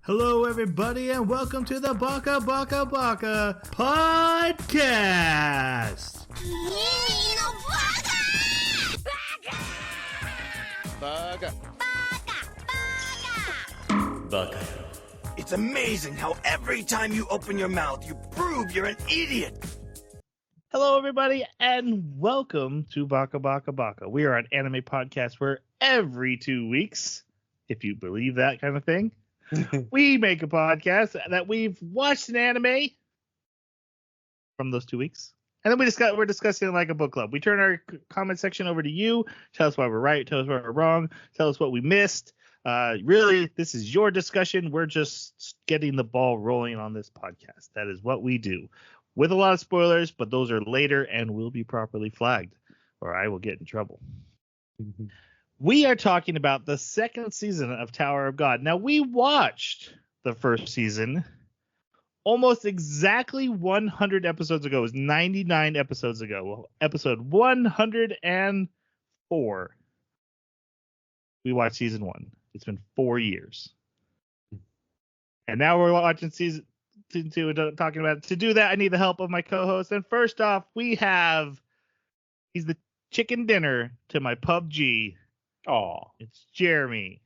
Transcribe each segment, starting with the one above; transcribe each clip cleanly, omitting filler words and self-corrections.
Hello, everybody, and welcome to the Baka podcast. Baka. It's amazing how every time you open your mouth, you prove you're an idiot. Hello, everybody, and welcome to Baka. We are an anime podcast where every 2 weeks, if you believe that kind of thing, we make a podcast that we've watched an anime from those 2 weeks. And then we're discussing like a book club. We turn our comment section over to you. Tell us why we're right. Tell us why we're wrong. Tell us what we missed. Really, this is your discussion. We're just getting the ball rolling on this podcast. That is what we do. With a lot of spoilers, but those are later and will be properly flagged, or I will get in trouble. We are talking about the second season of Tower of God. Now, we watched the first season almost exactly 100 episodes ago. It was 99 episodes ago. Episode 104. We watched season 1. It's been 4 years. And now we're watching season 2 and talking about it. To do that, I need the help of my co-host. And first off, he's the chicken dinner to my PUBG. Oh, It's Jeremy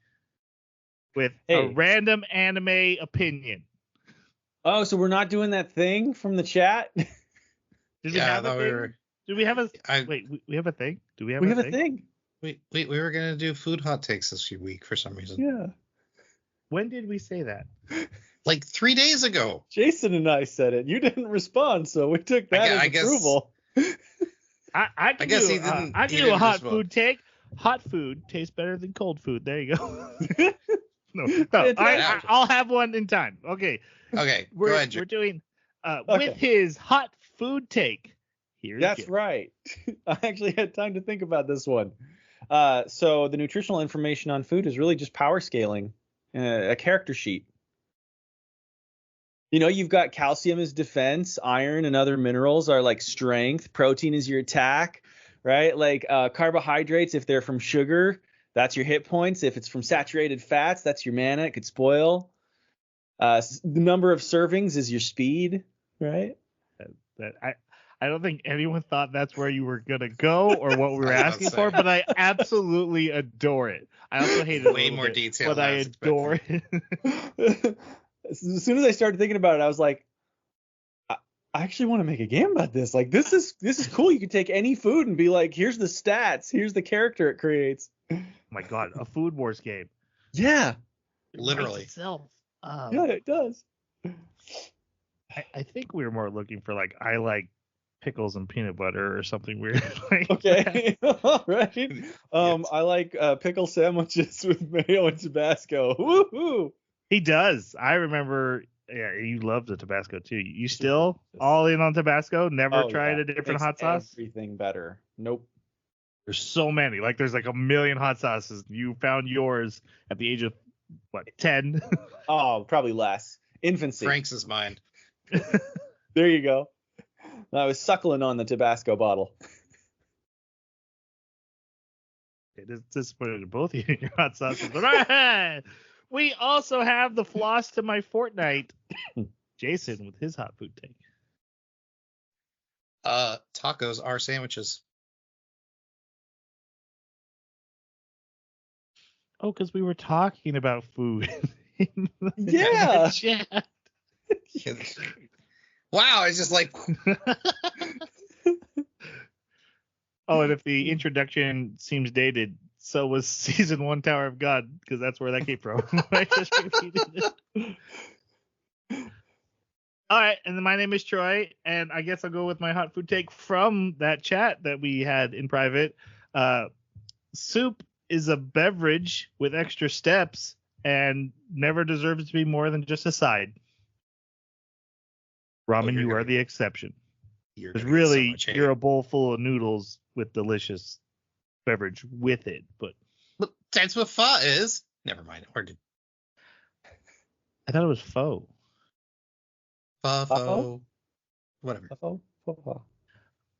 with a random anime opinion. Oh, so we're not doing that thing from the chat? Did we have a thing? Do we have a wait? We have a thing? Do we have a thing? We were gonna do food hot takes this week for some reason. Yeah. When did we say that? Like 3 days ago. Jason and I said it. You didn't respond, so we took that as approval. I guess he can didn't do a hot respond. food take. Hot food tastes better than cold food. There you go. No. I'll have one in time. Okay. Okay, We're go ahead. we're doing Okay. with his hot food take. Here's That's Jim. right. I actually had time to think about this one. So the nutritional information on food is really just power scaling, a character sheet. You know, you've got calcium as defense, iron and other minerals are like strength, protein is your attack, right? Like carbohydrates, if they're from sugar, that's your hit points. If it's from saturated fats, that's your mana. It could spoil. The number of servings is your speed, right? I don't think anyone thought that's where you were gonna go or what we were asking for, but I absolutely adore it. I also hate it Way a little more bit, detail but than I I was adore it. As soon as I started thinking about it, I was like, I actually want to make a game about this. Like, this is cool. You could take any food and be like, here's the stats, here's the character it creates. Oh my god, a Food Wars game. Yeah. It Literally. writes itself. Yeah, it does. I think we were more looking for like I like pickles and peanut butter or something weird. Like Okay. All right. I like pickle sandwiches with mayo and Tabasco. Woohoo! He does. I remember. Yeah, you love the Tabasco too. You still all in on Tabasco? Never tried a different hot sauce? Everything better. Nope. There's so many. Like there's like a million hot sauces. You found yours at the age of what, 10? Oh, probably less. Infancy. Frank's is mine. There you go. I was suckling on the Tabasco bottle. It is disappointed in both of you in your hot sauces. But all right. We also have the floss to my Fortnite, Jason, with his hot food take. Tacos are sandwiches. Oh, because we were talking about food. in the Yeah. chat. Wow, it's just like Oh, and if the introduction seems dated, so was season 1 Tower of God, because that's where that came from. I just repeated it. All right, and then my name is Troy, and I guess I'll go with my hot food take from that chat that we had in private. Soup is a beverage with extra steps and never deserves to be more than just a side. Ramen, you are the exception. Because really, you're a bowl full of noodles with delicious beverage with it. But that's what pho is. Never mind. I thought it was faux. Pho. Whatever.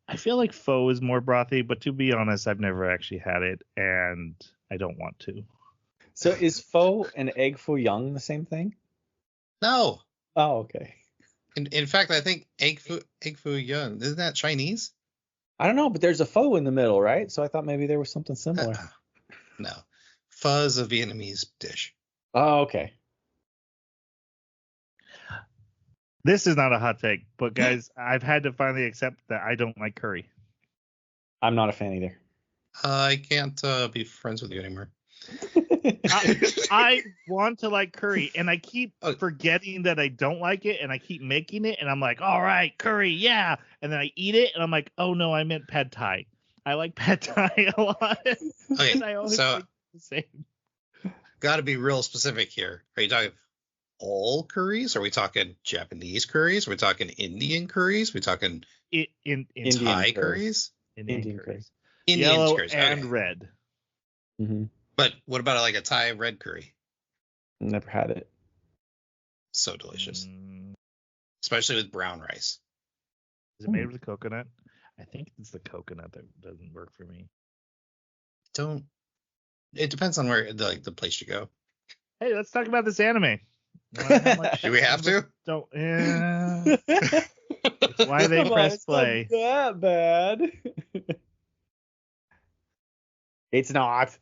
I feel like faux is more brothy, but to be honest, I've never actually had it, and I don't want to. So is pho and egg foo young the same thing? No. Oh, okay. In fact, I think egg foo young, isn't that Chinese? I don't know, but there's a pho in the middle, right? So I thought maybe there was something Uh, similar. no. Pho is a Vietnamese dish. Oh, okay. This is not a hot take, but guys, I've had to finally accept that I don't like curry. I'm not a fan either. I can't be friends with you anymore. I want to like curry, and I keep Oh. forgetting that I don't like it, and I keep making it, and I'm like, all right, curry, yeah. And then I eat it, and I'm like, oh no, I meant pad thai. I like pad thai a lot. Okay, And I always so think the same. got to be real specific here. Are you talking all curries? Are we talking Japanese curries? Are we talking Indian curries? Are we talking In Thai curry. curries? Indian curries. Indian Yellow curries. and Okay. red. Mm-hmm. But what about like a Thai red curry? Never had it. So delicious, Mm, especially with brown rice. is it made with coconut? I think it's the coconut that doesn't work for me. It depends on where the place you go. Hey, let's talk about this anime. How much Do we have to? Don't. It's why they Come on, press it's not play. that bad. It's not.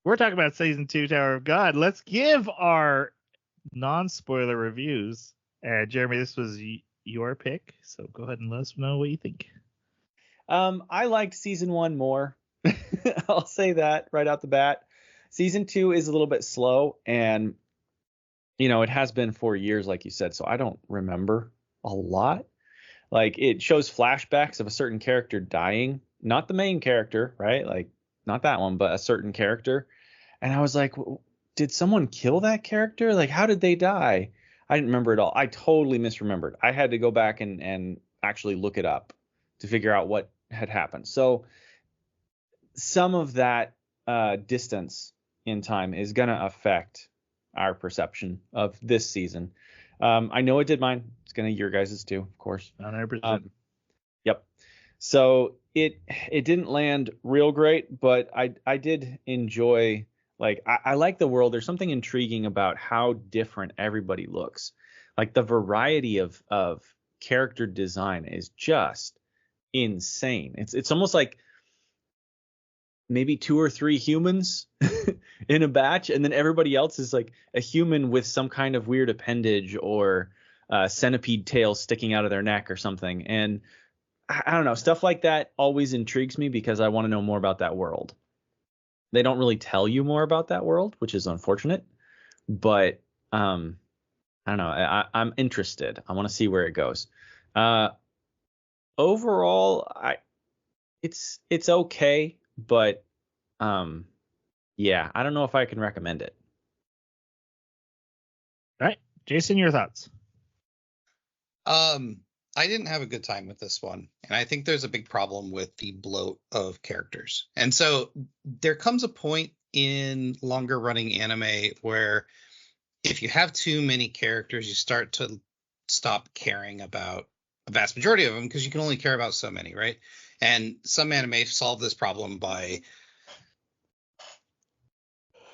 We're talking about season 2, Tower of God. Let's give our non-spoiler reviews. Jeremy, this was your pick, so go ahead and let us know what you think. I liked season 1 more. I'll say that right out the bat. Season 2 is a little bit slow, and it has been 4 years, like you said, so I don't remember a lot. Like, it shows flashbacks of a certain character dying, not the main character, right? Like, not that one, but a certain character. And I was like, did someone kill that character? Like, how did they die? I didn't remember it all. I totally misremembered. I had to go back and actually look it up to figure out what had happened. So some of that distance in time is going to affect our perception of this season. I know it did mine. It's going to your guys's too, of course. 100%. Yep. So it didn't land real great, but I did enjoy. Like, I like the world. There's something intriguing about how different everybody looks. Like, the variety of character design is just insane. It's almost like maybe 2 or 3 humans in a batch, and then everybody else is like a human with some kind of weird appendage or centipede tail sticking out of their neck or something. And I don't know, stuff like that always intrigues me because I want to know more about that world. They don't really tell you more about that world, which is unfortunate, but I don't know. I'm interested. I want to see where it goes. Overall, it's okay, but yeah, I don't know if I can recommend it. All right, Jason, your thoughts? I didn't have a good time with this one, and I think there's a big problem with the bloat of characters. And so there comes a point in longer running anime where if you have too many characters, you start to stop caring about a vast majority of them because you can only care about so many, right? And some anime solve this problem by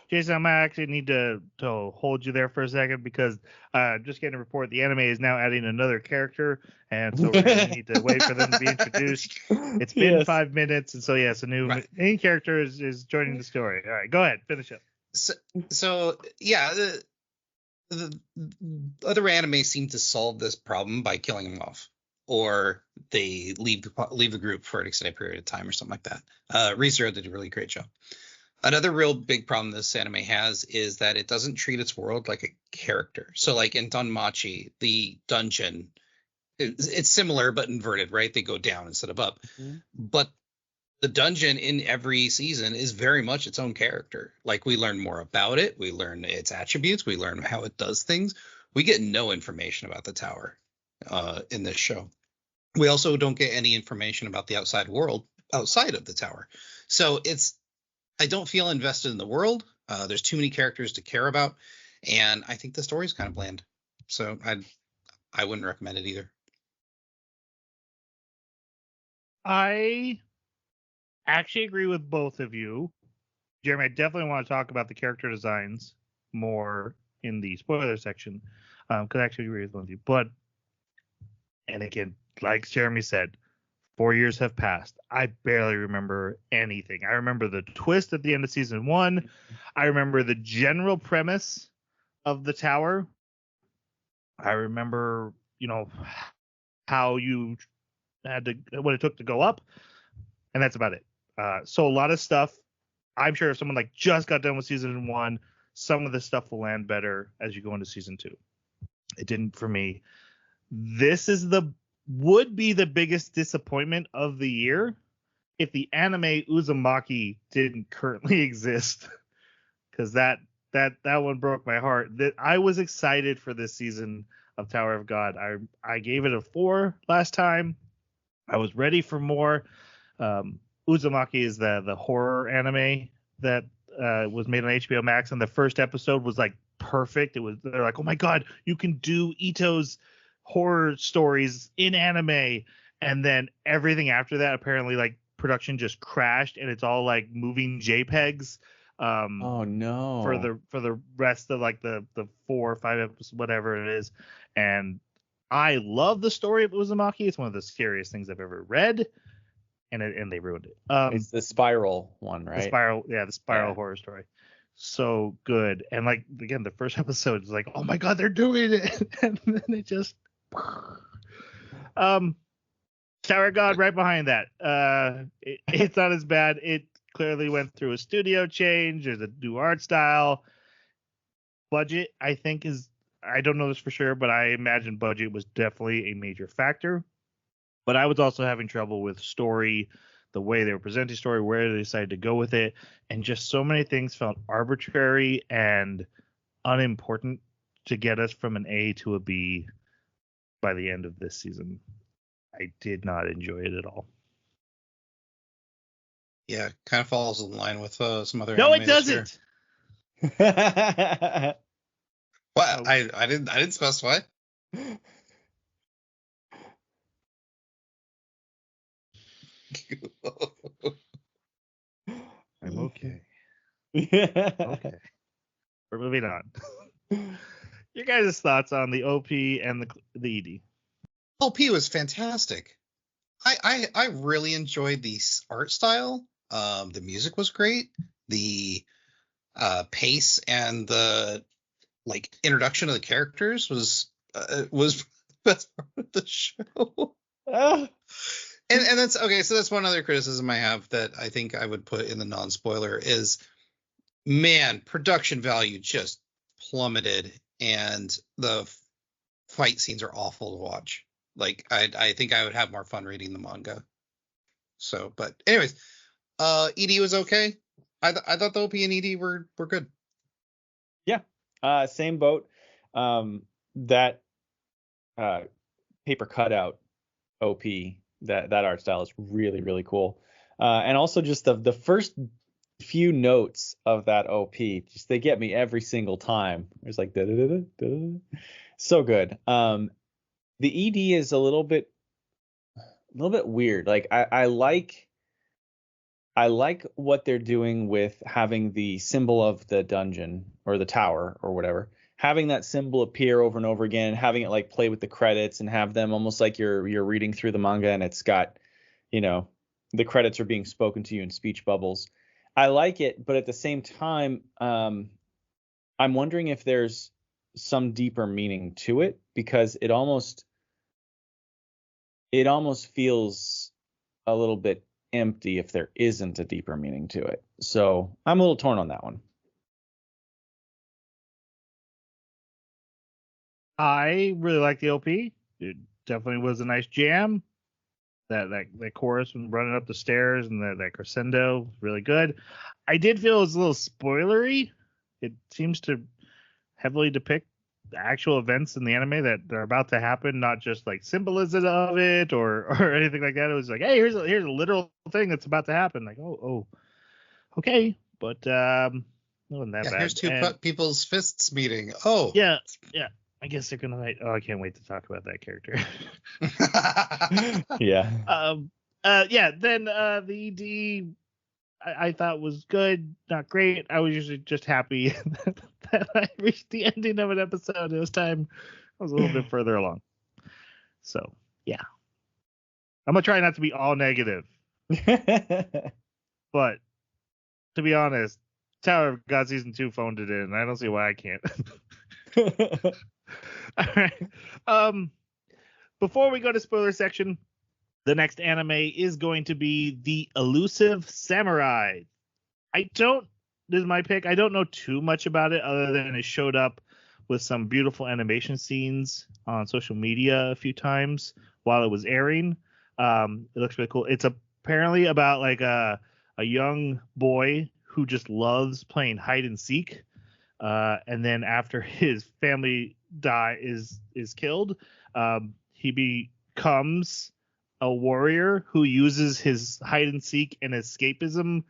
Jason, I might actually need to hold you there for a second because just getting a report, the anime is now adding another character, and so we're going to need to wait for them to be introduced. It's been 5 minutes, and so yes, a new main character is joining the story. All right, go ahead, finish up. So yeah, the other anime seem to solve this problem by killing them off, or they leave the group for an extended period of time or something like that. ReZero did a really great job. Another real big problem this anime has is that it doesn't treat its world like a character. So like in Danmachi, the dungeon, it's similar but inverted, right? They go down instead of up. Mm-hmm. But the dungeon in every season is very much its own character. Like, we learn more about it. We learn its attributes. We learn how it does things. We get no information about the tower in this show. We also don't get any information about the outside world outside of the tower. So I don't feel invested in the world. There's too many characters to care about, and I think the story's kind of bland. So I wouldn't recommend it either. I actually agree with both of you. Jeremy, I definitely want to talk about the character designs more in the spoiler section, because I actually agree with you. But, and again, like Jeremy said, 4 years have passed. I barely remember anything. I remember the twist at the end of season 1. I remember the general premise of the tower. I remember, how you had to, what it took to go up, and that's about it. So a lot of stuff. I'm sure if someone like just got done with season 1, some of the stuff will land better as you go into season 2. It didn't for me. This would be the biggest disappointment of the year if the anime Uzumaki didn't currently exist, because that one broke my heart. That I was excited for this season of Tower of God. I gave it a 4 last time. I was ready for more. Uzumaki is the horror anime that was made on HBO Max, and the first episode was like perfect. They're like, oh my god, you can do Ito's horror stories in anime, and then everything after that apparently like production just crashed, and it's all like moving JPEGs. Oh no. For the rest of like the 4 or 5 episodes, whatever it is, and I love the story of Uzumaki. It's one of the scariest things I've ever read, and they ruined it. It's the Spiral one, right? The Spiral horror story. So good. And like again, the first episode is like, oh my god, they're doing it, and then they just Tower of God right behind that. It's not as bad. It clearly went through a studio change. There's a new art style. Budget, I think, I don't know this for sure, but I imagine budget was definitely a major factor. But I was also having trouble with story, the way they were presenting story, where they decided to go with it, and just so many things felt arbitrary and unimportant to get us from an A to a B by the end of this season. I did not enjoy it at all. Yeah, kind of falls in line with some other. No, it anime this year. doesn't. What? I didn't specify. I'm okay. Okay. We're moving on. Your guys' thoughts on the OP and the ED? OP was fantastic. I really enjoyed the art style. The music was great. The pace and the like introduction of the characters was the best part of the show. And that's okay. So that's one other criticism I have that I think I would put in the non-spoiler is, man, production value just plummeted, and the fight scenes are awful to watch. Like I think I would have more fun reading the manga. So, but anyways, ED was okay. I thought the OP and ED were good. Yeah, same boat. That paper cutout OP, that art style is really, really cool. And also just the first few notes of that OP, just they get me every single time. It's like da da da da. So good. The ED is a little bit weird. Like I like what they're doing with having the symbol of the dungeon or the tower or whatever, having that symbol appear over and over again, having it like play with the credits and have them almost like you're reading through the manga and it's got, the credits are being spoken to you in speech bubbles. I like it, but at the same time, I'm wondering if there's some deeper meaning to it, because it almost feels a little bit empty if there isn't a deeper meaning to it. So I'm a little torn on that one. I really like the OP. It definitely was a nice jam. That chorus when running up the stairs and that crescendo was really good. I did feel it was a little spoilery. It seems to heavily depict the actual events in the anime that are about to happen, not just like symbolism of it or anything like that. It was like, hey, here's a literal thing that's about to happen. Like, oh, okay, but it wasn't that bad. Here's two people's fists meeting. Oh, yeah. I guess they're gonna like. Oh, I can't wait to talk about that character. Yeah. Yeah. Then the ED, I thought was good, not great. I was usually just happy that I reached the ending of an episode. It was time. I was a little bit further along. So, yeah. I'm going to try not to be all negative. But, to be honest, Tower of God Season 2 phoned it in. I don't see why I can't. All right. Before we go to spoiler section, the next anime is going to be The Elusive Samurai. This is my pick. I don't know too much about it other than it showed up with some beautiful animation scenes on social media a few times while it was airing. It looks really cool. It's apparently about like a young boy who just loves playing hide and seek. And then after his family is killed, he becomes a warrior who uses his hide and seek and escapism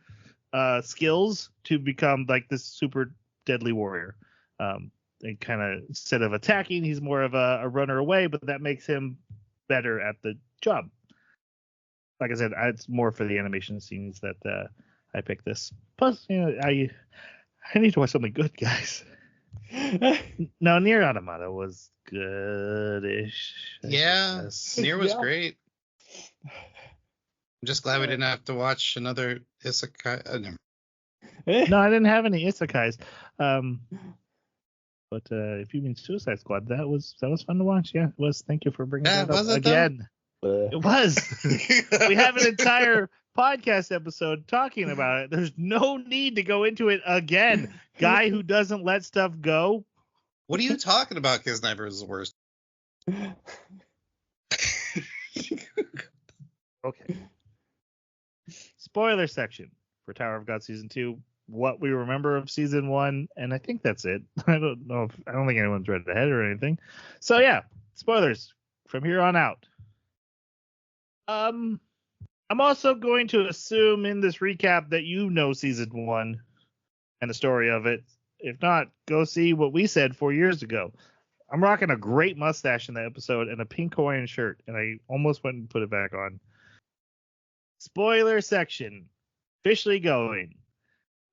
skills to become like this super deadly warrior. And kind of instead of attacking, he's more of a runner away, but that makes him better at the job. Like I said, it's more for the animation scenes that I picked this. Plus, I need to watch something good, guys. No, Nier Automata was goodish. Yeah, Nier was Yeah. great. I'm just glad we didn't have to watch another isekai. No, I didn't have any isekais. But if you mean Suicide Squad, that was fun to watch. Yeah, it was. Thank you for bringing Yeah, that up was it, though? again. It was. We have an entire podcast episode talking about it. There's no need to go into it again. Guy who doesn't let stuff go. What are you talking about? Kiss Sniper is the worst. Okay. Spoiler section for Tower of God Season 2. What we remember of Season 1, and I think that's it. I don't think anyone's read ahead or anything. So yeah, spoilers from here on out. I'm also going to assume in this recap that you know Season 1 and the story of it. If not, go see what we said 4 years ago. I'm rocking a great mustache in that episode and a pink Hawaiian shirt, and I almost went and put it back on. Spoiler section. Officially going.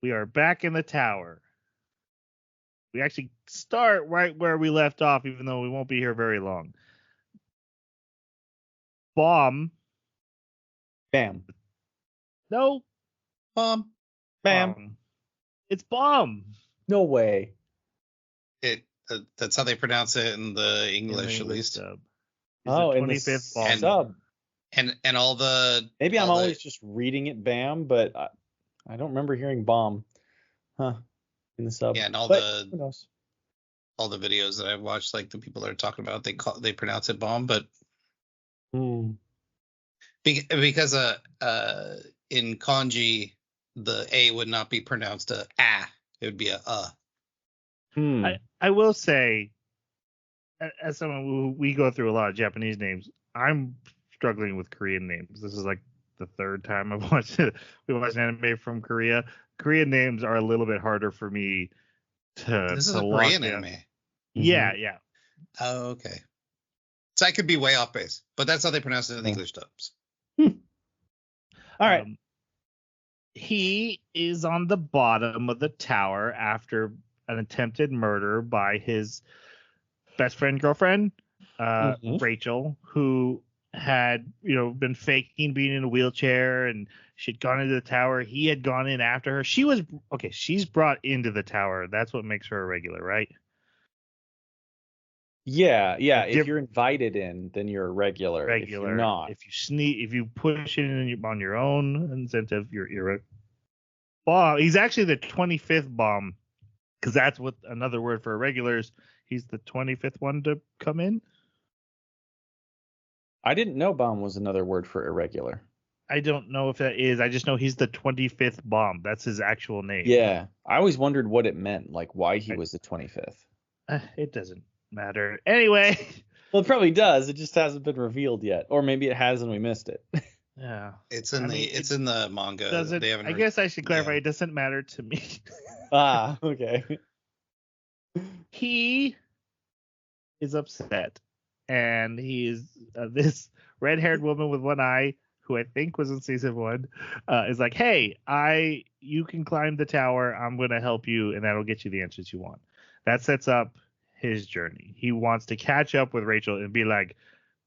We are back in the tower. We actually start right where we left off, even though we won't be here very long. Bomb. Bam. No. Bomb. Bam. Bomb. It's bomb. No way. That's how they pronounce it in the English, at least. Dub. Oh, the in the 25th bomb. sub. And all the Maybe I'm all always just reading it Bam, but I don't remember hearing bomb. Huh. In the sub. Yeah, and all But who knows? all the videos that I've watched, like the people that are talking about it, they pronounce it bomb, but because in kanji the A would not be pronounced a ah, it would be a. I will say, as someone who we go through a lot of Japanese names, I'm struggling with Korean names. This is like the third time I've watched it. We watched an anime from Korea. Korean names are a little bit harder for me to. This is to a lock Korean in. anime. Yeah, yeah. Oh, okay. So I could be way off base, but that's how they pronounce it in English dubs. All right. He is on the bottom of the tower after an attempted murder by his best friend girlfriend, Rachel, who had been faking being in a wheelchair, and she'd gone into the tower. He had gone in after her. She's brought into the tower. That's what makes her a regular, right? Yeah. If you're invited in, then you're a regular. If you're not. If you push in on your own incentive, you're a bomb. He's actually the 25th bomb, because that's what another word for irregulars. He's the 25th one to come in. I didn't know bomb was another word for irregular. I don't know if that is. I just know he's the 25th bomb. That's his actual name. Yeah. I always wondered what it meant, like why he was the 25th. It doesn't matter. Anyway. Well, it probably does. It just hasn't been revealed yet. Or maybe it has and we missed it. Yeah. It's in the manga. I guess I should clarify. It doesn't matter to me. Okay. He is upset, and he is this red-haired woman with one eye who I think was in season 1, is like, hey, you can climb the tower. I'm going to help you, and that'll get you the answers you want. That sets up his journey. He wants to catch up with Rachel and be like,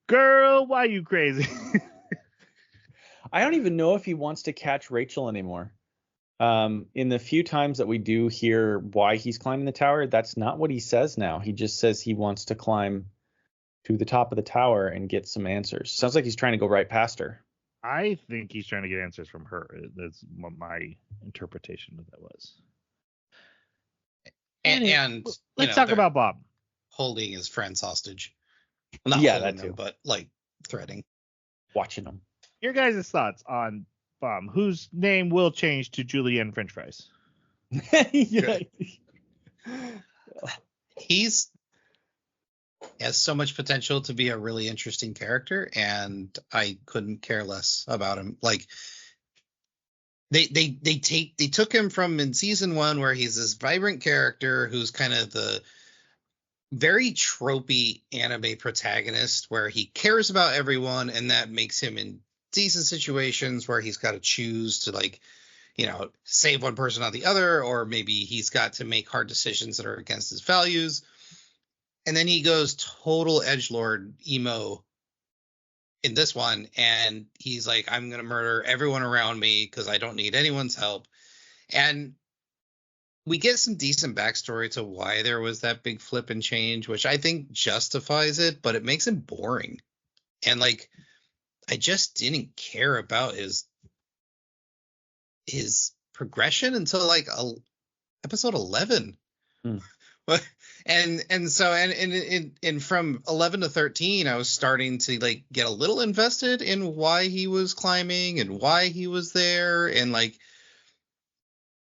girl, why you crazy? I don't even know if he wants to catch Rachel anymore. In the few times that we do hear why he's climbing the tower, that's not what he says now. He just says he wants to climb to the top of the tower and get some answers. Sounds like he's trying to go right past her. I think he's trying to get answers from her. That's what my interpretation of that was. And let's talk about Bob holding his friends hostage. Well, not holding them, but like threatening, watching them. Your guys' thoughts on Bob, whose name will change to Julienne French Fries? Yeah. He has so much potential to be a really interesting character, and I couldn't care less about him. Like they took him from in season 1 where he's this vibrant character who's kind of the very tropey anime protagonist where he cares about everyone, and that makes him in decent situations where he's got to choose to, like, you know, save one person on the other, or maybe he's got to make hard decisions that are against his values. And then he goes total edgelord emo in this one, and he's like, I'm going to murder everyone around me because I don't need anyone's help. And we get some decent backstory to why there was that big flip and change, which I think justifies it, but it makes him boring. And, like, I just didn't care about his progression until like episode 11. And from 11 to 13, I was starting to like get a little invested in why he was climbing and why he was there, and like,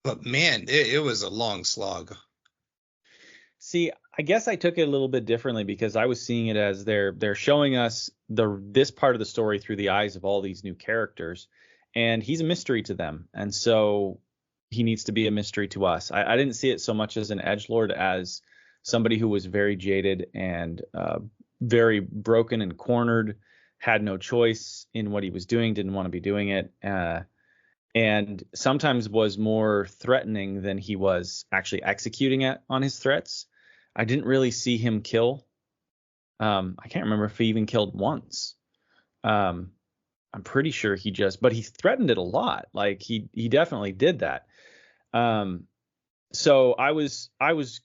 but man, it was a long slog. See, I guess I took it a little bit differently because I was seeing it as they're showing us this part of the story through the eyes of all these new characters, and he's a mystery to them, and so he needs to be a mystery to us. I didn't see it so much as an edgelord as somebody who was very jaded and very broken and cornered, had no choice in what he was doing, didn't want to be doing it, and sometimes was more threatening than he was actually executing on his threats. I didn't really see him kill. I can't remember if he even killed once. I'm pretty sure but he threatened it a lot. Like he definitely did that. So I was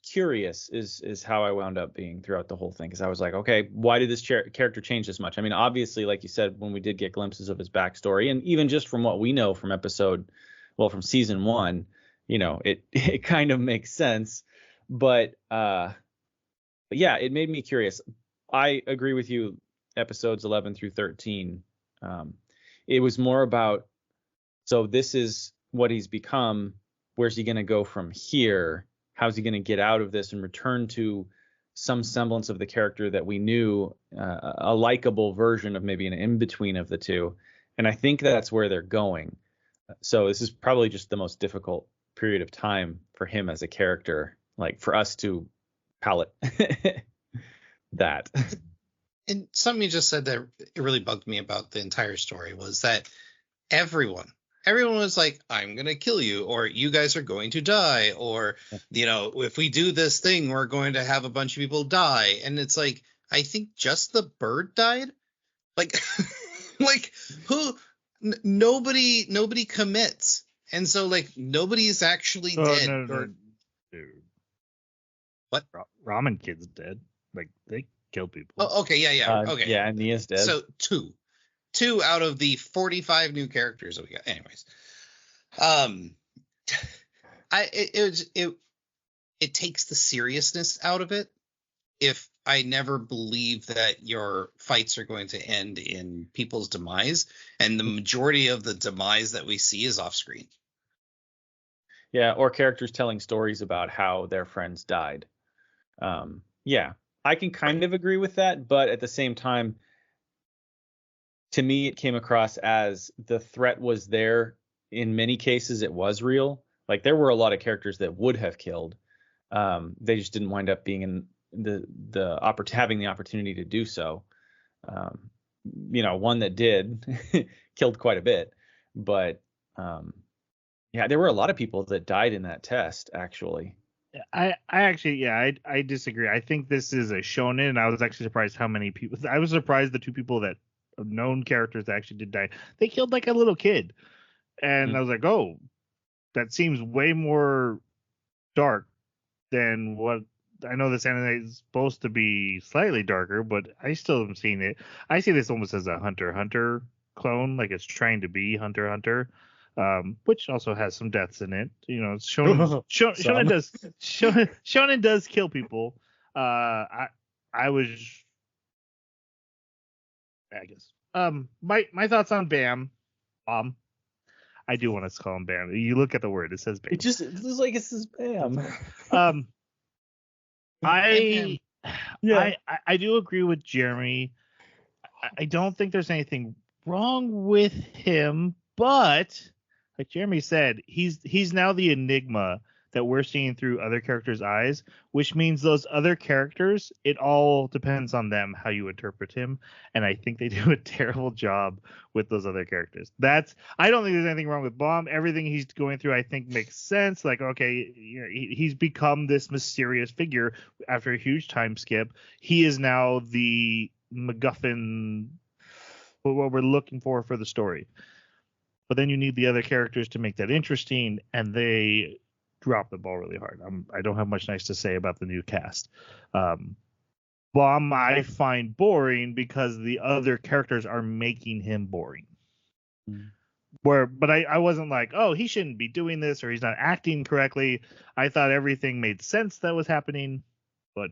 curious is how I wound up being throughout the whole thing, because I was like, okay, why did this character change this much? I mean, obviously, like you said, when we did get glimpses of his backstory, and even just from what we know from from season 1, you know, it kind of makes sense. But yeah, it made me curious. I agree with you. Episodes 11 through 13, it was more about, so this is what he's become. Where's he going to go from here? How's he going to get out of this and return to some semblance of the character that we knew, a likable version of maybe an in-between of the two? And I think that's where they're going. So this is probably just the most difficult period of time for him as a character, like for us to palate that. And something you just said that it really bugged me about the entire story was that everyone was like, I'm going to kill you, or you guys are going to die, or, you know, if we do this thing, we're going to have a bunch of people die. And it's like, I think just the bird died. Like, like nobody commits. And so, like, nobody's actually dead. No. Dude. What? Ramen Kid's dead. Like, they kill people. Oh, okay. Yeah. Okay. Yeah. And Nia's dead. So two out of the 45 new characters that we got. Anyways, it takes the seriousness out of it if I never believe that your fights are going to end in people's demise, and the majority of the demise that we see is off screen. Yeah, or characters telling stories about how their friends died. Yeah, I can kind of agree with that, but at the same time, to me, it came across as the threat was there. In many cases, it was real. Like, there were a lot of characters that would have killed. They just didn't wind up being in having the opportunity to do so. one that did killed quite a bit, but yeah, there were a lot of people that died in that test actually. I actually, I disagree. I think this is a shonen, and I was actually surprised how many people. I was surprised the two people that known characters that actually did die. They killed like a little kid, and I was like, oh, that seems way more dark than what I know. This anime is supposed to be slightly darker, but I still haven't seen it. I see this almost as a Hunter x Hunter clone, like it's trying to be Hunter x Hunter. Which also has some deaths in it. Shonen does kill people. I guess. My thoughts on Bam. I do want to call him Bam. You look at the word; it says Bam. It looks like it says Bam. I do agree with Jeremy. I don't think there's anything wrong with him, but like Jeremy said, he's now the enigma that we're seeing through other characters' eyes, which means those other characters, it all depends on them how you interpret him, and I think they do a terrible job with those other characters. I don't think there's anything wrong with Bomb. Everything he's going through, I think, makes sense. Like, okay, he's become this mysterious figure after a huge time skip. He is now the MacGuffin, what we're looking for the story. But then you need the other characters to make that interesting, and they drop the ball really hard. I don't have much nice to say about the new cast. Bomb I find boring because the other characters are making him boring. But I wasn't like, oh, he shouldn't be doing this or he's not acting correctly. I thought everything made sense that was happening, but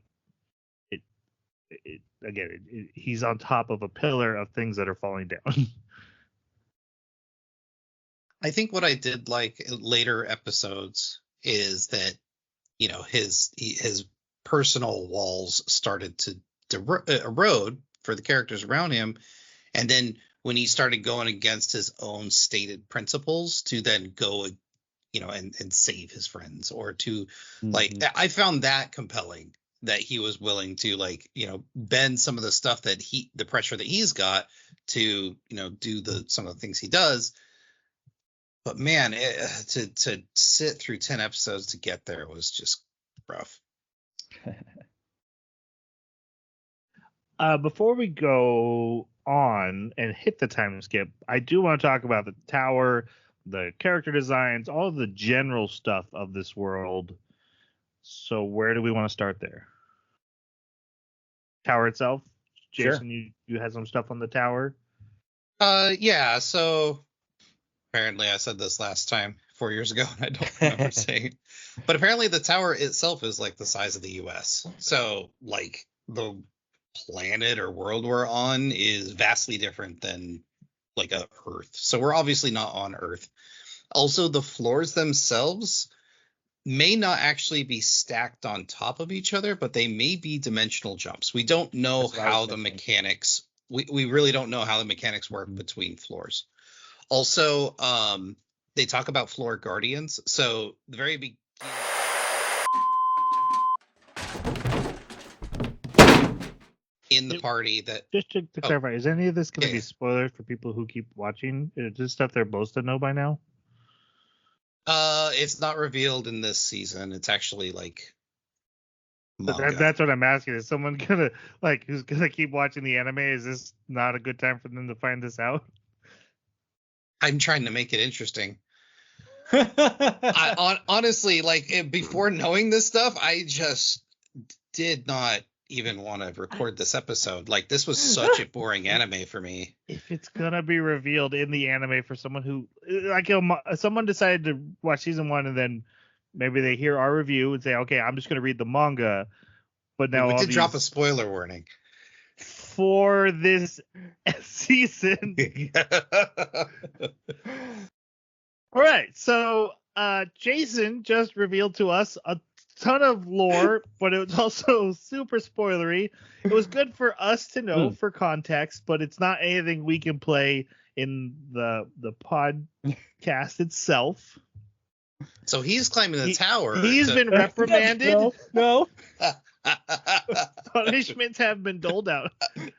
he's on top of a pillar of things that are falling down. I think what I did like in later episodes is that, his personal walls started to erode for the characters around him. And then when he started going against his own stated principles to then go, and save his friends or to I found that compelling, that he was willing to bend some of the stuff that the pressure that he's got to, do some of the things he does. But man, to sit through 10 episodes to get there was just rough. Before we go on and hit the time skip, I do want to talk about the tower, the character designs, all of the general stuff of this world. So where do we want to start there? Tower itself? Jason, sure. You had some stuff on the tower? Yeah, so apparently I said this last time 4 years ago and I don't remember saying it. But apparently the tower itself is like the size of the US. So like the planet or world we're on is vastly different than like a Earth. So we're obviously not on Earth. Also, the floors themselves may not actually be stacked on top of each other, but they may be dimensional jumps. We don't know how the mechanics, we really don't know how the mechanics work between floors. Also, they talk about floor guardians. So the very beginning, in the party that just to clarify, is any of this going to be spoilers for people who keep watching? Is this stuff they're supposed to know by now? It's not revealed in this season. It's actually like manga. That's what I'm asking. Is someone gonna who's gonna keep watching the anime? Is this not a good time for them to find this out? I'm trying to make it interesting. Honestly, before knowing this stuff, I just did not even want to record this episode. Like, this was such a boring anime for me. If it's gonna be revealed in the anime for someone who someone decided to watch season 1 and then maybe they hear our review and say, okay, I'm just gonna read the manga, but now we did drop a spoiler warning for this season. All right, so Jason just revealed to us a ton of lore, but it was also super spoilery. It was good for us to know for context, but it's not anything we can play in the podcast itself. So he's climbing the tower. He's been reprimanded. No. punishments have been doled out.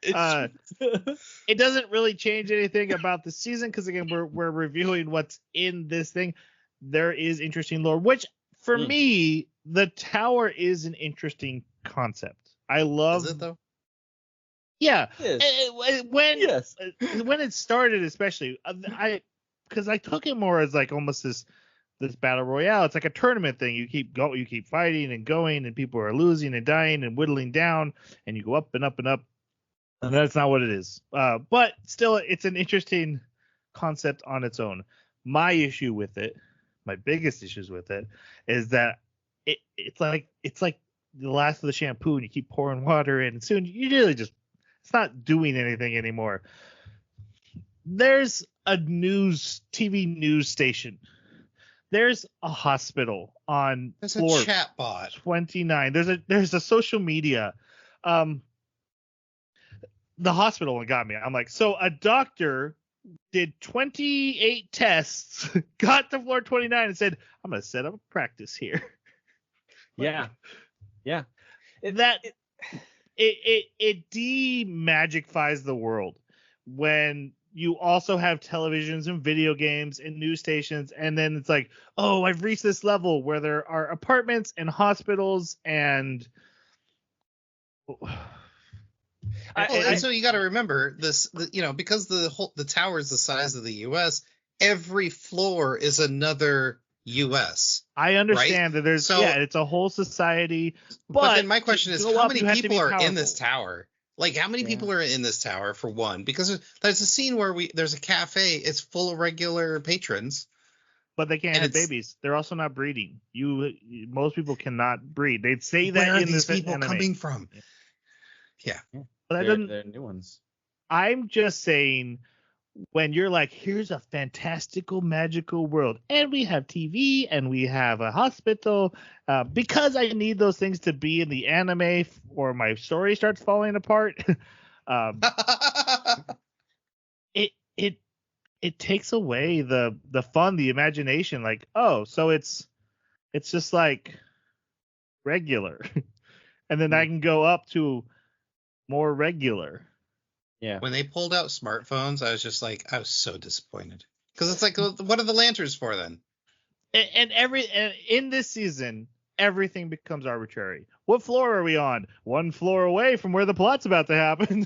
It doesn't really change anything about the season because again we're reviewing what's in this thing. There is interesting lore, which for me the tower is an interesting concept. I love. Is it though? Yeah. Yes. When it started, especially because I took it more as like almost this battle royale. It's like a tournament thing. You keep fighting and going, and people are losing and dying and whittling down, and you go up and up and up. And that's not what it is. But still, it's an interesting concept on its own. My issue with it, my biggest issues with it, is that it's like the last of the shampoo, and you keep pouring water in, and soon you really just it's not doing anything anymore. There's a TV news station. There's a hospital on floor a chat bot. 29. There's a social media. The hospital one got me. I'm like, so a doctor did 28 tests, got to floor 29 and said, I'm going to set up a practice here. Yeah. It de-magifies the world when you also have televisions and video games and news stations, and then it's like, oh, I've reached this level where there are apartments and hospitals and and so you got to remember this, because the tower is the size of the U.S., every floor is another U.S. I understand right? that there's it's a whole society, but then my question is, how many people are powerful in this tower? Like, how many people are in this tower, for one? Because there's a scene where there's a cafe. It's full of regular patrons. But they can't have babies. They're also not breeding. Most people cannot breed. They'd say that Where in are these this people anime. coming from? Yeah. But they're new ones. I'm just saying, when you're like, here's a fantastical, magical world, and we have TV, and we have a hospital, because I need those things to be in the anime, or my story starts falling apart. It takes away the fun, the imagination. Like, oh, so it's just like regular, and then I can go up to more regular. Yeah. When they pulled out smartphones, I was so disappointed, because it's like, what are the lanterns for then? And in this season, everything becomes arbitrary. What floor are we on? One floor away from where the plot's about to happen.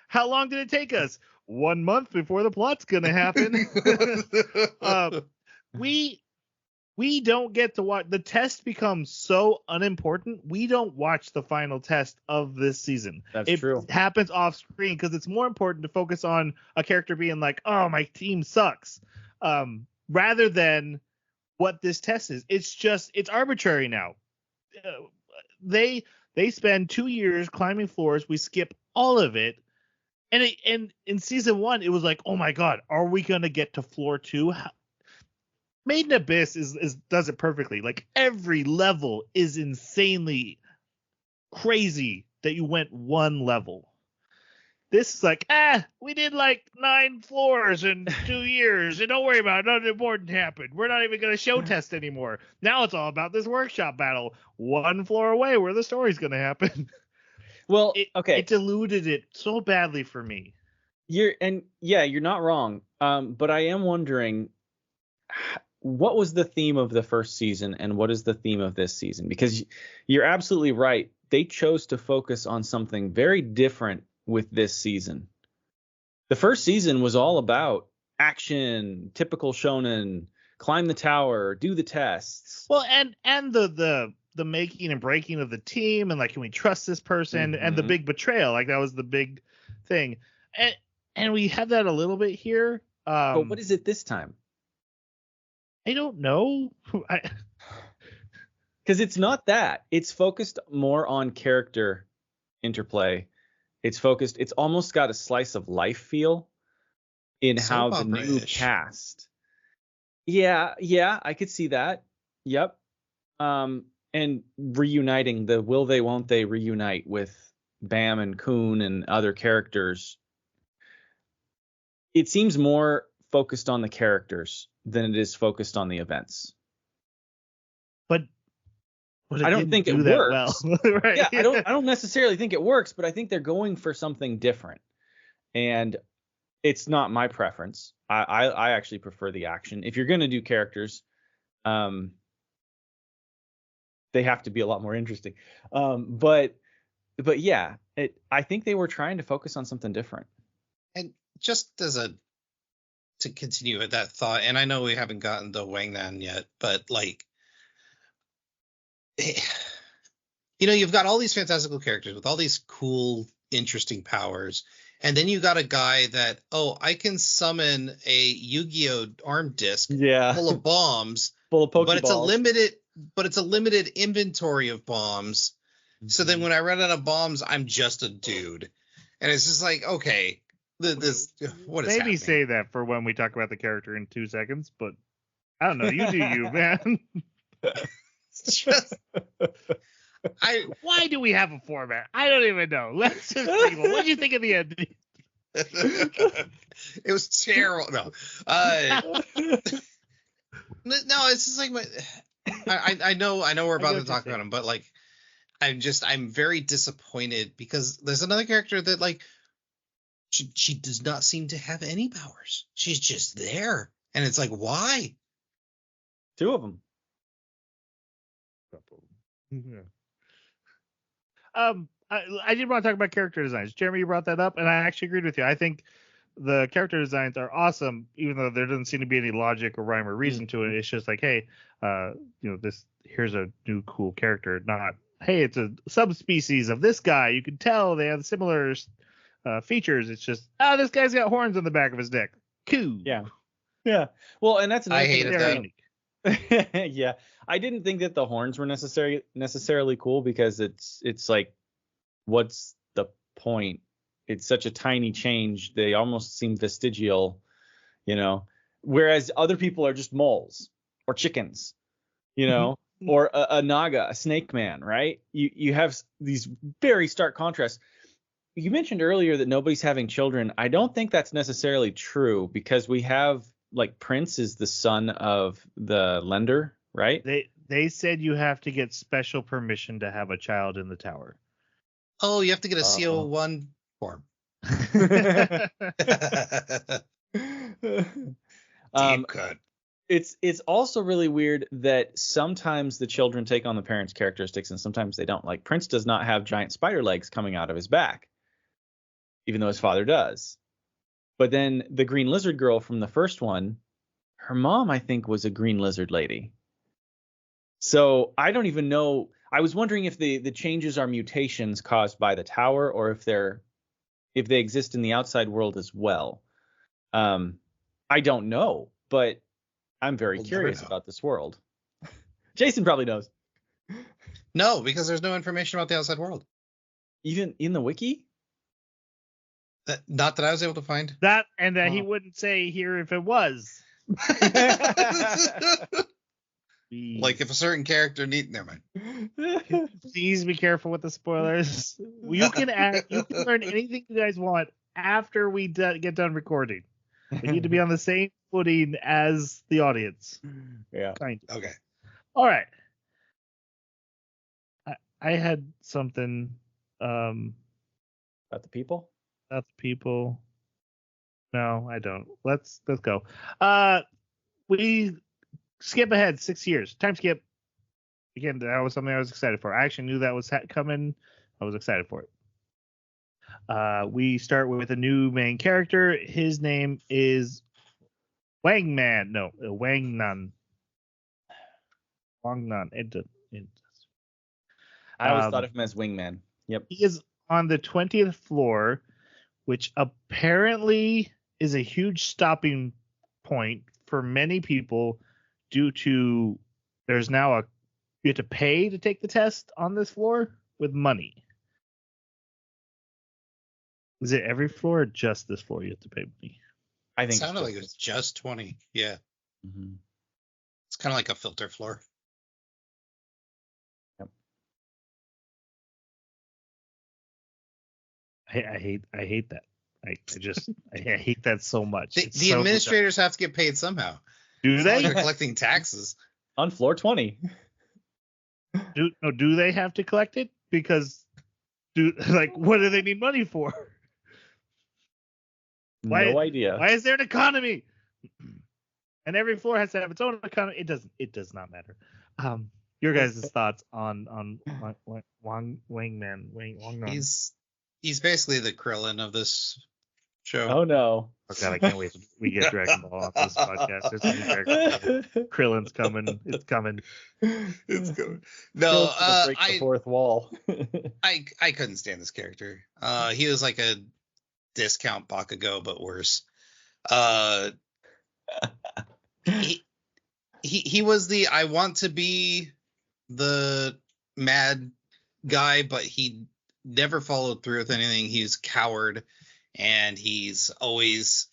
How long did it take us? 1 month before the plot's gonna happen. We don't get to watch. The test becomes so unimportant. We don't watch the final test of this season. That's true. It happens off screen because it's more important to focus on a character being like, oh, my team sucks, rather than what this test is. It's arbitrary now. They spend 2 years climbing floors. We skip all of it. And in season 1, it was like, oh my God, are we going to get to floor 2? Made in Abyss does it perfectly. Like, every level is insanely crazy that you went one level. This is like, we did like 9 floors in 2 years, and don't worry about it. Nothing important happened. We're not even going to show test anymore. Now it's all about this workshop battle 1 floor away where the story's going to happen. Well, it diluted it so badly for me. You're not wrong. But I am wondering, what was the theme of the first season and what is the theme of this season? Because you're absolutely right. They chose to focus on something very different with this season. The first season was all about action, typical shonen, climb the tower, do the tests. Well, and the making and breaking of the team, and like, can we trust this person? And the big betrayal, like that was the big thing. And we have that a little bit here. But what is it this time? I don't know. Because it's not that. It's focused more on character interplay. It's almost got a slice of life feel in how the new cast. Yeah, I could see that. Yep. And reuniting the will they, won't they reunite with Bam and Kun and other characters. It seems more focused on the characters than it is focused on the events. But But I don't think it do that works. well. Right. Yeah, I don't necessarily think it works, but I think they're going for something different. And it's not my preference. I actually prefer the action. If you're going to do characters, they have to be a lot more interesting. But yeah, I think they were trying to focus on something different. And just to continue with that thought, and I know we haven't gotten to Wangnan yet, but like, you've got all these fantastical characters with all these cool, interesting powers. And then you got a guy that, I can summon a Yu-Gi-Oh arm disc full of bombs, full of Pokeballs. but it's a limited inventory of bombs. Mm-hmm. So then when I run out of bombs, I'm just a dude. And it's just like, okay, what is maybe happening? Say that for when we talk about the character in 2 seconds, but I don't know. You do you, man. It's just why do we have a format? I don't even know. Let's just people. What did you think of the ending? It was terrible. No, no, it's just like I know we're about to talk about him, but like I'm very disappointed because there's another character that like she does not seem to have any powers. She's just there, and it's like, why? 2 of them. Yeah. I did want to talk about character designs. Jeremy, you brought that up, and I actually agreed with you. I think the character designs are awesome, even though there doesn't seem to be any logic or rhyme or reason to it. It's just like, hey, here's a new cool character. Not, hey, it's a subspecies of this guy. You can tell they have similar features. It's just, this guy's got horns on the back of his neck. Cool. Yeah. Well, and that's another I hated that. Yeah, I didn't think that the horns were necessarily cool because it's like, what's the point? It's such a tiny change. They almost seem vestigial, whereas other people are just moles or chickens, or a naga, a snake man, right? You have these very stark contrasts. You mentioned earlier that nobody's having children. I don't think that's necessarily true because we have, like, Prince is the son of the lender, right? They said you have to get special permission to have a child in the tower. Oh, you have to get a CO1 form. Deep cut. It's also really weird that sometimes the children take on the parents' characteristics and sometimes they don't. Like, Prince does not have giant spider legs coming out of his back, even though his father does. But then the green lizard girl from the first one, her mom, I think, was a green lizard lady. So I don't even know. I was wondering if the changes are mutations caused by the tower or if they exist in the outside world as well. I don't know, but I'm very curious about this world. Jason probably knows. No, because there's no information about the outside world. Even in the wiki? Not that I was able to find. That, and that he wouldn't say here if it was. Like if a certain character never mind. Please be careful with the spoilers. You can learn anything you guys want after we get done recording. We need to be on the same footing as the audience. Yeah. Kind of. Okay. All right. I had something about the people. About the people. No, I don't. Let's go. We skip ahead 6 years. Time skip. Again, that was something I was excited for. I actually knew that was coming. I was excited for it. We start with a new main character. His name is Wangnan. No, Wangnan. Wangnan. I always thought of him as Wingman. Yep. He is on the 20th floor, which apparently is a huge stopping point for many people due to there's now you have to pay to take the test on this floor with money. Is it every floor or just this floor you have to pay money? I think it sounded like it was just 20. Yeah. Mm-hmm. It's kind of like a filter floor. Yep. I hate that. I hate that so much. The administrators have to get paid somehow. Do they? They're collecting taxes on floor 20. Do they have to collect it? Because what do they need money for? No idea. Why is there an economy? And every floor has to have its own economy. It does not matter. Your guys' thoughts on Wang. He's basically the Krillin of this show. Oh no. Oh god, I can't wait till we get Dragon Ball off this podcast. There's a new character. Krillin's coming. It's coming. It's coming. No, break the fourth wall. I couldn't stand this character. He was like a discount Bakugo, but worse. He was the I want to be the mad guy, but he never followed through with anything. He's a coward, and he's always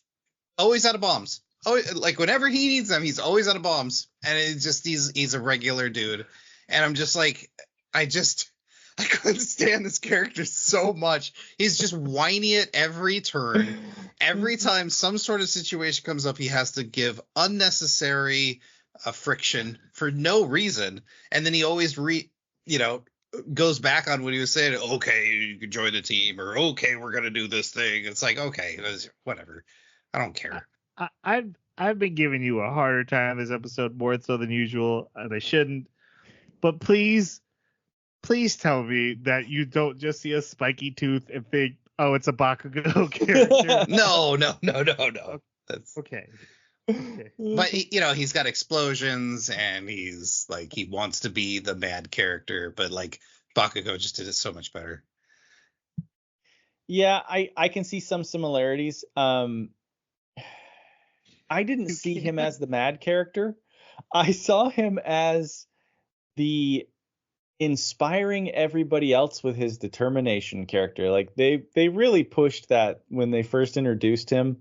out of bombs. Oh, like whenever he needs them, he's always out of bombs, and it's just he's a regular dude. And I'm just like, I couldn't stand this character so much. He's just whiny at every turn. Every time some sort of situation comes up, he has to give unnecessary friction for no reason. And then he always goes back on what he was saying. Okay, you can join the team, or okay, we're going to do this thing. It's like, okay, whatever. I don't care. I've been giving you a harder time this episode, more so than usual, and I shouldn't. But please tell me that you don't just see a spiky tooth and think, oh, it's a Bakugo character. No. That's okay. But he's got explosions, and he's like, he wants to be the mad character, but like Bakugo just did it so much better. Yeah, I can see some similarities. I didn't see him as the mad character. I saw him as the inspiring everybody else with his determination character. Like they really pushed that when they first introduced him,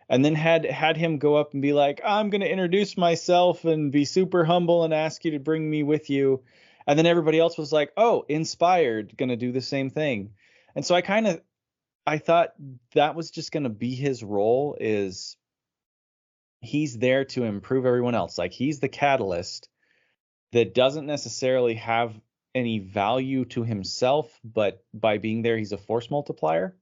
and then had him go up and be like, I'm going to introduce myself and be super humble and ask you to bring me with you. And then everybody else was like, oh, inspired, going to do the same thing. And so I thought that was just going to be his role, is he's there to improve everyone else. Like he's the catalyst that doesn't necessarily have any value to himself, but by being there, he's a force multiplier.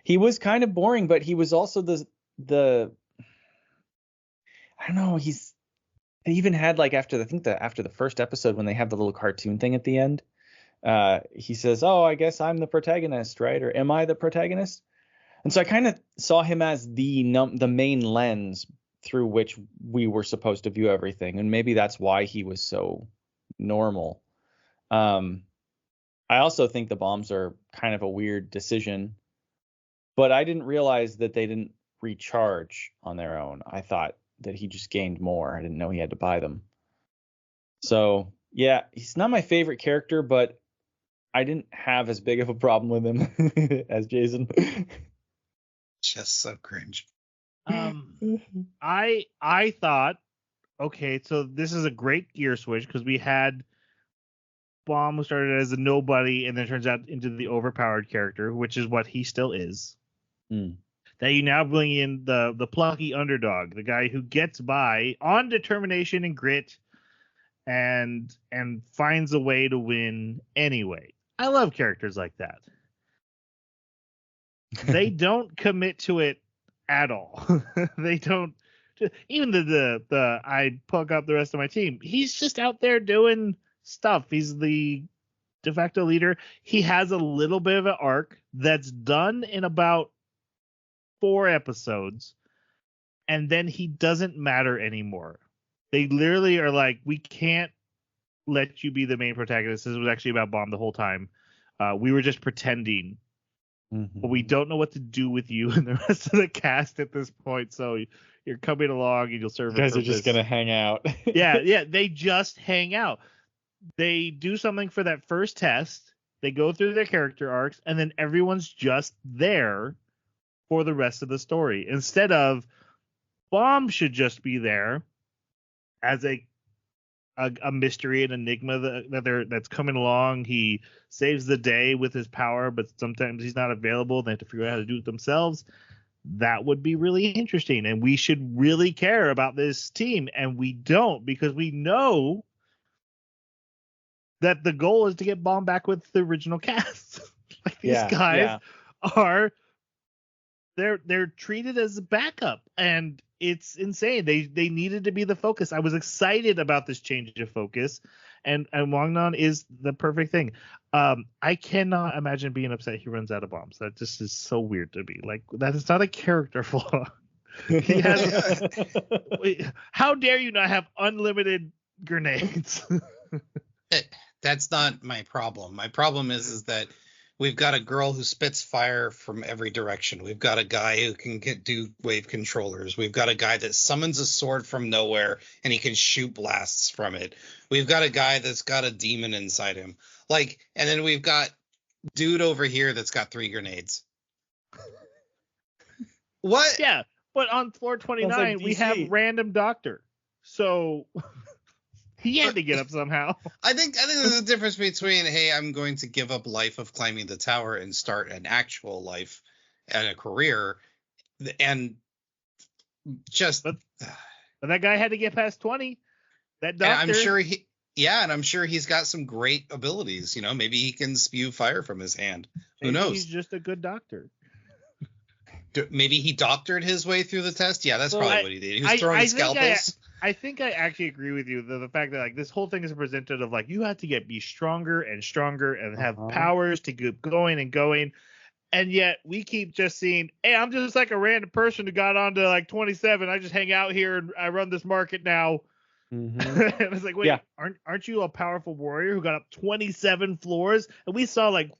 He was kind of boring, but he was also the I don't know, they even had like after the first episode when they have the little cartoon thing at the end, he says, oh, I guess I'm the protagonist, right? Or am I the protagonist? And so I kind of saw him as the main lens through which we were supposed to view everything. And maybe that's why he was so normal. I also think the bombs are kind of a weird decision, but I didn't realize that they didn't recharge on their own. I thought that he just gained more. I didn't know he had to buy them. So yeah, he's not my favorite character, but I didn't have as big of a problem with him as Jason. Just so cringe. I thought, okay, so this is a great gear switch, because we had Bomb, who started as a nobody and then turns out into the overpowered character, which is what he still is. That you now bring in the plucky underdog, the guy who gets by on determination and grit and finds a way to win anyway. I love characters like that. They don't commit to it at all. They don't. Even the I plug up the rest of my team. He's just out there doing stuff. He's the de facto leader. He has a little bit of an arc that's done in about 4 episodes, and then he doesn't matter anymore. They literally are like, we can't let you be the main protagonist. This was actually about Bomb the whole time. We were just pretending. But we don't know what to do with you and the rest of the cast at this point. So you're coming along and you'll serve. You guys are just gonna hang out. yeah. They just hang out. They do something for that first test. They go through their character arcs, and then everyone's just there for the rest of the story. Instead of Bomb should just be there as a mystery, an enigma that's coming along. He saves the day with his power, but sometimes he's not available. They have to figure out how to do it themselves. that would be really interesting. And we should really care about this team. And we don't, because we know that the goal is to get Bomb back with the original cast. Like these guys are, they're treated as a backup, and it's insane. They needed to be the focus. I was excited about this change of focus, and Wangnan is the perfect thing. I cannot imagine being upset he runs out of bombs. That just is so weird to me. Like, that is not a character flaw. He has. How dare you not have unlimited grenades? That's not my problem. My problem is that we've got a girl who spits fire from every direction. We've got a guy who can do wave controllers. We've got a guy that summons a sword from nowhere and he can shoot blasts from it. We've got a guy that's got a demon inside him. Like, and then we've got dude over here that's got 3 grenades. What? Yeah, but on floor 29 like we have random doctor. So he had to get up somehow. I think there's a difference between, hey, I'm going to give up life of climbing the tower and start an actual life and a career, and just. But that guy had to get past 20. That doctor. And I'm sure he's got some great abilities. You know, maybe he can spew fire from his hand. Who knows? He's just a good doctor. Maybe he doctored his way through the test. Yeah, that's probably what he did. He was throwing scalpels. I think I actually agree with you. The fact that, like, this whole thing is presented of, like, you have to be stronger and stronger and have powers to keep going and going. And yet we keep just seeing, hey, I'm just like a random person who got onto like 27. I just hang out here and I run this market now. And it's like, wait, aren't you a powerful warrior who got up 27 floors? And we saw like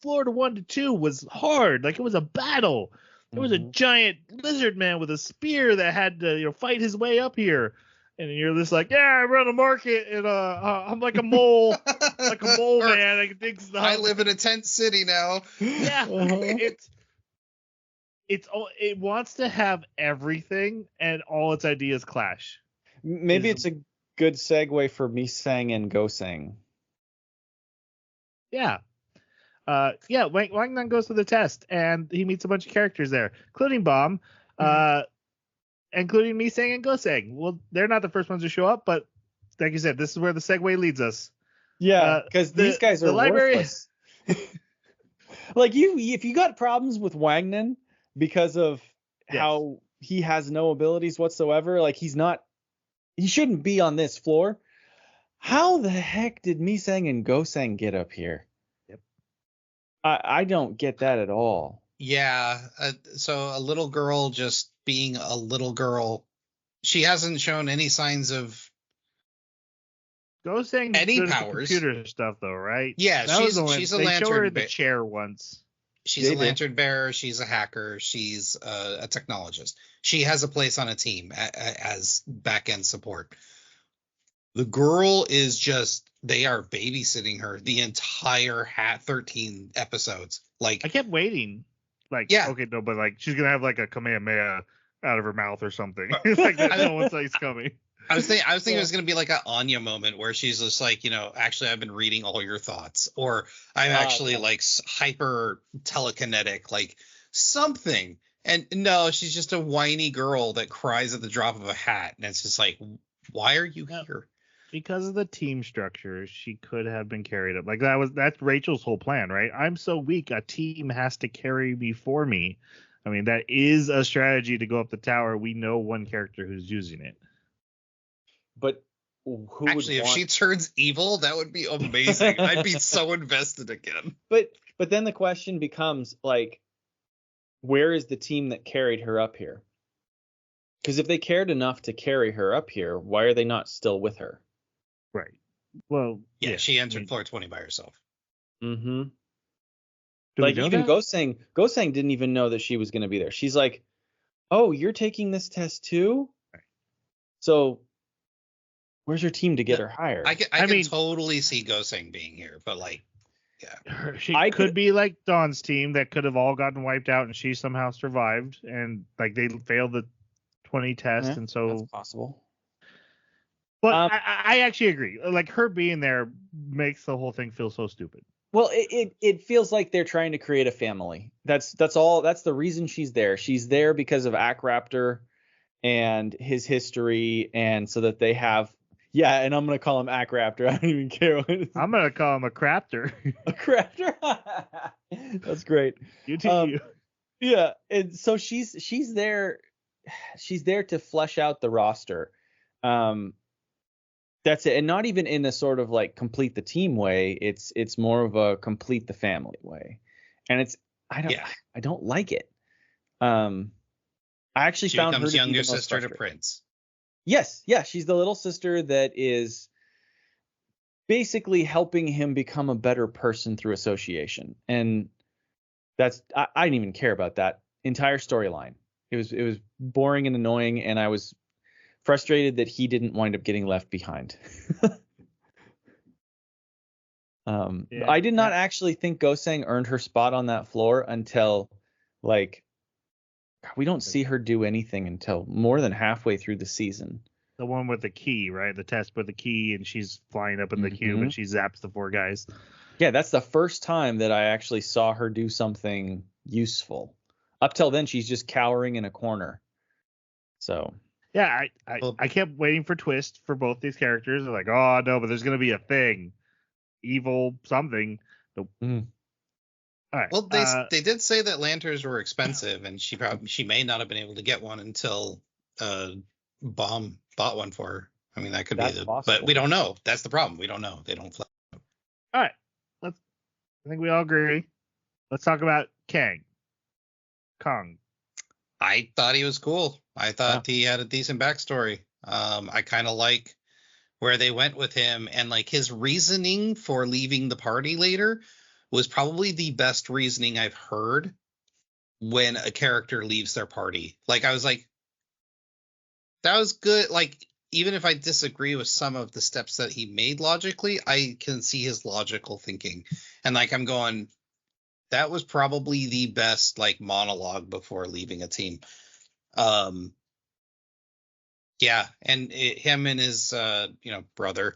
floor 1 to 2 was hard. Like, it was a battle. There was a giant lizard man with a spear that had to, fight his way up here. And you're just like, yeah, I run a market, and I'm like a mole, like a mole man. I can dig stuff. I live in a tent city now. Yeah, it wants to have everything, and all its ideas clash. Maybe it's a good segue for Misang and Goseng. Yeah. Wang Nan goes to the test, and he meets a bunch of characters there, including Bomb, including Misang and Goseng. Well, they're not the first ones to show up, but like you said, this is where the segue leads us. Yeah, because these guys are worthless. Like, if you got problems with Wang Nan because of how he has no abilities whatsoever, like he shouldn't be on this floor. How the heck did Misang and Goseng get up here? I don't get that at all. Yeah. So a little girl just being a little girl, she hasn't shown any signs of Goseng any powers. Computer stuff, though, right? Yeah, she's a lantern. They showed her in the chair once. She's a lantern bearer. She's a hacker. She's a technologist. She has a place on a team as back-end support. The girl is just, they are babysitting her the entire 13 episodes. Like, I kept waiting. Like, okay, no, but like she's gonna have like a Kamehameha out of her mouth or something. Like, no one saw he's coming. I was thinking it was gonna be like an Anya moment where she's just like, actually I've been reading all your thoughts, or I'm actually like hyper telekinetic, like something. And no, she's just a whiny girl that cries at the drop of a hat, and it's just like, why are you here? Because of the team structure, she could have been carried up. Like, that's Rachel's whole plan, right? I'm so weak, a team has to carry me for me. I mean, that is a strategy to go up the tower. We know one character who's using it. But if she turns evil, that would be amazing. I'd be so invested again. But then the question becomes, like, where is the team that carried her up here? Because if they cared enough to carry her up here, why are they not still with her? Right. Well, yeah, she entered floor 20 by herself. Mm-hmm. Like, even Goseng didn't even know that she was going to be there. She's like, oh, you're taking this test too? Right. So where's your team to get her hired? I can totally see Goseng being here, but like, yeah. She could be like Dawn's team that could have all gotten wiped out, and she somehow survived, and like they failed the 20 test, and so that's possible. But I actually agree. Like, her being there makes the whole thing feel so stupid. Well, it feels like they're trying to create a family. That's all. That's the reason she's there. She's there because of Ackraptor and his history, and so that they have. Yeah, and I'm gonna call him Ackraptor. I don't even care what it is. I'm gonna call him a craptor. A Craptor. That's great. You do you. Yeah, and so she's there. She's there to flesh out the roster. That's it, and not even in a sort of like complete the team way. It's more of a complete the family way, and I don't like it. I actually She found her becomes to be the younger most sister to frustrating. Prince. Yes, yeah, she's the little sister that is basically helping him become a better person through association, and I didn't even care about that entire storyline. It was boring and annoying, and I was frustrated that he didn't wind up getting left behind. I did not actually think Gosang earned her spot on that floor until like we don't see her do anything until more than halfway through the season. The one with the key, right? The test with the key, and she's flying up in the cube, and she zaps the 4 guys. Yeah, that's the first time that I actually saw her do something useful. Up till then, she's just cowering in a corner. So yeah, I kept waiting for twist for both these characters. They're like, oh no, but there's gonna be a thing, evil something. Nope. All right. Well, they did say that lanterns were expensive, and she may not have been able to get one until Bomb bought one for her. I mean, that could be but we don't know. That's the problem. We don't know. They don't. All right. I think we all agree. Let's talk about Kong. I thought he was cool. I thought he had a decent backstory. I kind of like where they went with him, and like his reasoning for leaving the party later was probably the best reasoning I've heard when a character leaves their party. Like I was like, that was good. Like even if I disagree with some of the steps that he made logically, I can see his logical thinking. And like I'm going, that was probably the best like monologue before leaving a team. Yeah, and him and his brother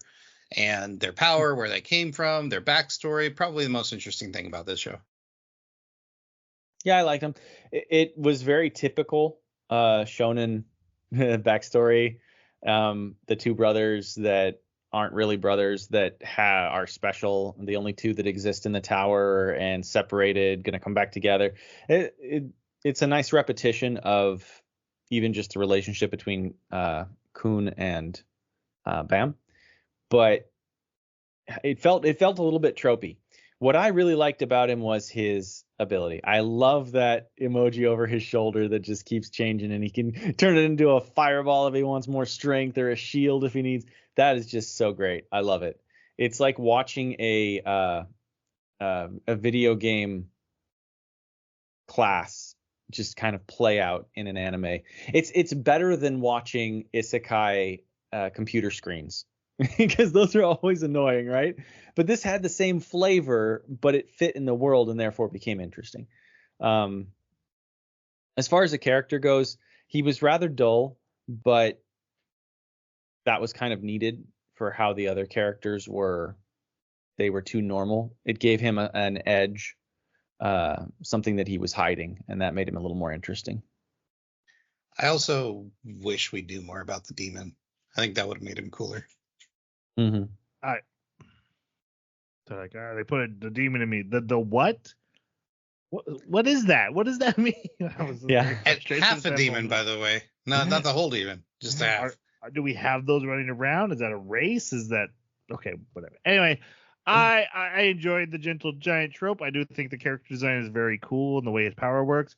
and their power, where they came from, their backstory, probably the most interesting thing about this show. Yeah, I liked him. It was very typical shonen backstory. The 2 brothers that aren't really brothers that are special, the only 2 that exist in the tower and separated, gonna come back together. It's a nice repetition of even just the relationship between Kun and Bam, but it felt a little bit tropey. What I really liked about him was his ability. I love that emoji over his shoulder that just keeps changing, and he can turn it into a fireball if he wants more strength, or a shield if he needs. That is just so great. I love it. It's like watching a video game class just kind of play out in an anime. It's better than watching isekai computer screens. Because those are always annoying, right? But this had the same flavor, but it fit in the world and therefore became interesting. As far as the character goes, he was rather dull, but that was kind of needed for how the other characters were. They were too normal. It gave him an edge, something that he was hiding, and that made him a little more interesting. I also wish we knew more about the demon. I think that would have made him cooler. Mm-hmm. So like, they put the demon in me. The what? What is that? What does that mean? Half a demon, by the way. No, not the whole demon. Just half. Do we have those running around? Is that a race? Is that okay? Whatever. Anyway, I enjoyed the gentle giant trope. I do think the character design is very cool and the way his power works.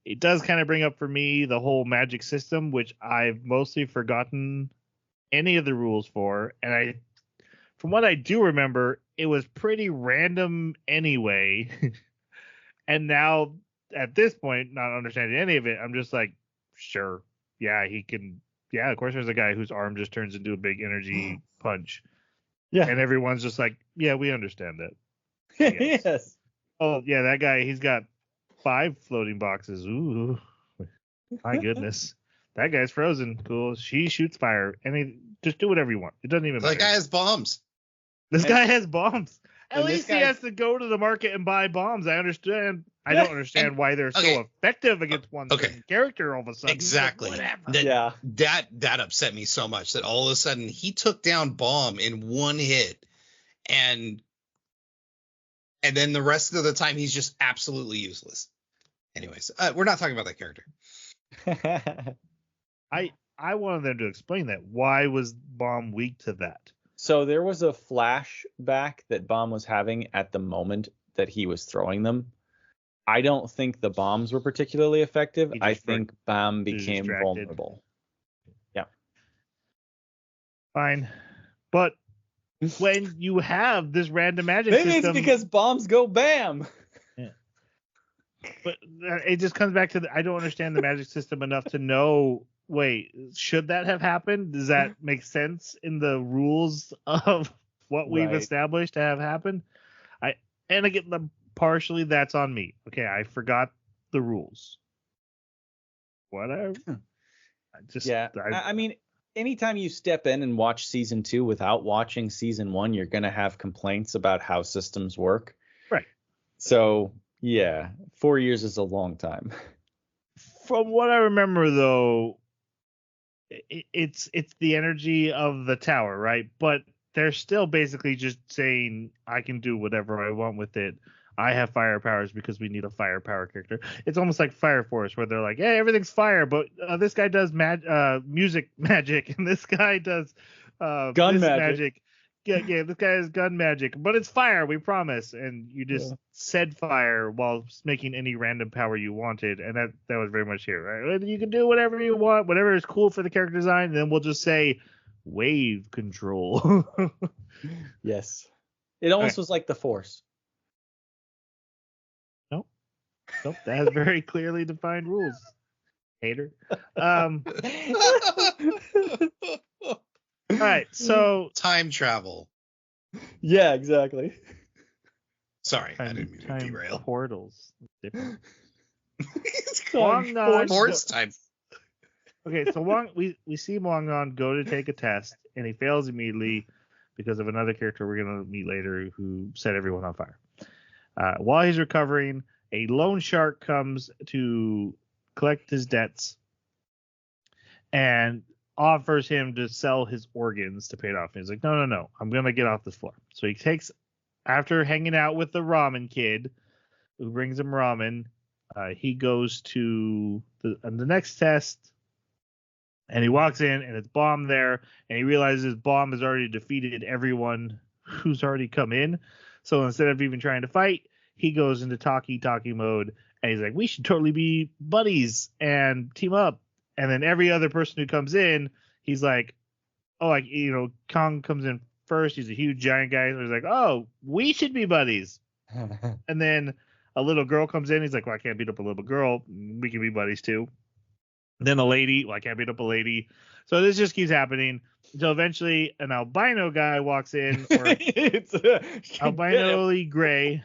It does kind of bring up for me the whole magic system, which I've mostly forgotten any of the rules for, and from what I do remember, it was pretty random anyway. And now at this point, not understanding any of it, I'm just like, sure, yeah, he can. Yeah, of course, there's a guy whose arm just turns into a big energy punch. Yeah, and everyone's just like, yeah, we understand that. Yes. Oh yeah, that guy, he's got 5 floating boxes. Ooh, my goodness. That guy's frozen. Cool. She shoots fire. Just do whatever you want. It doesn't even matter. That guy has bombs. This guy has bombs. At least he has to go to the market and buy bombs. I understand. I don't understand why they're so effective against one certain character all of a sudden. Exactly. Yeah. That upset me so much that all of a sudden he took down Bomb in one hit, and then the rest of the time he's just absolutely useless. Anyways, we're not talking about that character. I wanted them to explain that. Why was Bomb weak to that? So there was a flashback that Bomb was having at the moment that he was throwing them. I don't think the bombs were particularly effective. I think Bomb became vulnerable. Yeah. Fine. But when you have this random magic maybe system... it's because bombs go bam. Yeah. But it just comes back to I don't understand the magic system enough to know, wait, should that have happened? Does that make sense in the rules of what we've established to have happened? And again, partially that's on me. Okay, I forgot the rules. Whatever. I mean, anytime you step in and watch season 2 without watching season 1, you're gonna have complaints about how systems work. Right. So yeah, 4 years is a long time. From what I remember, though, it's the energy of the tower, right? But they're still basically just saying, I can do whatever I want with it. I have fire powers because we need a fire power character. It's almost like Fire Force, where they're like, hey, everything's fire, but this guy does music magic, and this guy does gun magic. Yeah, this guy has gun magic, but it's fire, we promise. And you just said fire while making any random power you wanted, and that was very much here, right? You can do whatever you want, whatever is cool for the character design, and then we'll just say wave control. Yes. It almost was like the Force. Nope, that has very clearly defined rules. Hater. All right, so time travel. Yeah, exactly. Sorry, I didn't mean to derail. Portals. Different. Force time. Okay, so we see Wong go to take a test, and he fails immediately because of another character we're gonna meet later who set everyone on fire. While he's recovering, a loan shark comes to collect his debts and offers him to sell his organs to pay it off. And he's like, no, I'm going to get off this floor. So he takes, after hanging out with the ramen kid who brings him ramen, he goes to the next test, and he walks in, and it's Bomb there, and he realizes Bomb has already defeated everyone who's already come in. So instead of even trying to fight, he goes into talkie mode, and he's like, we should totally be buddies and team up. And then every other person who comes in, he's like, Kong comes in first. He's a huge giant guy. So he's like, oh, we should be buddies. And then a little girl comes in. He's like, well, I can't beat up a little girl. We can be buddies too. And then a lady, well, I can't beat up a lady. So this just keeps happening until eventually an albino guy walks in, or it's albino-ly gray.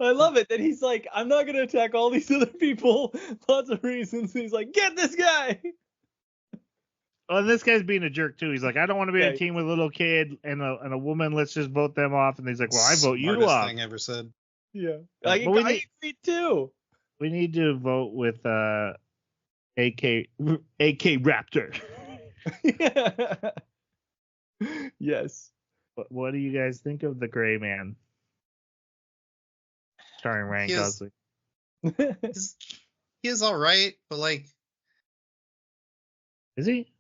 I love it that he's like, I'm not going to attack all these other people. Lots of reasons. He's like, get this guy. Oh, and this guy's being a jerk too. He's like, I don't want to be on a team with a little kid and a woman. Let's just vote them off. And he's like, well, I vote you off. Smartest thing ever said. Yeah. I agree too. We need to vote with AK Raptor. Yeah. Yes. What do you guys think of the Gray Man? Starring Ryan Gosling. He is all right, but like, is he?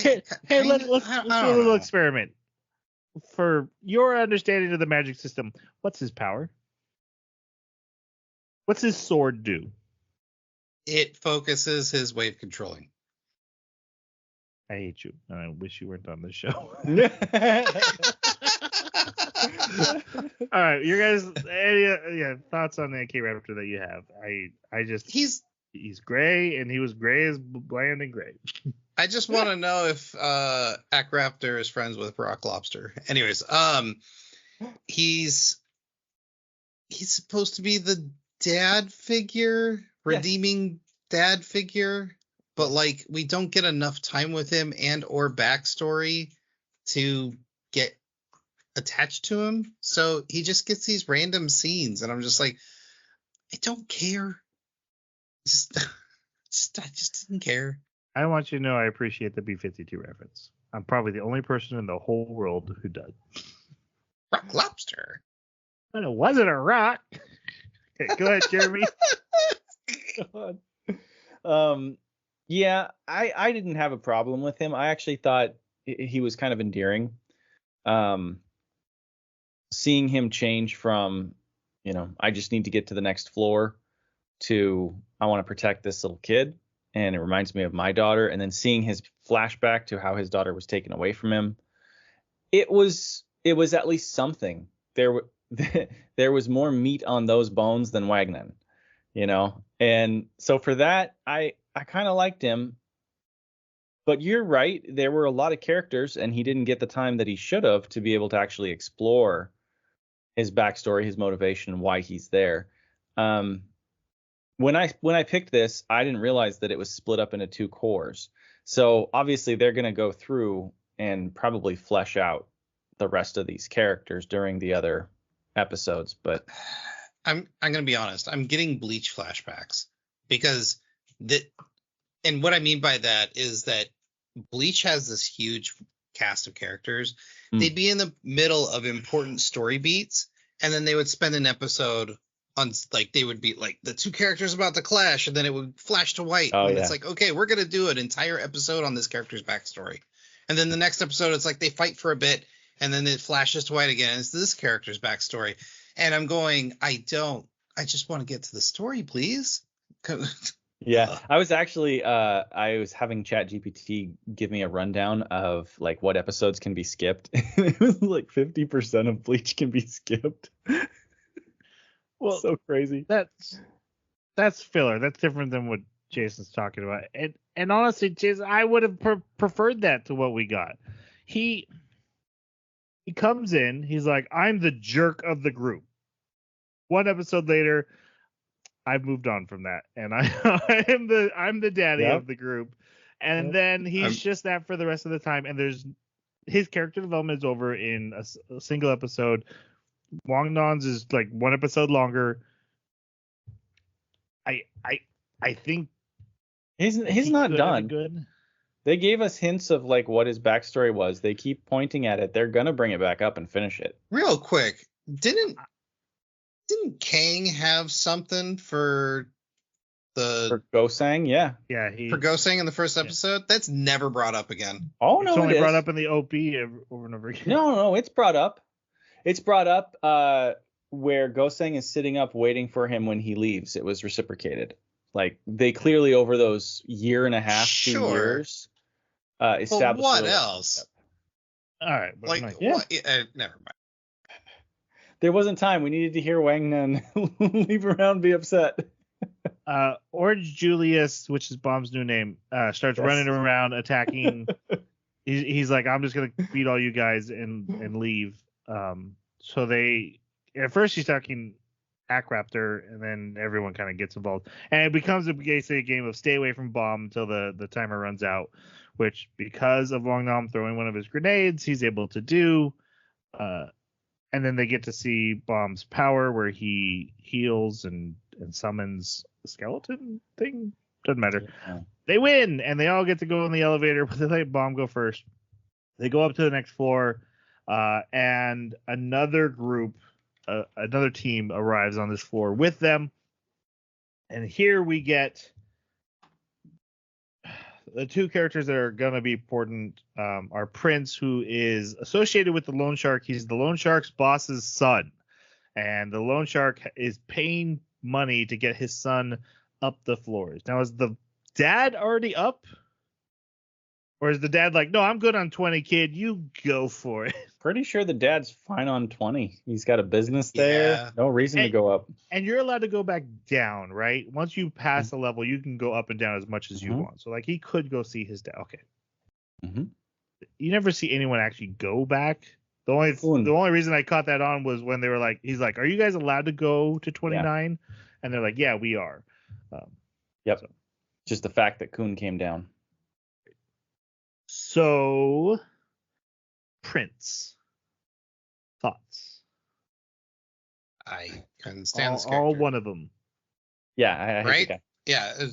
Let's do a little experiment. For your understanding of the magic system, what's his power? What's his sword do? It focuses his wave controlling. I hate you, and I wish you weren't on this show. All right, you guys, any thoughts on the AK Raptor that you have? I just he's gray, and he was gray as bland and gray. I just want to know if AK Raptor is friends with Rock Lobster. Anyways, he's supposed to be the dad figure, redeeming dad figure but like we don't get enough time with him and or backstory to get attached to him. So he just gets these random scenes, and I'm just like, I don't care. I just didn't care. I want you to know I appreciate the B-52 reference. I'm probably the only person in the whole world who does. Rock lobster. But it wasn't a rock. Okay, go ahead, Jeremy. Yeah, I didn't have a problem with him. I actually thought he was kind of endearing. Seeing him change from, I just need to get to the next floor to I want to protect this little kid, and it reminds me of my daughter, and then seeing his flashback to how his daughter was taken away from him, it was at least something. There was more meat on those bones than Wagner, and so for that I kind of liked him. But you're right, there were a lot of characters, and he didn't get the time that he should have to be able to actually explore his backstory, his motivation, why he's there. When I picked this, I didn't realize that it was split up into 2 cores. So obviously they're going to go through and probably flesh out the rest of these characters during the other episodes. But I'm going to be honest. I'm getting Bleach flashbacks because and what I mean by that is that Bleach has this huge cast of characters. They'd be in the middle of important story beats, and then they would spend an episode on, like, they would be like the 2 characters about to clash, and then it would flash to white. It's like, okay, we're going to do an entire episode on this character's backstory. And then the next episode, it's like they fight for a bit, and then it flashes to white again. And it's this character's backstory. And I'm going, I just want to get to the story, please. Yeah, I was actually I was having ChatGPT give me a rundown of like what episodes can be skipped. It was like 50% of Bleach can be skipped. Well, so crazy. That's filler. That's different than what Jason's talking about. And honestly, Jason, I would have preferred that to what we got. He comes in, he's like, I'm the jerk of the group. 1 episode later, I've moved on from that, and I'm the daddy of the group. And then he's just that for the rest of the time. And his character development is over in a single episode. Wang Non's is like 1 episode longer. I think he's not done. Good. They gave us hints of like what his backstory was. They keep pointing at it. They're gonna bring it back up and finish it. Real quick, didn't Kang have something for Gosang? Yeah. For Gosang in the first episode? Yeah. That's never brought up again. Oh no, it's only brought up in the OP over and over again. No, it's brought up. It's brought up where Gosang is sitting up waiting for him when he leaves. It was reciprocated. Like they clearly over those 1.5 years, 2 years, established. But what else? All right, like what? Never mind. There wasn't time. We needed to hear Wang Nun leave around, be upset. Orange Julius, which is Bomb's new name, starts running around attacking. he's like, I'm just gonna beat all you guys and leave. So they at first he's talking Ackraptor, and then everyone kind of gets involved, and it becomes basically a game of stay away from Bomb until the timer runs out, which because of Wang Nam throwing one of his grenades, he's able to do. And then they get to see Bomb's power where he heals and summons a skeleton thing. Doesn't matter. Yeah. They win, and they all get to go in the elevator, but they let Bomb go first. They go up to the next floor, and another group, another team arrives on this floor with them. And here we get the 2 characters that are going to be important are Prince, who is associated with the Loan Shark. He's the Loan Shark's boss's son. And the Loan Shark is paying money to get his son up the floors. Now, is the dad already up? Or is the dad like, no, I'm good on 20, kid. You go for it. Pretty sure the dad's fine on 20. He's got a business there. Yeah. No reason to go up. And you're allowed to go back down, right? Once you pass a level, you can go up and down as much as you want. So, like, he could go see his dad. Okay. You never see anyone actually go back. The only reason I caught that on was when they were like, he's like, are you guys allowed to go to 29? Yeah. And they're like, yeah, we are. Yep. Just the fact that Kun came down. So, Prince, thoughts? I couldn't stand this All character. one of them. Yeah, I hate Right? the guy. Yeah,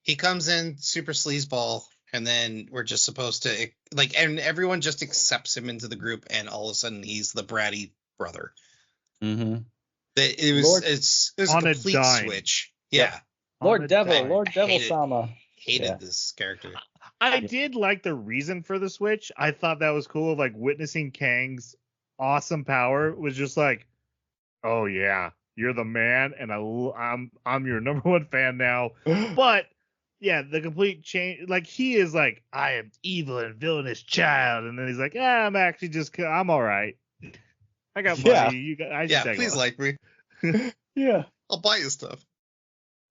he comes in super sleazeball, and then we're just supposed to and everyone just accepts him into the group, and all of a sudden he's the bratty brother. Mm-hmm. It was a on a complete dime. switch. Yep. Yeah, Lord Devil hated- Sama. hated Yeah. this character. I did like the reason for the switch. I thought that was cool. Like witnessing Kang's awesome power was just like, oh yeah, you're the man, and I'm your number one fan now. But yeah, the complete change. Like he is like, I am evil and villainous child, and then he's like, I'm actually I'm all right. I got money. Yeah. You got. I should Yeah, tag please along. like me. Yeah. I'll buy you stuff.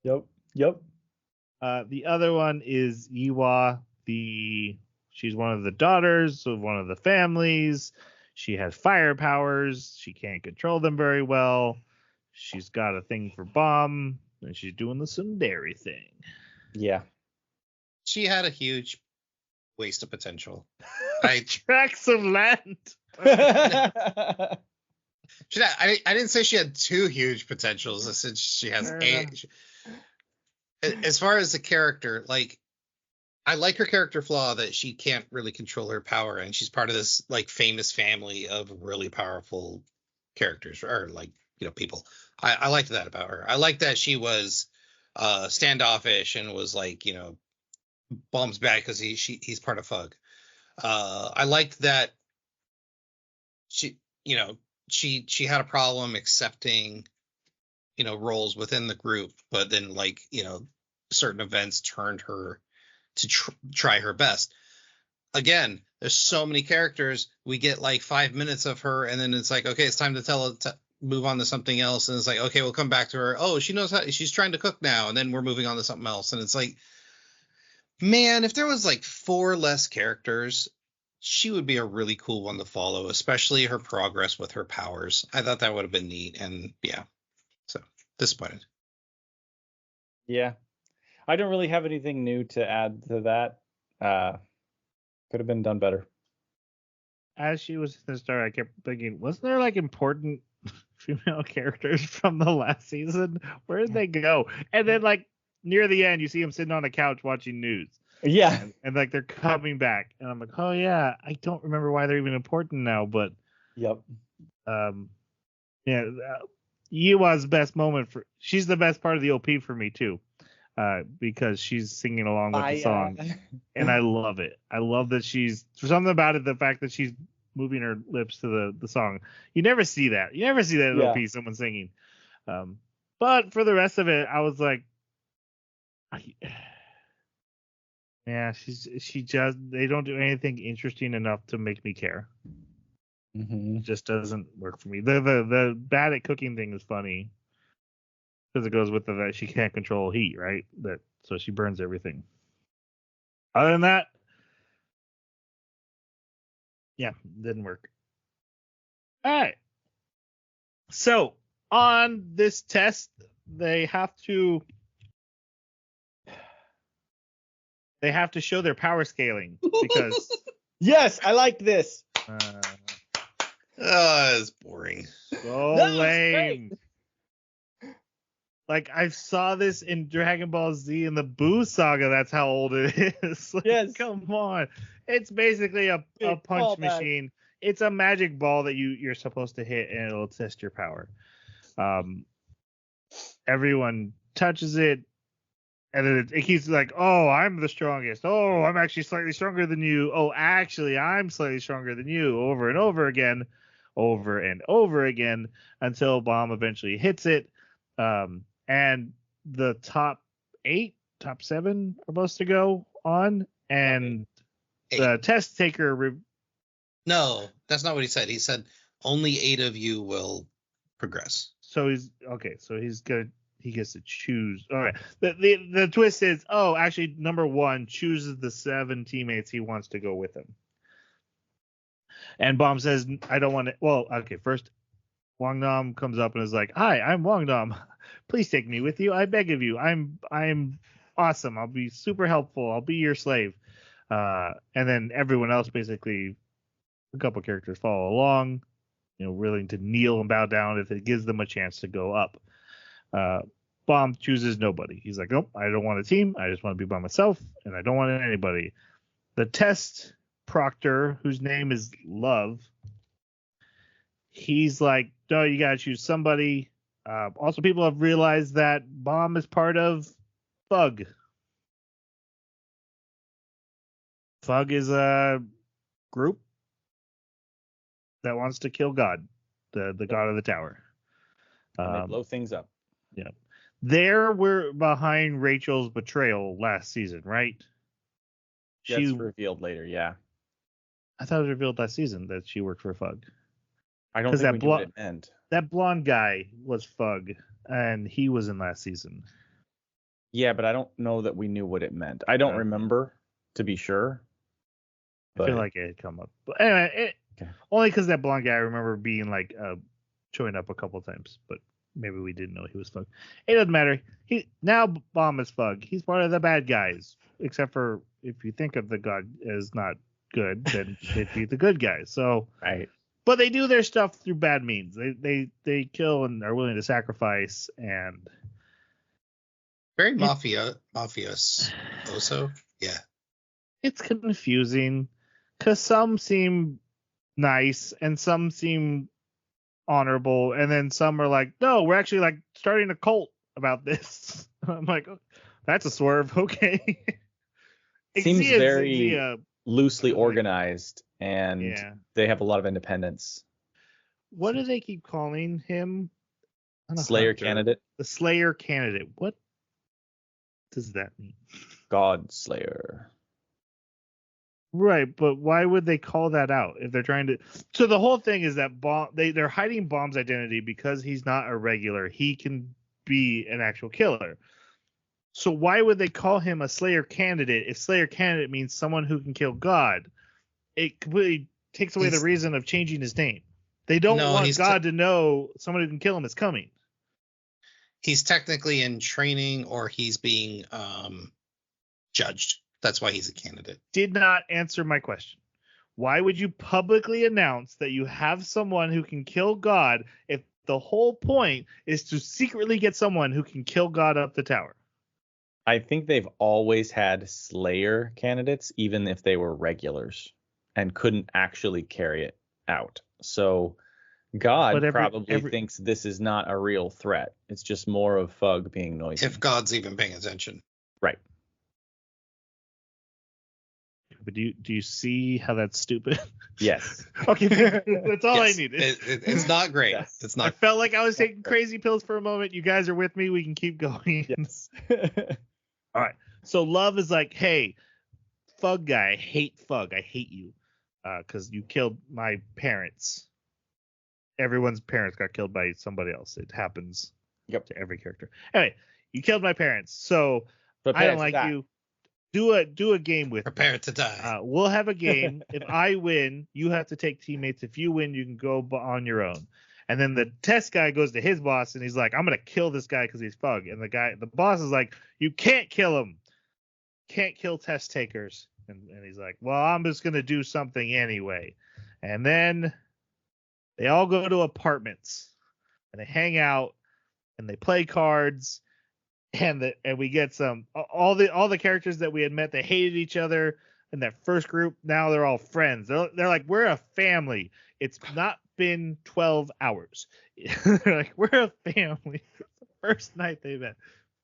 Yep. The other one is Yiwa. She's one of the daughters of one of the families. She has fire powers. She can't control them very well. She's got a thing for bomb, and she's doing the tsundere thing. Yeah. She had a huge waste of potential. Tracts of land. Yeah. I didn't say she had two huge potentials. I said she has as far as the character, like I like her character flaw that she can't really control her power, and she's part of this like famous family of really powerful characters or like people. I liked that about her. I like that she was standoffish and was like Bomb's bad because he's part of Fug. I liked that she she had a problem accepting roles within the group, but then certain events turned her to try her best. Again, there's so many characters. We get like 5 minutes of her, and then it's like, okay, it's time to move on to something else. And it's like, okay, we'll come back to her. Oh, she knows how she's trying to cook now, and then we're moving on to something else. And it's like, man, if there was like 4 less characters, she would be a really cool one to follow, especially her progress with her powers. I thought that would have been neat, and yeah, so disappointed. Yeah. I don't really have anything new to add to that. Could have been done better. As she was in the story, I kept thinking, wasn't there like important female characters from the last season? Where did they go? And then like near the end, you see them sitting on a couch watching news. Yeah. And like they're coming back, and I'm like, oh yeah, I don't remember why they're even important now, but Yep. yeah, Yiwa's best moment she's the best part of the OP for me too, because she's singing along with the song, and I love it. I love that she's something about it, the fact that she's moving her lips to the song. You never see that. You never see that in OP, someone singing. But for the rest of it, I was like, yeah, they don't do anything interesting enough to make me care. Mm-hmm. It just doesn't work for me. The bad at cooking thing is funny because it goes with that she can't control heat, right? So she burns everything. Other than that, yeah, didn't work. All right. So on this test, they have to show their power scaling because Yes, I like this. It's boring. So lame. Like I saw this in Dragon Ball Z in the Boo saga. That's how old it is. Like, Yes. Come on. It's basically a punch machine. It's a magic ball that you're supposed to hit, and it'll test your power. Everyone touches it, and then it keeps like, oh, I'm the strongest. Oh, I'm actually slightly stronger than you. Oh, actually, I'm slightly stronger than you. Over and over again, until Bomb eventually hits it. And the top 7 are supposed to go on, and the test taker. No, that's not what he said. He said only 8 of you will progress. So he's okay. So he gets to choose. All right. The twist is, actually, number 1 chooses the 7 teammates he wants to go with him. And Bomb says, I don't want to. Well, okay. First, Wang Nam comes up and is like, "Hi, I'm Wang Nam. Please take me with you. I beg of you. I'm awesome. I'll be super helpful. I'll be your slave. And then everyone else, basically, a couple characters follow along, willing to kneel and bow down if it gives them a chance to go up. Bomb chooses nobody. He's like, nope, I don't want a team. I just want to be by myself, and I don't want anybody. The test proctor, whose name is Love, he's like, no, you got to choose somebody. Also, people have realized that Bomb is part of Fug. Fug is a group that wants to kill God, the god of the tower. They blow things up. Yeah. There we're behind Rachel's betrayal last season, right? Gets revealed later, yeah. I thought it was revealed last season that she worked for Fug. I don't think we knew what it meant. That blonde guy was Fug, and he was in last season. Yeah, but I don't know that we knew what it meant. I don't remember, to be sure. I feel like it had come up. But anyway, only because that blonde guy, I remember being like showing up a couple times, but maybe we didn't know he was Fug. It doesn't matter. Now Bomb is Fug. He's part of the bad guys, except for if you think of the god as not good, then they'd be the good guys. So right. But they do their stuff through bad means. They kill and are willing to sacrifice, and very mafious also. Yeah. It's confusing because some seem nice and some seem honorable, and then some are like, no, we're actually like starting a cult about this. I'm like, oh, that's a swerve. Okay. Seems very loosely organized, and they have a lot of independence. What do they keep calling him? Slayer candidate. The Slayer candidate. What does that mean? God Slayer. Right, but why would they call that out if they're trying to? So the whole thing is that they're hiding Bomb's identity because he's not a regular. He can be an actual killer. So why would they call him a Slayer candidate if Slayer candidate means someone who can kill God? It completely takes away the reason of changing his name. They don't want God to know someone who can kill him is coming. He's technically in training, or he's being judged. That's why he's a candidate. Did not answer my question. Why would you publicly announce that you have someone who can kill God if the whole point is to secretly get someone who can kill God up the tower? I think they've always had Slayer candidates, even if they were regulars and couldn't actually carry it out. So God probably thinks this is not a real threat. It's just more of Fug being noisy. If God's even paying attention. Right. But do you see how that's stupid? Yes. Okay, that's all I need. It's not great. Yes. It's not. I felt like I was taking crazy pills for a moment. You guys are with me. We can keep going. Yes. All right. So Love is like, hey, Fug guy, I hate Fug. I hate you because you killed my parents. Everyone's parents got killed by somebody else. It happens to every character. Anyway, you killed my parents. So I don't like you. Do a game with Prepare to die. We'll have a game. If I win, you have to take teammates. If you win, you can go on your own. And then the test guy goes to his boss and he's like, I'm gonna kill this guy because he's Fug. And the boss is like, you can't kill him. Can't kill test takers. And he's like, well, I'm just gonna do something anyway. And then they all go to apartments and they hang out and they play cards. And we get some all the characters that we had met. They hated each other in that first group. Now they're all friends. They're like, we're a family. It's not been 12 hours. They're like, we're a family. It's the first night they met.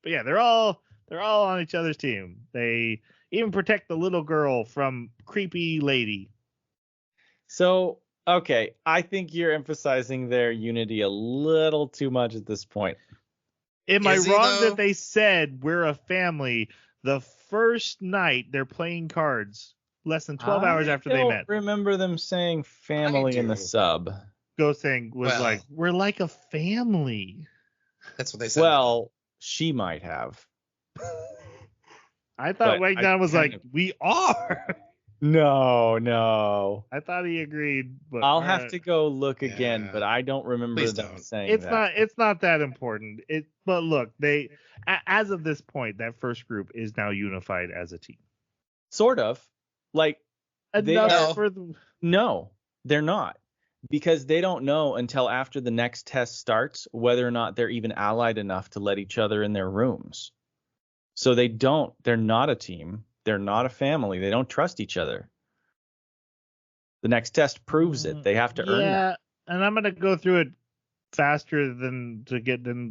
But yeah, they're all on each other's team. They even protect the little girl from creepy lady. So okay, I think you're emphasizing their unity a little too much at this point. Am I wrong that they said we're a family the first night they're playing cards, less than 12 hours after they met? I remember them saying family in the sub. Ghost thing was like, we're like a family. That's what they said. Well, she might have. I thought Wagdown was like, we are. No. I thought he agreed, but I'll have to go look again, Yeah. but I don't remember Please them don't. saying it's that. not that important. But look, as of this point, that first group is now unified as a team. Sort of. Like they Enough are, for the no, they're not. Because they don't know until after the next test starts whether or not they're even allied enough to let each other in their rooms. So they're not a team. They're not a family. They don't trust each other. The next test proves it. They have to earn that. Yeah, and I'm gonna go through it faster than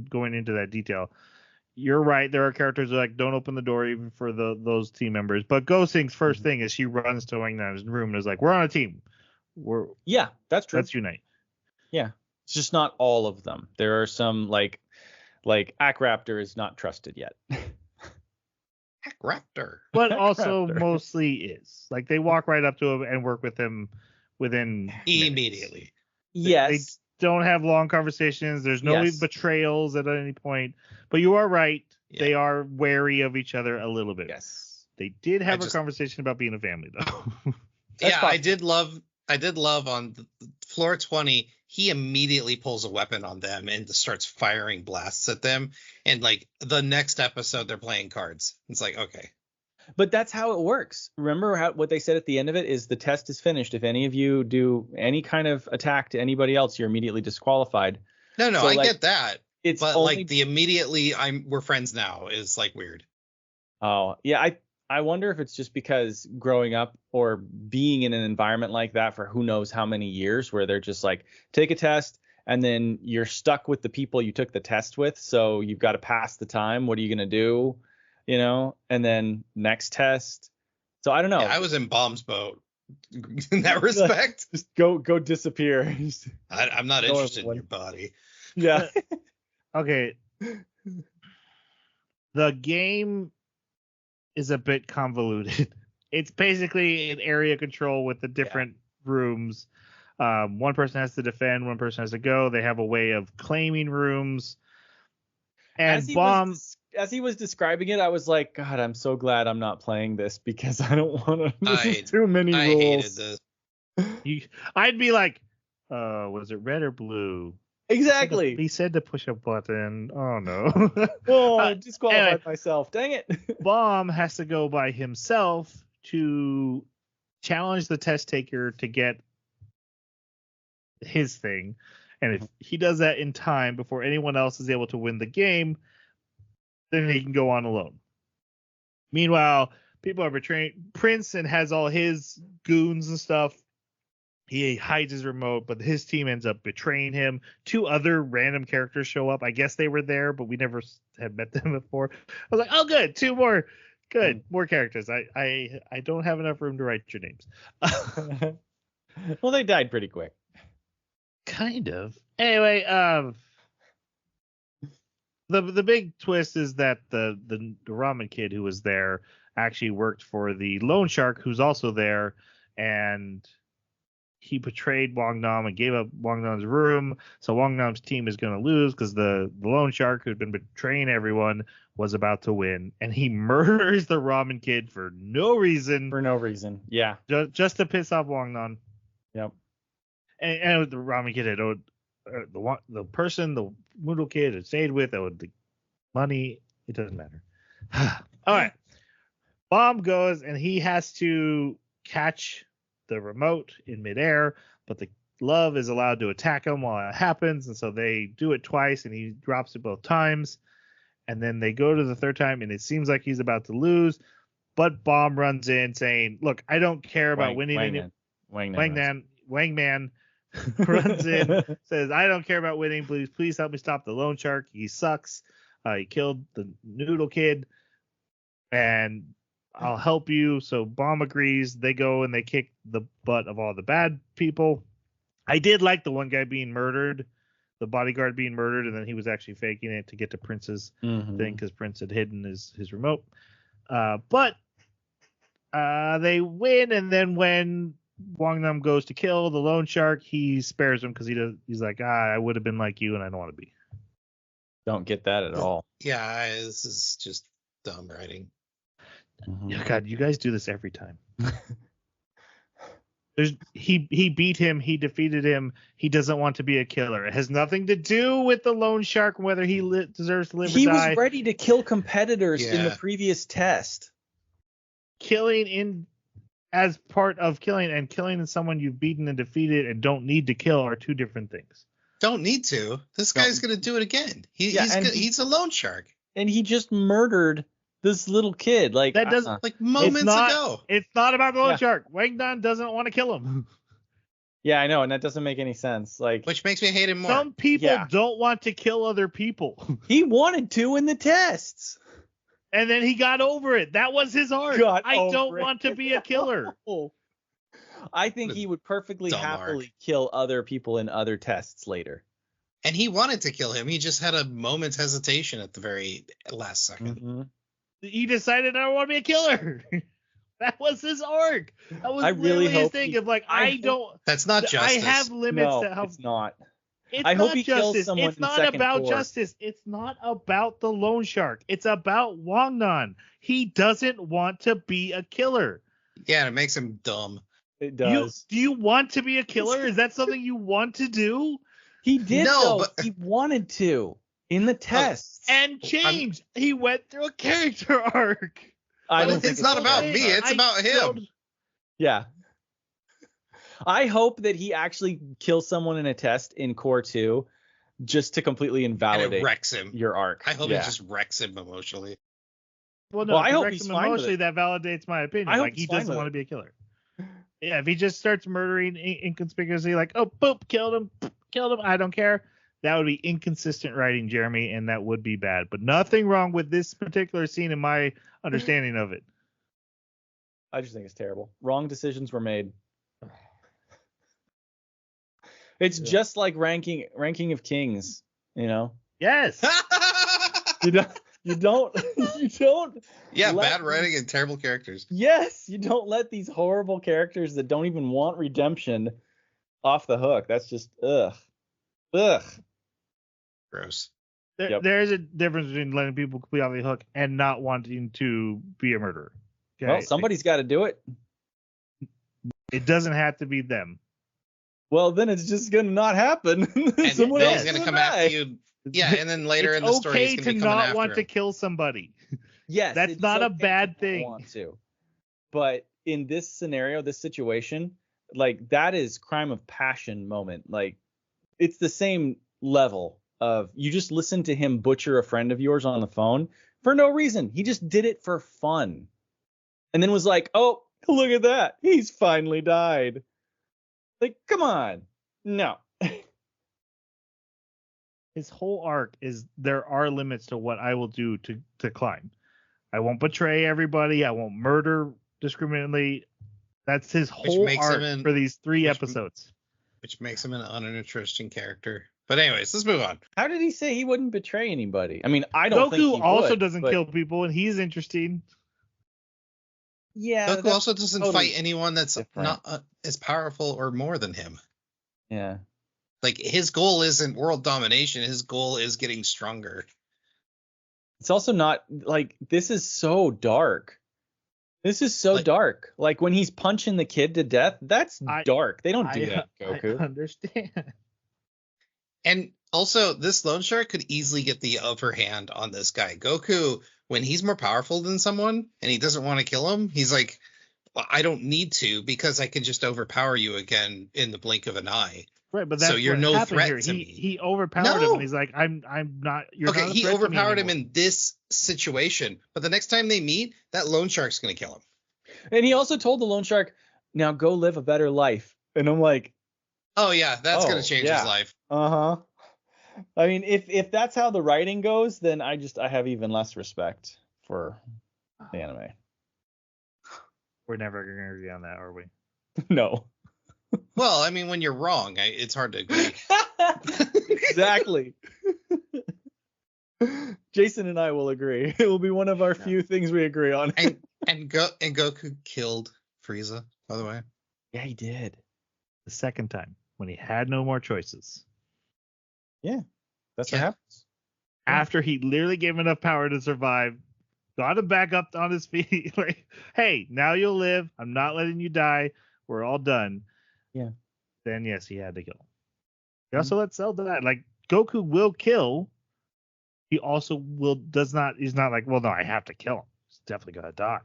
going into that detail. You're right. There are characters who don't open the door even for those team members. But Ghosting's first thing is she runs to Wangnam's room and is like, "We're on a team. Yeah, that's true. Let's unite." Yeah, it's just not all of them. There are some like Ackraptor is not trusted yet. Raptor. But also Ackraptor. mostly is. Like they walk right up to him and work with him within Immediately. Yes. They don't have long conversations. There's no betrayals at any point. But you are right. Yeah. They are wary of each other a little bit. Yes. They did have a conversation about being a family, though. Yeah, I did love on floor 20, he immediately pulls a weapon on them and starts firing blasts at them. And like the next episode, they're playing cards. It's like, okay. But that's how it works. Remember what they said at the end of it is the test is finished. If any of you do any kind of attack to anybody else, you're immediately disqualified. No, So, I get that. But only... like the immediately we're friends now is like weird. Oh, yeah. I wonder if it's just because growing up or being in an environment like that for who knows how many years where they're just like, take a test and then you're stuck with the people you took the test with. So you've got to pass the time. What are you going to do? You know, and then next test. So I don't know. Yeah, I was in Bomb's boat in that respect. Just go disappear. I'm not interested in your body. Yeah. Okay. The game is a bit convoluted. It's basically an area control with the different rooms. One person has to defend, one person has to go. They have a way of claiming rooms. And as he was describing it, I was like, God, I'm so glad I'm not playing this because I don't want to. Too many rules. Hated this. I'd be like, was it red or blue? Exactly. He said to push a button. Oh no. Oh, I disqualified myself. Dang it. Bomb has to go by himself to challenge the test taker to get his thing. And if he does that in time before anyone else is able to win the game, then he can go on alone. Meanwhile, people are betraying Prince and has all his goons and stuff. He hides his remote, but his team ends up betraying him. 2 other random characters show up. I guess they were there, but we never had met them before. I was like, oh, good. 2 more. Good. More characters. I don't have enough room to write your names. Well, they died pretty quick. Kind of. Anyway, the big twist is that the ramen kid who was there actually worked for the loan shark who's also there, and he betrayed Wangnam and gave up Wangnam's room. So Wangnam's team is going to lose because the loan shark who'd been betraying everyone was about to win, and he murders the ramen kid for no reason. For no reason. Yeah. Just to piss off Wangnam. Yep. And the ramen kid had owed the person, the Moodle kid had stayed with, owed the money. It doesn't matter. All right. Bomb goes and he has to catch the remote in midair, but the love is allowed to attack him while it happens, and so they do it twice and he drops it both times, and then they go to the third time and it seems like he's about to lose, but Bomb runs in saying, look, I don't care about winning. Wangman runs in, says, I don't care about winning, please help me stop the loan shark, he sucks, he killed the noodle kid and I'll help you. So Bomb agrees. They go and they kick the butt of all the bad people. I did like the one guy being murdered, the bodyguard being murdered, and then he was actually faking it to get to Prince's thing because Prince had hidden his remote. But they win, and then when Wangnam goes to kill the loan shark, he spares him because he's like, I would have been like you, and I don't want to be. Don't get that at all. Yeah, this is just dumb writing. Yeah, God, you guys do this every time. He beat him. He defeated him. He doesn't want to be a killer. It has nothing to do with the loan shark, whether he deserves to live or die. He was ready to kill competitors in the Yeah. previous test. Killing in as part of killing and killing someone you've beaten and defeated and don't need to kill are two different things. Don't need to. This guy's gonna do it again. He's a loan shark. And he just murdered this little kid. Like That doesn't Like moments ago. It's not about the loan Yeah. shark. Wang Dan doesn't want to kill him. Yeah, I know, and that doesn't make any sense. Like Which makes me hate him more. Some people Yeah. don't want to kill other people. he wanted to in the tests. And then he got over it. That was his arc. Got I don't over it. want to be a killer. I think he would perfectly Dumb happily kill other people in other tests later. And he wanted to kill him. He just had a moment's hesitation at the very last second. Mm-hmm. He decided I don't want to be a killer. That was his arc. That was I really literally his hope thing he- of like, I don't. That's not justice. I have limits No, to how. it's not. It's I hope not he kills justice. someone It's in not second about course. justice. It's not about the loan shark. It's about Wang Nan. He doesn't want to be a killer. Yeah, it makes him dumb. It Do does. you want to be a killer? Is that something you want to do? He did No, though. but- He wanted to in the tests. And change. He went through a character arc. I don't But think it's not about Okay, me. It's I about him. don't- Yeah. I hope that he actually kills someone in a test in Core 2 just to completely And invalidate it wrecks him. your arc. I hope yeah. it just wrecks him emotionally. Well, no, Well, I if he hope wrecks he's him fine with emotionally, it. that validates my opinion. I hope Like, he he's fine doesn't with want it. to be a killer. Yeah, if he just starts murdering inconspicuously, like, oh, boop, killed him, I don't care. That would be inconsistent writing, Jeremy, and that would be bad. But nothing wrong with this particular scene in my understanding of it. I just think it's terrible. Wrong decisions were made. It's just like ranking of kings, you know. Yes. You don't Yeah, let bad writing and terrible characters. Yes, you don't let these horrible characters that don't even want redemption off the hook. That's just ugh. Gross. Yep. There is a difference between letting people be off the hook and not wanting to be a murderer. Okay? Well, somebody's got to do it. It doesn't have to be them. Well, then it's just gonna not happen. And Someone then else he's is gonna come die. after you. Yeah, and then later It's in the story, okay he's gonna to be coming not after want him. to kill somebody. Yes, That's it's not a okay bad to thing. Want to. But in this scenario, this situation, like that is crime of passion moment. Like it's the same level of you just listen to him butcher a friend of yours on the phone for no reason. He just did it for fun. And then was like, "Oh, look at that. He's finally died." Like, come on. No. His whole arc is there are limits to what I will do to climb. I won't betray everybody. I won't murder discriminately. That's his whole makes arc him for these 3 which- episodes. Which makes him an uninteresting character. But anyways, let's move on. How did he say he wouldn't betray anybody? I mean, I don't think he Goku also would, doesn't but- kill people, and he's interesting. Yeah. Goku that's also doesn't totally fight anyone that's different. not as powerful or more than him. Yeah. Like his goal isn't world domination. His goal is getting stronger. It's also not like this is so dark. This is so Like- dark. Like when he's punching the kid to death, that's dark. They don't do that, I Goku. understand. And also, this loan shark could easily get the upper hand on this guy. Goku, when he's more powerful than someone and he doesn't want to kill him, he's like, well, I don't need to because I can just overpower you again in the blink of an eye. Right, but that's So you're what no happened threat here. to me. He overpowered him, No. and he's like, I'm not. You're Okay, not a he threat to me overpowered him anymore. in this situation, but the next time they meet, that loan shark's gonna kill him. And he also told the loan shark, "Now go live a better life." And I'm like, Oh yeah, that's Oh, gonna change yeah. his life. uh-huh. I mean, if that's how the writing goes, then I have even less respect for the anime. We're never going to agree on that, are we? No. Well, I mean, when you're wrong, it's hard to agree. Exactly. Jason and I will agree. It will be one of our few things we agree on. and Goku killed Frieza, by the way. Yeah, he did. The second time, when he had no more choices. That's Yeah. what happens. After he literally gave him enough power to survive, got him back up on his feet. Like, hey, now you'll live. I'm not letting you die. we're all done. Yeah. Then yes, he had to kill. He also let Cell die. Like Goku will kill. He also he's not like, well, no, I have to kill him. He's definitely gonna die.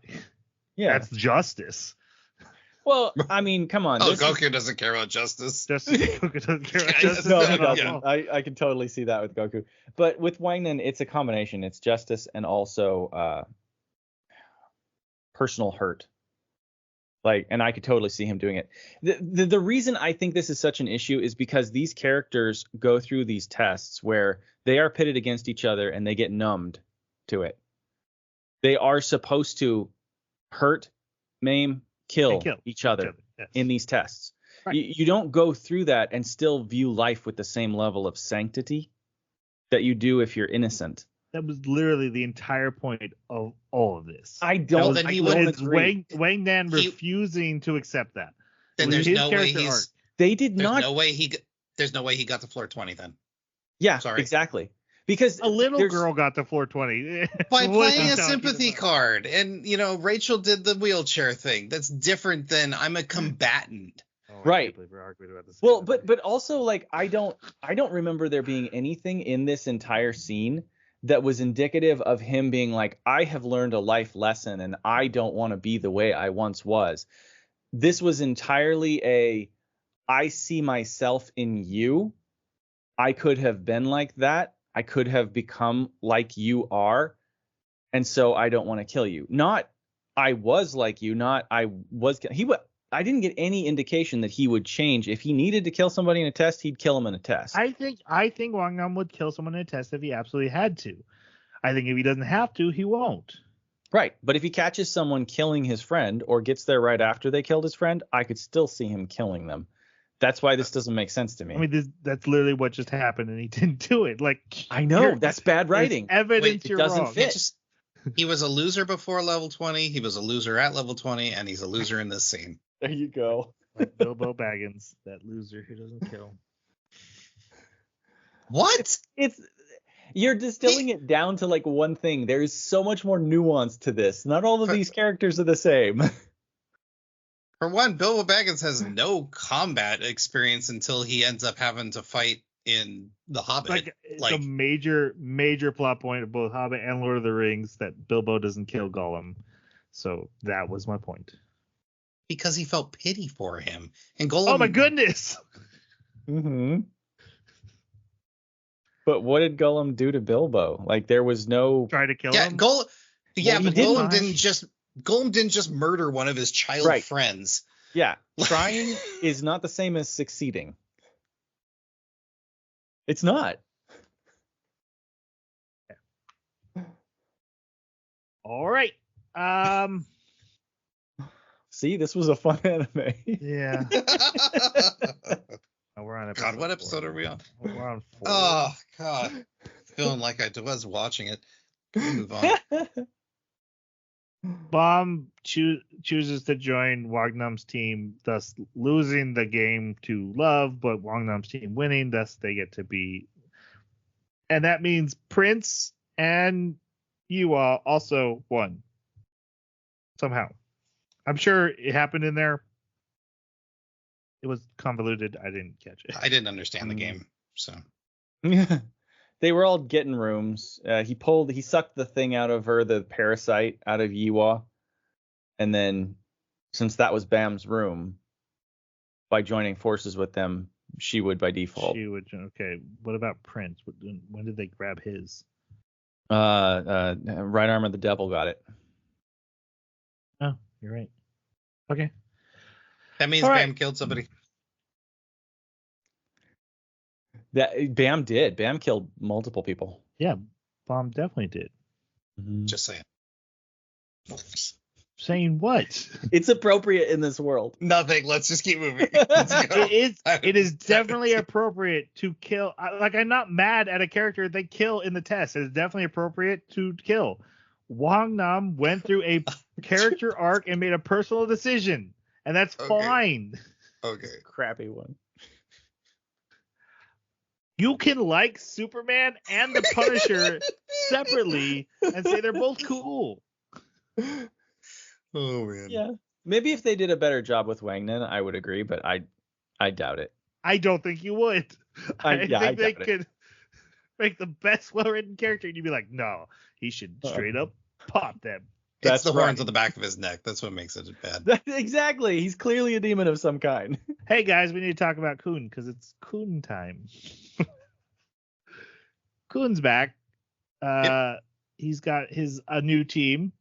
Yeah. That's justice. Well, I mean, come on. Goku doesn't care about justice. Goku doesn't care about justice. No, he at all. doesn't. I can totally see that with Goku. But with Wang Nen, it's a combination. It's justice and also personal hurt. Like, and I could totally see him doing it. The reason I think this is such an issue is because these characters go through these tests where they are pitted against each other and they get numbed to it. They are supposed to hurt, maim, kill each other yes. in these tests. Right. You don't go through that and still view life with the same level of sanctity that you do if you're innocent. That was literally the entire point of all of this. I don't. Then he it's Wang Nan refusing to accept that. Then there's no way They did there's not. There's no way he got to floor 20 then. Yeah, sorry. Exactly. Because a little girl got to floor 20 by playing a sympathy card, and Rachel did the wheelchair thing. That's different than I'm a combatant. Right. Well, but also like I don't remember there being anything in this entire scene that was indicative of him being like, I have learned a life lesson and I don't want to be the way I once was. This was entirely I see myself in you. I could have been like that. I could have become like you are. And so I don't want to kill you. Not I was like you, not I was. I didn't get any indication that he would change. If he needed to kill somebody in a test, he'd kill him in a test. I think Wang Nam would kill someone in a test if he absolutely had to. I think if he doesn't have to, he won't. Right. But if he catches someone killing his friend or gets there right after they killed his friend, I could still see him killing them. That's why this doesn't make sense to me. I mean, that's literally what just happened, and he didn't do it. Like, I know that's bad writing. Evidence it doesn't wrong. fit. He was a loser before level 20. He was a loser at level 20, and he's a loser in this scene. There you go. Like Bilbo Baggins, that loser who doesn't kill. What? You're distilling it down to like one thing. There's so much more nuance to this. Not all of these characters are the same. For one, Bilbo Baggins has no combat experience until he ends up having to fight in The Hobbit. It's a major plot point of both Hobbit and Lord of the Rings that Bilbo doesn't kill Gollum. So that was my point. Because he felt pity for him. And Gollum. Oh my goodness. Mm-hmm. But what did Gollum do to Bilbo? Like there was no try to kill him. But Gollum didn't just murder one of his child friends. Yeah, trying is not the same as succeeding. It's not. All right. See, this was a fun anime. Yeah. We're on God, what episode are we on? We're on 4. Oh, God. Feeling like I was watching it. Move on. Bomb chooses to join Wang Nam's team, thus losing the game to Love, but Wang Nam's team winning, thus they get to be. And that means Prince and Yua also won. Somehow. I'm sure it happened in there. It was convoluted. I didn't catch it. I didn't understand the game, so. They were all getting rooms. He sucked the thing out of her, the parasite out of Yua. And then, since that was Bam's room, by joining forces with them, she would by default. Okay. What about Prince? When did they grab his? Right arm of the devil got it. Oh, you're right. Okay. That means Bam killed somebody. That Bam did. Bam killed multiple people. Yeah, Bam definitely did. Mm-hmm. Just saying. Saying what? It's appropriate in this world. Nothing. Let's just keep moving. It is definitely appropriate to kill. I'm not mad at a character they kill in the test. It's definitely appropriate to kill. Wang Nam went through a character arc and made a personal decision, and that's fine. Okay. Crappy one. You can like Superman and the Punisher separately and say they're both cool. Oh man. Yeah. Maybe if they did a better job with Wangnan, I would agree, but I doubt it. I don't think you would. I think they could make the best well-written character, and you'd be like, no, he should straight up pop them. It's the horns on the back of his neck. That's what makes it bad. Exactly. He's clearly a demon of some kind. Hey, guys, we need to talk about Kun, because it's Kun time. Kun's back. Yep. He's got a new team,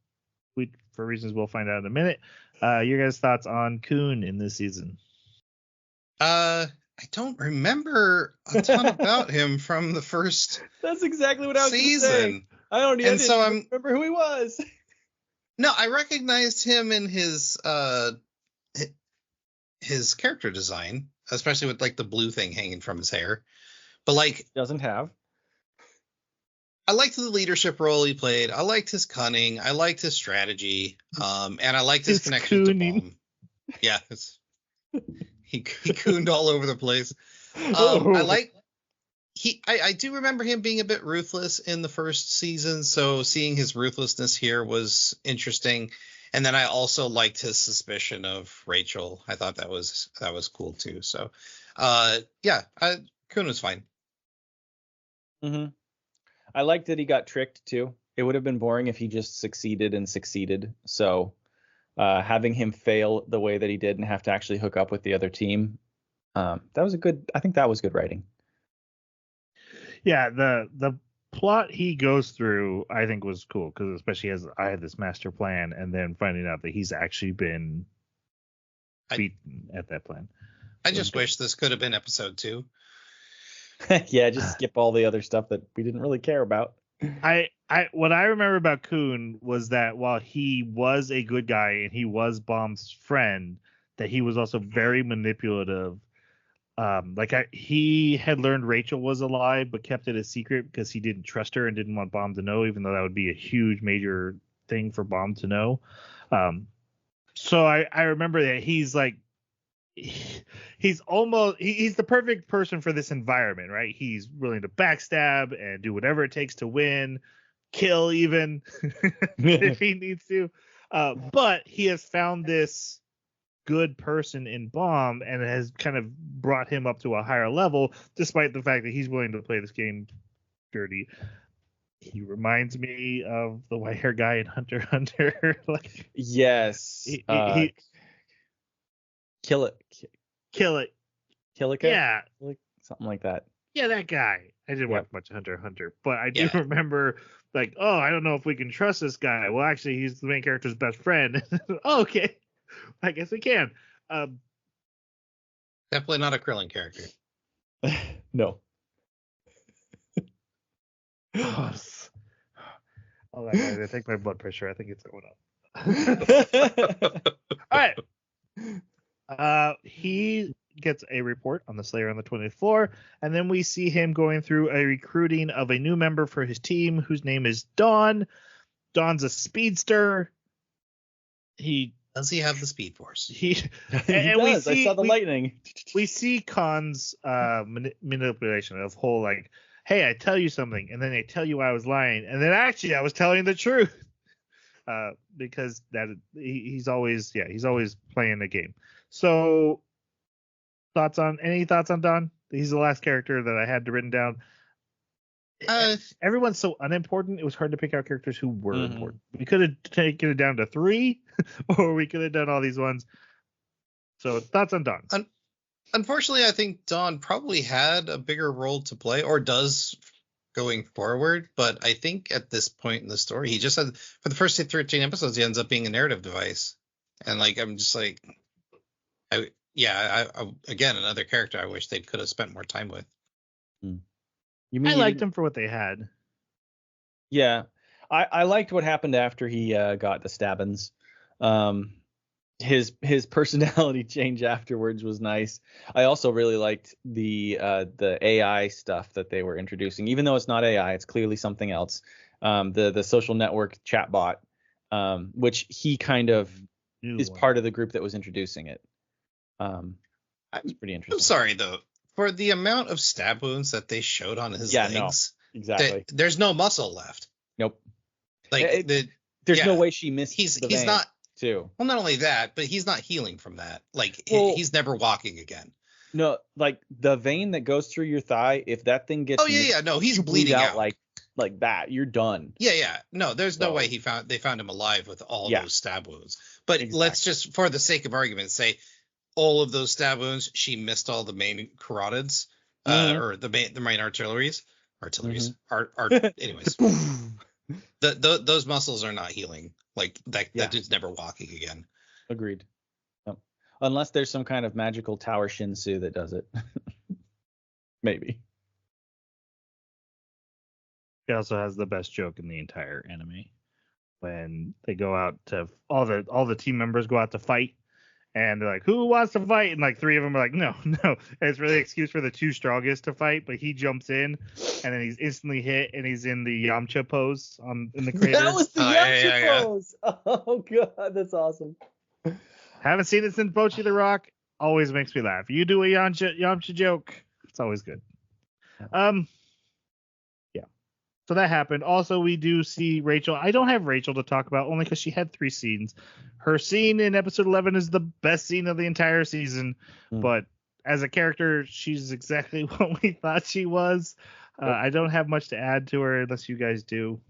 for reasons we'll find out in a minute. Your guys' thoughts on Kun in this season? I don't remember a ton about him from the first That's exactly what I was season. Saying. I don't even remember who he was. No, I recognized him in his character design, especially with like the blue thing hanging from his hair. But like, doesn't have. I liked the leadership role he played. I liked his cunning. I liked his strategy. And I liked his connection to Bomb. Yeah, he cooned all over the place. I do remember him being a bit ruthless in the first season, so seeing his ruthlessness here was interesting. And then I also liked his suspicion of Rachel. I thought that was cool too. So, Kun was fine. Mm-hmm. I liked that he got tricked too. It would have been boring if he just succeeded. So, having him fail the way that he did and have to actually hook up with the other team, I think that was good writing. Yeah, the plot he goes through, I think, was cool, because especially as I had this master plan, and then finding out that he's actually been beaten at that plan. I just wish this could have been episode 2. Yeah, just skip all the other stuff that we didn't really care about. What I remember about Kun was that while he was a good guy and he was Bomb's friend, that he was also very manipulative. He had learned Rachel was alive, but kept it a secret because he didn't trust her and didn't want Bomb to know, even though that would be a huge major thing for Bomb to know. So I remember that he's the perfect person for this environment, right? He's willing to backstab and do whatever it takes to win, kill even if he needs to. But he has found this good person in Bomb, and it has kind of brought him up to a higher level, despite the fact that he's willing to play this game dirty. He reminds me of the white hair guy in Hunter x Hunter. Yes. Kill it. Yeah. Something like that. Yeah, that guy. I didn't watch much Hunter x Hunter, but I do remember, I don't know if we can trust this guy. Well, actually, he's the main character's best friend. Okay. I guess we can. Definitely not a Krillin character. No. Oh my God, I think my blood pressure. I think it's going up. All right. He gets a report on the Slayer on the 20th floor, and then we see him going through a recruiting of a new member for his team, whose name is Dawn. Dawn's a speedster. Does he have the Speed Force? He does. I saw the lightning. We see Khan's manipulation of whole hey, I tell you something, and then they tell you I was lying, and then actually I was telling the truth. Because he's always playing the game. So, any thoughts on Don? He's the last character that I had written down. Everyone's so unimportant. It was hard to pick out characters who were important. We could have taken it down to 3, or we could have done all these ones. So, thoughts on Don? Unfortunately, I think Don probably had a bigger role to play, or does going forward. But I think at this point in the story, he just had, for the first 13 episodes, he ends up being a narrative device. And I'm just again, another character I wish they could have spent more time with. I liked him for what they had. Yeah, I liked what happened after he got the stabbins. His personality change afterwards was nice. I also really liked the AI stuff that they were introducing, even though it's not AI, it's clearly something else. The social network chatbot, which he kind of is part of the group that was introducing it. It's pretty interesting. I'm sorry though, for the amount of stab wounds that they showed on his legs, exactly. There's no muscle left. Nope. There's no way she missed. He's not. too. Well, not only that, but he's not healing from that. Like he's never walking again. No, like the vein that goes through your thigh, if that thing gets No, he's you bleeding out like that, you're done. Yeah. No, there's no way they found him alive with all those stab wounds. But let's just, for the sake of argument, say all of those stab wounds, she missed all the main carotids, or the main arteries. Anyways, those muscles are not healing. Like that dude's never walking again. Agreed. Yep. Unless there's some kind of magical tower Shinsu that does it. Maybe. He also has the best joke in the entire anime when they go out to all the team members go out to fight, and they're like, "Who wants to fight?" And like 3 of them are like, "No." And it's really an excuse for the 2 strongest to fight, but he jumps in, and then he's instantly hit, and he's in the Yamcha pose in the crater. That was the Yamcha pose. Oh god, that's awesome. Haven't seen it since Bochi the Rock. Always makes me laugh. You do a Yamcha joke, it's always good. So that happened. Also, we do see Rachel. I don't have Rachel to talk about only because she had 3 scenes. Her scene in episode 11 is the best scene of the entire season. But as a character, she's exactly what we thought she was. I don't have much to add to her unless you guys do.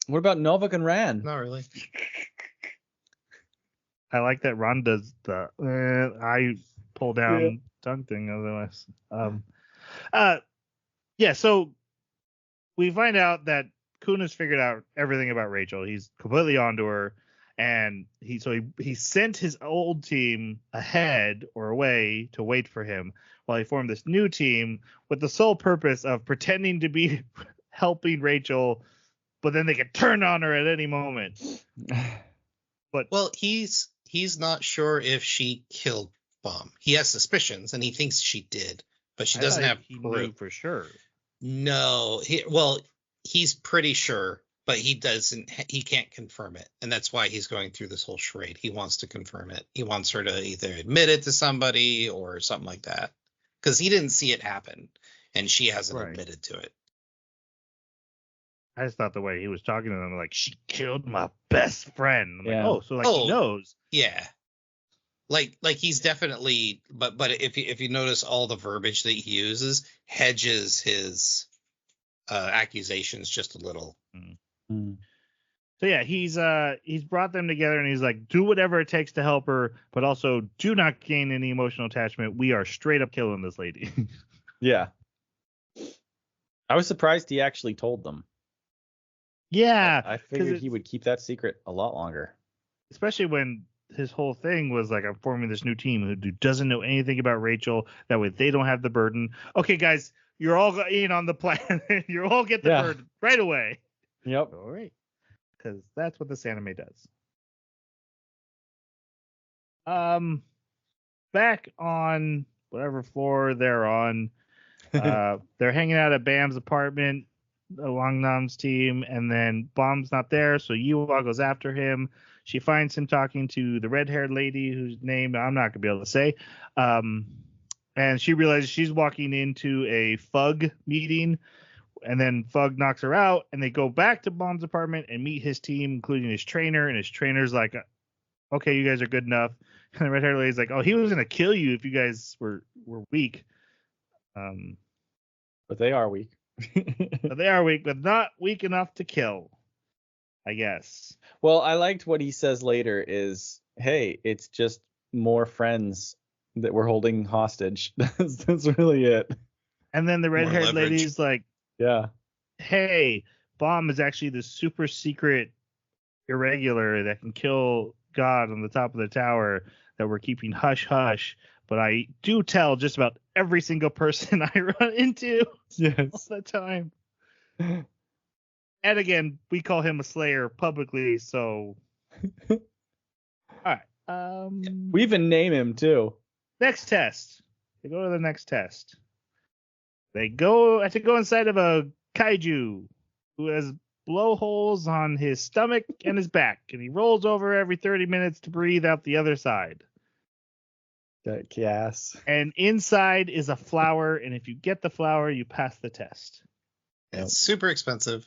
What about Novak and Ran? Not really. I like that Ron does the I pull down tongue thing otherwise. So we find out that Kun has figured out everything about Rachel. He's completely onto her, and he sent his old team ahead or away to wait for him while he formed this new team with the sole purpose of pretending to be helping Rachel, but then they could turn on her at any moment. But he's not sure if she killed Bomb. He has suspicions, and he thinks she did, but she doesn't have proof for sure. No, he's pretty sure, but he can't confirm it. And that's why he's going through this whole charade. He wants to confirm it. He wants her to either admit it to somebody or something like that. Because he didn't see it happen, and she hasn't admitted to it. I just thought the way he was talking to them, like, she killed my best friend. I'm like, he knows. Yeah. Like he's definitely, but if you notice all the verbiage that he uses hedges his accusations just a little. So yeah, he's brought them together and he's like, do whatever it takes to help her, but also do not gain any emotional attachment. We are straight up killing this lady. Yeah. I was surprised he actually told them. Yeah. I figured he would keep that secret a lot longer. Especially when his whole thing was like, I'm forming this new team who doesn't know anything about Rachel. That way they don't have the burden. Okay, guys, you're all in on the plan. You all get the burden right away. Yep. All right. Because that's what this anime does. Back on whatever floor they're on, they're hanging out at Bam's apartment, Wangnam's team, and then Bomb's not there, so Yuwa goes after him. She finds him talking to the red-haired lady whose name I'm not going to be able to say. And she realizes she's walking into a Fug meeting, and then Fug knocks her out, and they go back to Bomb's apartment and meet his team, including his trainer, and his trainer's like, okay, you guys are good enough. And the red-haired lady's like, oh, he was going to kill you if you guys were weak. But they are weak. But they are weak, but not weak enough to kill, I guess. Well, I liked what he says later is, hey, it's just more friends that we're holding hostage. That's really it. And then the red-haired lady's like, yeah, hey, Bomb is actually the super secret irregular that can kill God on the top of the tower that we're keeping hush hush. But I do tell just about every single person I run into all the time. And again, we call him a slayer publicly, so all right. We even name him too. Next test. They go to the next test. They have to go inside of a kaiju who has blowholes on his stomach and his back, and he rolls over every 30 minutes to breathe out the other side. That gas. And inside is a flower, and if you get the flower, you pass the test. It's super expensive.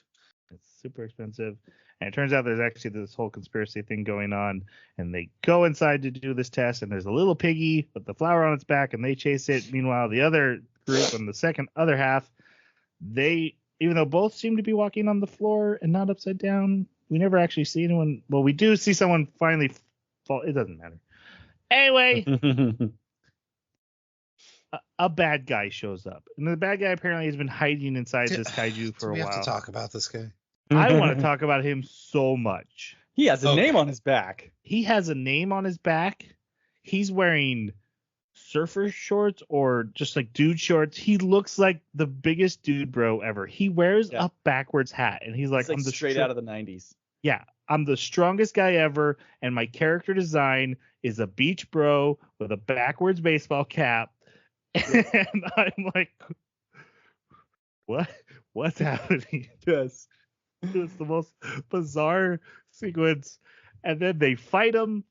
It's super expensive. And it turns out there's actually this whole conspiracy thing going on. And they go inside to do this test, and there's a little piggy with the flower on its back, and they chase it. Meanwhile, the other group on the other half, they, even though both seem to be walking on the floor and not upside down, we never actually see anyone. Well, we do see someone finally fall. It doesn't matter. Anyway, a bad guy shows up. And the bad guy apparently has been hiding inside this kaiju for a while. We have to talk about this guy. I want to talk about him so much. He has a name on his back. He has a name on his back. He's wearing surfer shorts or just like dude shorts. He looks like the biggest dude bro ever. He wears a backwards hat, and he's like, I'm the straight out of the 90s. Yeah, I'm the strongest guy ever, and my character design is a beach bro with a backwards baseball cap. And I'm like, what's happening? Yes. It's the most bizarre sequence. And then they fight him,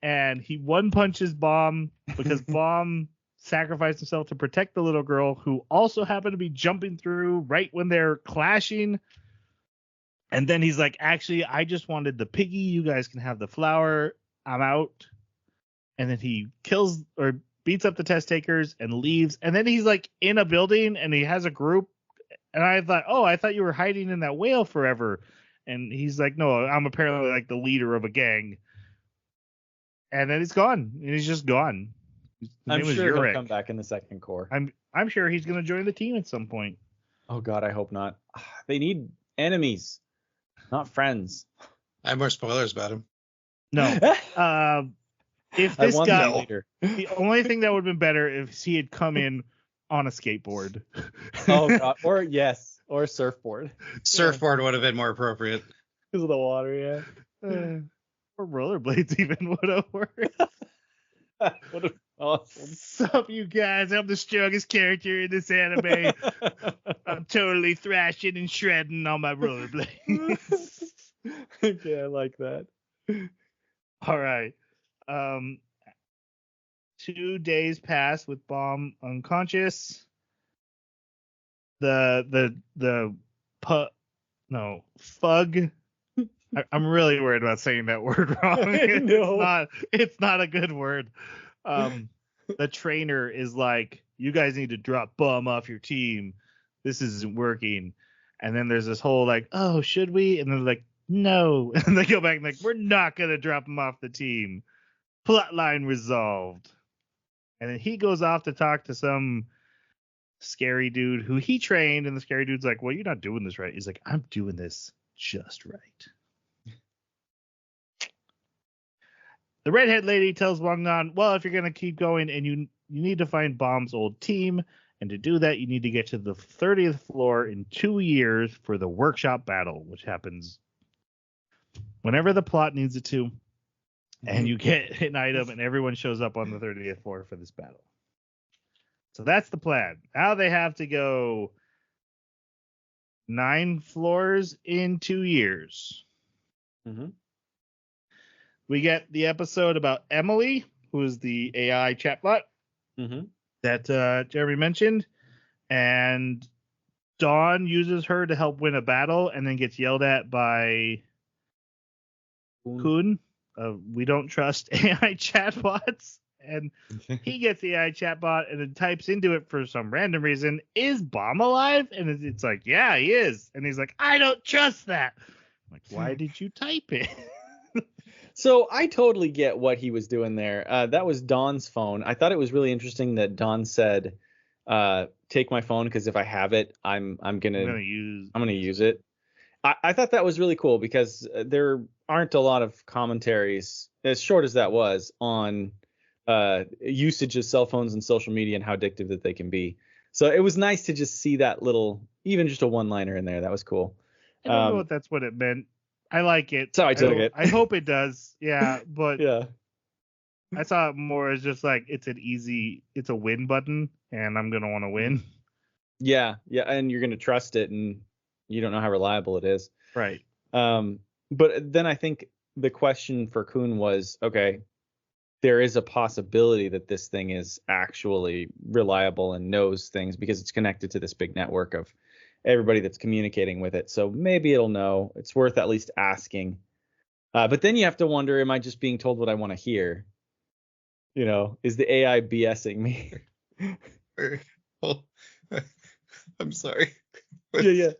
and he one punches Bomb because Bomb sacrificed himself to protect the little girl, who also happened to be jumping through right when they're clashing. And then he's like, actually, I just wanted the piggy. You guys can have the flower. I'm out. And then he kills or beats up the test takers and leaves. And then he's like in a building, and he has a group. And I thought you were hiding in that whale forever. And he's like, no, I'm apparently like the leader of a gang. And then he's gone. And he's just gone. I'm sure he'll come back in the second core. I'm sure he's going to join the team at some point. Oh, God, I hope not. They need enemies, not friends. I have more spoilers about him. No. If this guy, the only thing that would have been better if he had come in on a skateboard. Oh, God. Or a surfboard. Surfboard would have been more appropriate. Because of the water, yeah. Or rollerblades even would have worked. What a awesome. Sup, you guys? I'm the strongest character in this anime. I'm totally thrashing and shredding on my rollerblades. Okay, I like that. All right. 2 days pass with Bomb unconscious. Fug. I'm really worried about saying that word wrong. It's not a good word. The trainer is like, you guys need to drop Bum off your team. This isn't working. And then there's this whole like, oh, should we? And they're like, no. And they go back and like, we're not going to drop him off the team. Plotline resolved. And then he goes off to talk to some scary dude who he trained. And the scary dude's like, well, you're not doing this right. He's like, I'm doing this just right. The redhead lady tells Wangnan, well, if you're going to keep going and you need to find Bomb's old team, and to do that, you need to get to the 30th floor in 2 years for the workshop battle, which happens whenever the plot needs it to, and you get an item and everyone shows up on the 30th floor for this battle. So that's the plan. Now they have to go 9 floors in 2 years. Mm-hmm. We get the episode about Emily, who is the AI chatbot that Jeremy mentioned. And Dawn uses her to help win a battle and then gets yelled at by Kun. We don't trust AI chatbots. And he gets the AI chatbot and then types into it for some random reason, is Bomb alive? And it's like, yeah, he is. And he's like, I don't trust that. I'm like, why did you type it? So I totally get what he was doing there. That was Dawn's phone. I thought it was really interesting that Dawn said, take my phone because if I have it, I'm gonna use it. I thought that was really cool because there aren't a lot of commentaries, as short as that was, on usage of cell phones and social media and how addictive that they can be. So it was nice to just see that little, even just a one-liner in there. That was cool. I don't know if that's what it meant. I like it. That's how I took it. I hope it does. Yeah, but yeah. I saw it more as just like it's a win button, and I'm gonna want to win. Yeah, and you're gonna trust it, and you don't know how reliable it is. Right. But then I think the question for Kun was, okay, there is a possibility that this thing is actually reliable and knows things because it's connected to this big network of everybody that's communicating with it. So maybe it'll know. It's worth at least asking. But then you have to wonder, am I just being told what I want to hear? Is the AI BSing me? Well, I'm sorry. Yeah.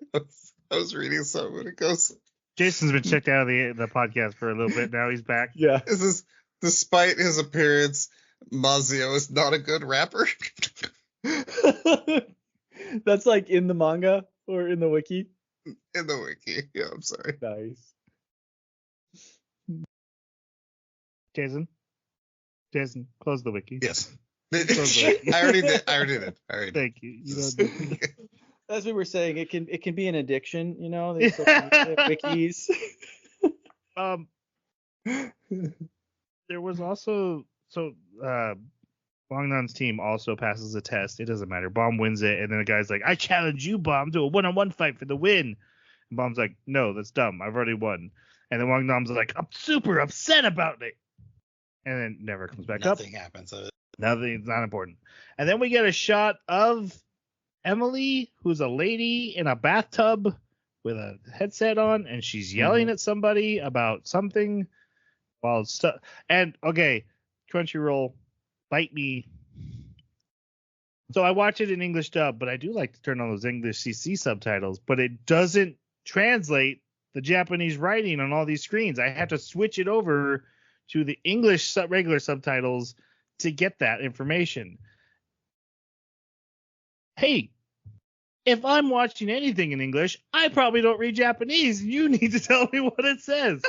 I was reading something when it goes. Jason's been checked out of the podcast for a little bit now. He's back. Yeah. This is despite his appearance, Mazio is not a good rapper. That's like in the manga or in the wiki? In the wiki. Yeah, I'm sorry. Nice. Jason, close the wiki. Yes. I already did. Thank you. As we were saying, it can be an addiction, These wikis. There was also Guangnan's team also passes a test. It doesn't matter. Bomb wins it, and then the guy's like, "I challenge you, Bomb, to a one-on-one fight for the win." And Bomb's like, "No, that's dumb. I've already won." And then Guangnan's like, "I'm super upset about it," and then never comes back up. Nothing happens of it. Nothing's not important. And then we get a shot of Emily, who's a lady in a bathtub with a headset on, and she's yelling at somebody about something while stuff. And okay, Crunchyroll, bite me. So I watch it in English dub, but I do like to turn on those English CC subtitles, but it doesn't translate the Japanese writing on all these screens. I have to switch it over to the English regular subtitles to get that information. Hey, if I'm watching anything in English, I probably don't read Japanese. You need to tell me what it says.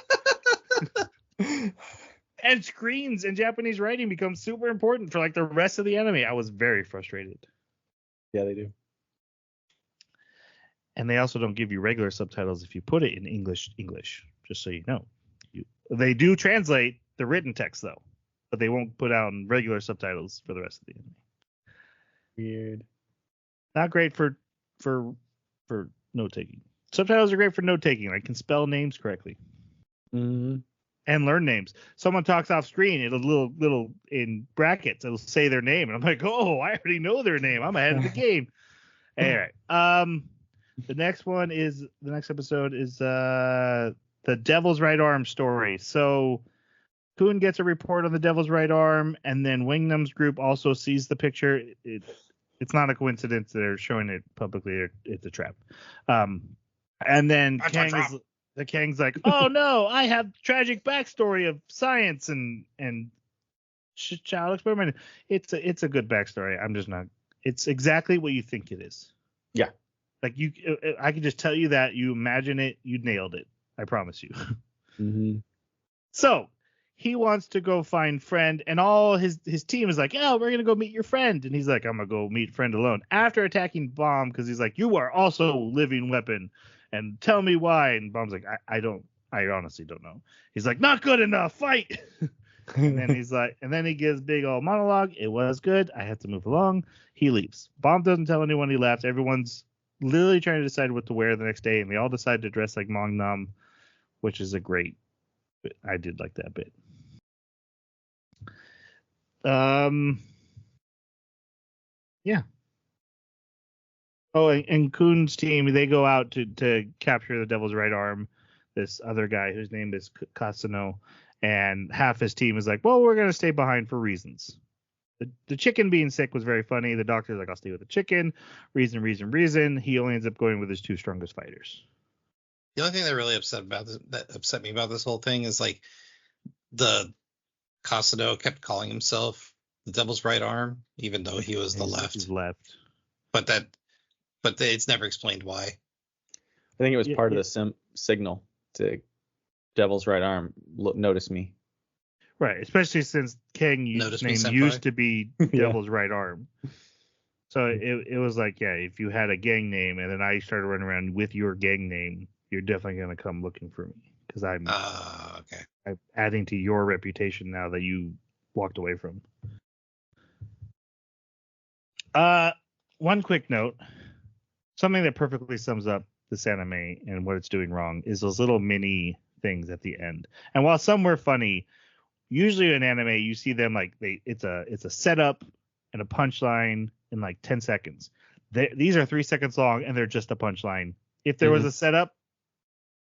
And screens and Japanese writing becomes super important for like the rest of the anime. I was very frustrated. Yeah, they do. And they also don't give you regular subtitles if you put it in English, just so you know. They do translate the written text though, but they won't put out regular subtitles for the rest of the anime. Weird. Not great for note taking. Subtitles are great for note taking. I can spell names correctly. Mm-hmm. And learn names. Someone talks off screen, it'll little in brackets, it'll say their name, and I'm like, oh, I already know their name. I'm ahead of the game. Anyway, the next episode is the Devil's Right Arm story. So Kun gets a report on the Devil's Right Arm, and then Wingnum's group also sees the picture. It's not a coincidence that they're showing it publicly. It's a trap. And then Kang's like, oh no, I have tragic backstory of science and child experiment. It's a good backstory. I'm just not. It's exactly what you think it is. Yeah. Like I can just tell you that you imagine it, you nailed it. I promise you. Mm-hmm. So he wants to go find friend, and all his team is like, oh, we're gonna go meet your friend, and he's like, I'm gonna go meet friend alone after attacking Bomb because he's like, you are also living weapon. And tell me why. And Bomb's like, I honestly don't know. He's like, not good enough. Fight. And then he's like, and then he gives big old monologue. It was good. I have to move along. He leaves. Bomb doesn't tell anyone he left. Everyone's literally trying to decide what to wear the next day, and they all decide to dress like Mongnam, which is a great. I did like that bit. Yeah. Oh, and Kun's team, they go out to capture the Devil's Right Arm, this other guy whose name is Kasano, and half his team is like, well, we're going to stay behind for reasons. The chicken being sick was very funny. The doctor's like, I'll stay with the chicken. Reason. He only ends up going with his two strongest fighters. The only thing that really upset me about this whole thing is like the Kasano kept calling himself the Devil's Right Arm, even though he was the left. He's left. But it's never explained why. I think it was part of the signal to Devil's Right Arm. Notice me. Right, especially since Kang's name used to be Devil's Right Arm. So it was like, yeah, if you had a gang name and then I started running around with your gang name, you're definitely going to come looking for me because I'm adding to your reputation now that you walked away from. One quick note. Something that perfectly sums up this anime and what it's doing wrong is those little mini things at the end. And while some were funny, usually in anime you see them like it's a setup and a punchline in like 10 seconds. These are 3 seconds long, and they're just a punchline. If there was a setup,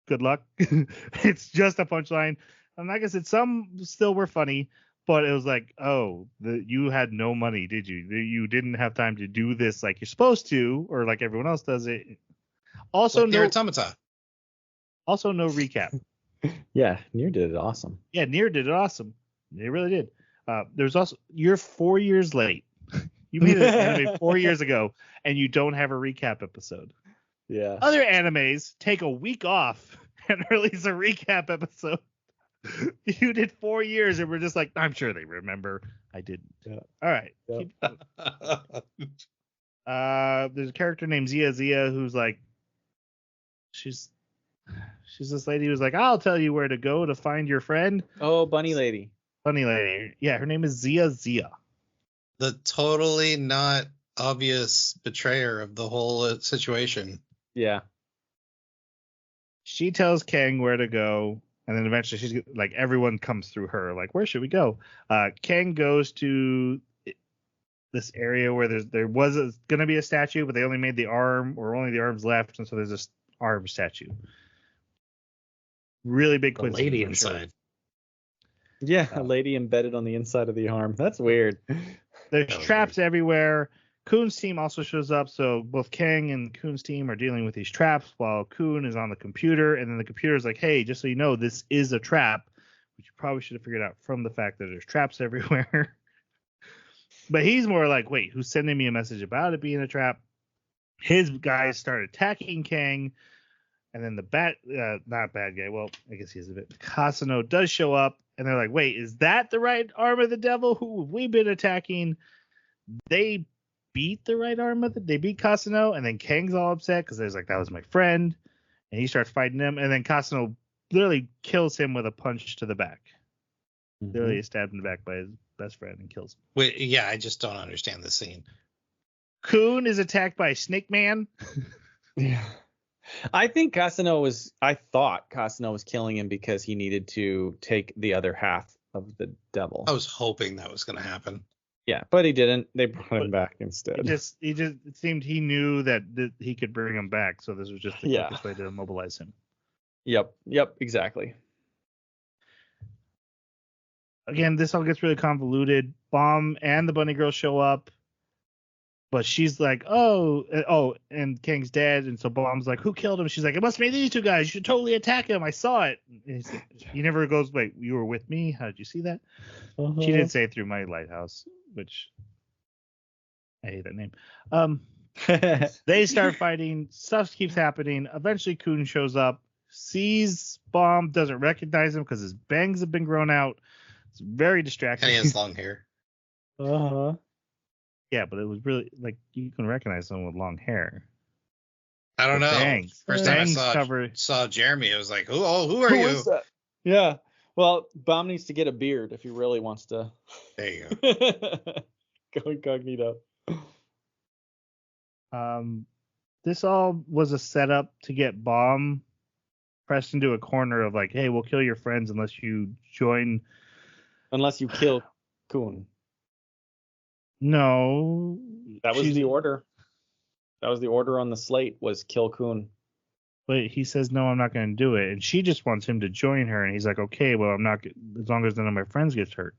good luck. It's just a punchline. And like I said, some still were funny, but it was like, oh, you had no money, did you? You didn't have time to do this like you're supposed to, or like everyone else does it. Also, like no automata. Also, no recap. Yeah, Nier did it awesome. Yeah, Nier did it awesome. They really did. There's also, you're 4 years late. You made an anime 4 years ago, and you don't have a recap episode. Yeah. Other animes take a week off and release a recap episode. You did 4 years, and we're just like, I'm sure they remember. I didn't. Yeah. All right. There's a character named Zia who's like, she's this lady who's like, I'll tell you where to go to find your friend. Oh, bunny lady. Bunny lady. Yeah, her name is Zia. The totally not obvious betrayer of the whole situation. Yeah. She tells Kang where to go, and then eventually she's like, everyone comes through her. Like, where should we go? Kang goes to this area where there was going to be a statue, but they only made the arm, or only the arms left, and so there's this arm statue. Really big coincidence. Lady inside. Yeah, a lady embedded on the inside of the arm. That's weird. There's traps everywhere. Kuhn's team also shows up, so both Kang and Kuhn's team are dealing with these traps while Kuhn is on the computer, and then the computer is like, hey, just so you know, this is a trap, which you probably should have figured out from the fact that there's traps everywhere. But he's more like, wait, who's sending me a message about it being a trap? His guys start attacking Kang, and then the not bad guy, well, I guess he's a bit, Kasano does show up, and they're like, wait, is that the right arm of the devil? Who have we been attacking? They beat the right arm of they beat Kasano, and then Kang's all upset because there's like, that was my friend, and he starts fighting him, and then Kasano literally kills him with a punch to the back. Literally stabbed in the back by his best friend and kills him. Wait, yeah, I just don't understand the scene. Kuhn is attacked by Snake Man. Yeah. I thought Kasano was killing him because he needed to take the other half of the devil. I was hoping that was going to happen. Yeah, but he didn't. They brought him back instead. It seemed he knew that he could bring him back, so this was just the quickest way to immobilize him. Yep, exactly. Again, this all gets really convoluted. Bomb and the bunny girl show up, but she's like, and Kang's dead, and so Bomb's like, who killed him? She's like, it must be these two guys. You should totally attack him. I saw it. He never goes, wait, you were with me? How did you see that? Uh-huh. She did say through my lighthouse, which I hate that name. They start fighting. Stuff keeps happening. Eventually, Kuhn shows up, sees Bomb, doesn't recognize him because his bangs have been grown out. It's very distracting. And he has long hair. Uh-huh. Yeah, but it was really like you can recognize someone with long hair. I don't know. Bangs. First time I saw Jeremy, I was like, who are you? Is that? Yeah. Well, Bomb needs to get a beard if he really wants to. There you go. Go incognito. This all was a setup to get Bomb pressed into a corner of like, hey, we'll kill your friends unless you join. Unless you kill Kuhn. No. That was the order. That was the order on the slate, was kill Kuhn. But he says, no, I'm not going to do it. And she just wants him to join her. And he's like, okay, well, I'm not, as long as none of my friends gets hurt.